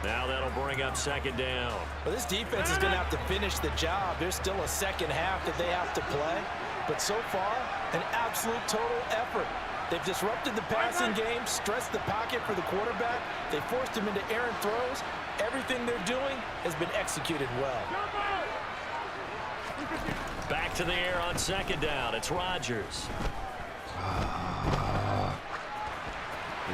Now that'll bring up 2nd down. Well, this defense is going to have to finish the job. There's still a second half that they have to play. But so far, an absolute total effort. They've disrupted the passing game, stressed the pocket for the quarterback. They forced him into errant throws. Everything they're doing has been executed well. Back to the air on 2nd down. It's Rodgers.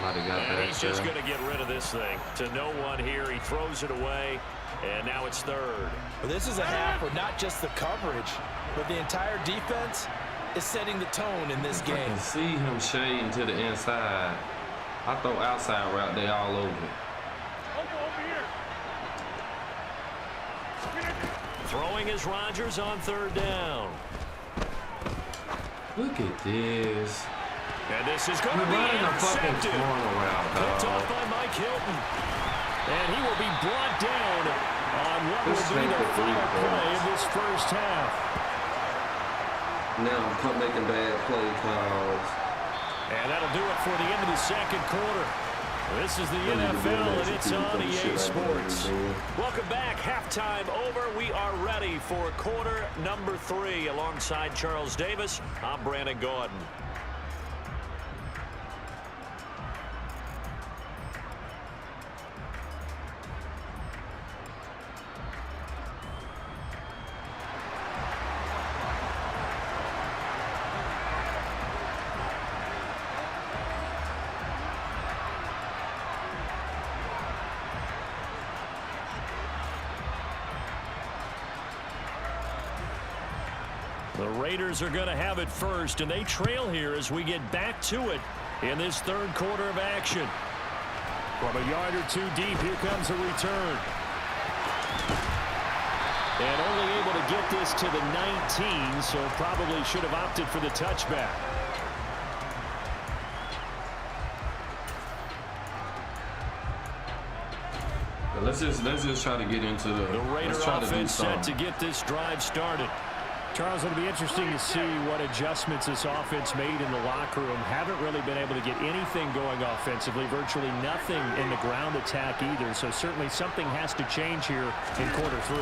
And he's just going to get rid of this thing. To no one here. He throws it away. And now it's 3rd. Well, this is a half where not just the coverage, but the entire defense is setting the tone in this game. I can see him shading to the inside. I throw outside route, they all over it. Over here. Throwing is Rodgers on third down. Look at this. And this is going to be running a fucking intercepted. corner route, Picked dog. off by Mike Hilton. And he will be brought down on what This will be ain't the the final three play points. of this first half. Now I'm making bad play calls. And that'll do it for the end of the second quarter. This is the NFL, and it's on EA Sports. Welcome back. Halftime over. We are ready for quarter number 3. Alongside Charles Davis, I'm Brandon Gordon. The Raiders are going to have it first, and they trail here as we get back to it in this third quarter of action. From a yard or two deep, here comes a return. And only able to get this to the 19, so probably should have opted for the touchback. Let's just try to get into the Raider offense set to get this drive started. Charles, it'll be interesting to see what adjustments this offense made in the locker room. Haven't really been able to get anything going offensively, virtually nothing in the ground attack either. So certainly something has to change here in quarter 3.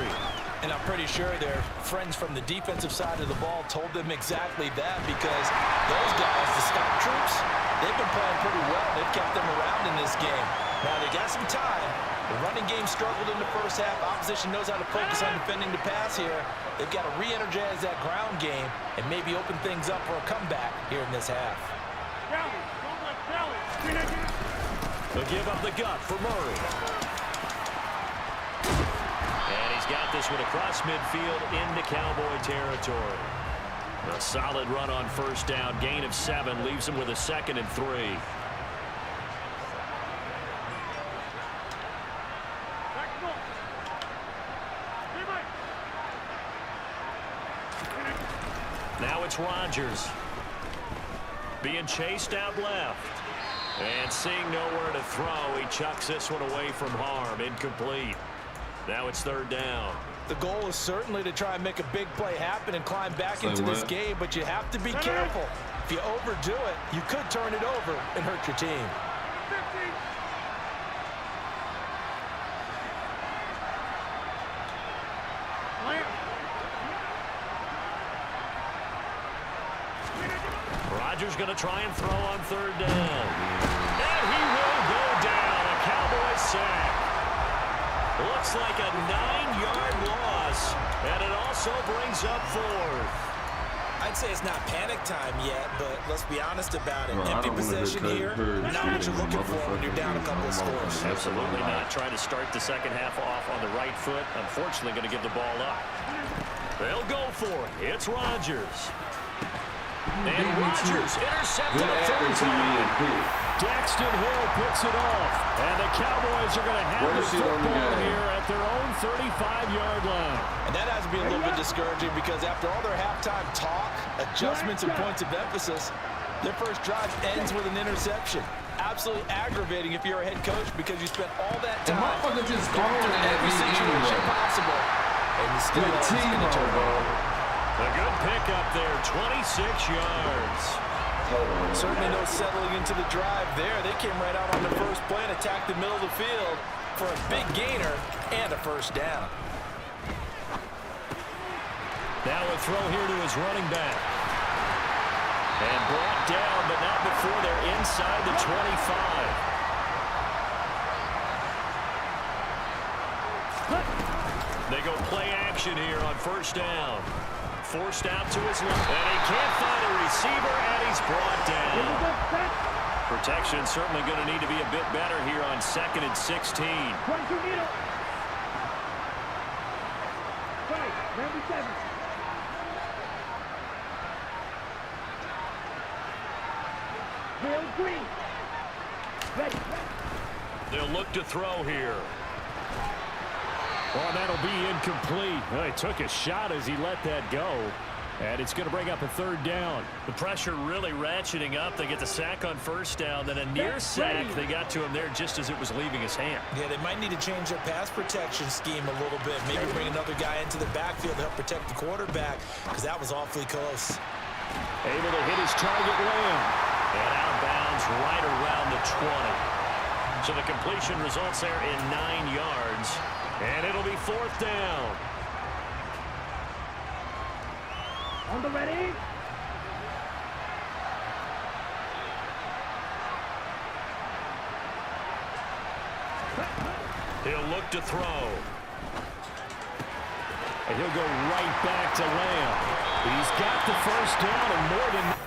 And I'm pretty sure their friends from the defensive side of the ball told them exactly that, because those guys, the stock troops, they've been playing pretty well. They've kept them around in this game. Now they got some time. The running game struggled in the first half. Opposition knows how to focus on defending the pass here. They've got to re-energize that ground game and maybe open things up for a comeback here in this half. They'll give up the gut for Murray. And he's got this one across midfield into Cowboy territory. A solid run on first down. Gain of 7 leaves him with a 2nd and 3. Now it's Rodgers. Being chased out left. And seeing nowhere to throw, he chucks this one away from harm. Incomplete. Now it's third down. The goal is certainly to try and make a big play happen and climb back into this game, but you have to be careful. If you overdo it, you could turn it over and hurt your team. 50. Rodgers going to try and throw on third down. And he will go down. A Cowboy sack. Looks like a 9-yard loss. And it also brings up 4th. I'd say it's not panic time yet, but let's be honest about it. Empty possession here, not what you're looking for when you're down a couple of scores. Absolutely not. Trying to start the second half off on the right foot. Unfortunately, going to give the ball up. They'll go for it. It's Rodgers. And Rodgers intercepted a third time. Daxton Hill picks it off. And the Cowboys are going to have the football here at their own 35-yard line. And that has to be a little bit discouraging, because after all their halftime talk, adjustments, and points of emphasis, their first drive ends with an interception. Absolutely aggravating if you're a head coach, because you spent all that time just going to every situation possible, and you still know it's going to turn over. A good pickup there, 26 yards. Certainly no settling into the drive there. They came right out on the first play and attacked the middle of the field for a big gainer and a first down. Now a throw here to his running back. And brought down, but not before they're inside the 25. They go play action here on first down. Forced out to his left, and he can't find a receiver, and he's brought down. Protection certainly going to need to be a bit better here on 2nd and 16. They'll look to throw here. Well, that'll be incomplete. Well, he took a shot as he let that go. And it's going to bring up a third down. The pressure really ratcheting up. They get the sack on first down. Then a near sack. They got to him there just as it was leaving his hand. Yeah, they might need to change their pass protection scheme a little bit. Maybe bring another guy into the backfield to help protect the quarterback, because that was awfully close. Able to hit his target, Lamb. And out of bounds right around the 20. So the completion results there in 9 yards. And it'll be fourth down. On the ready. He'll look to throw. And he'll go right back to Lamb. He's got the first down and more than...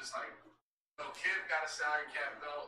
just like, Kev got a salary cap belt.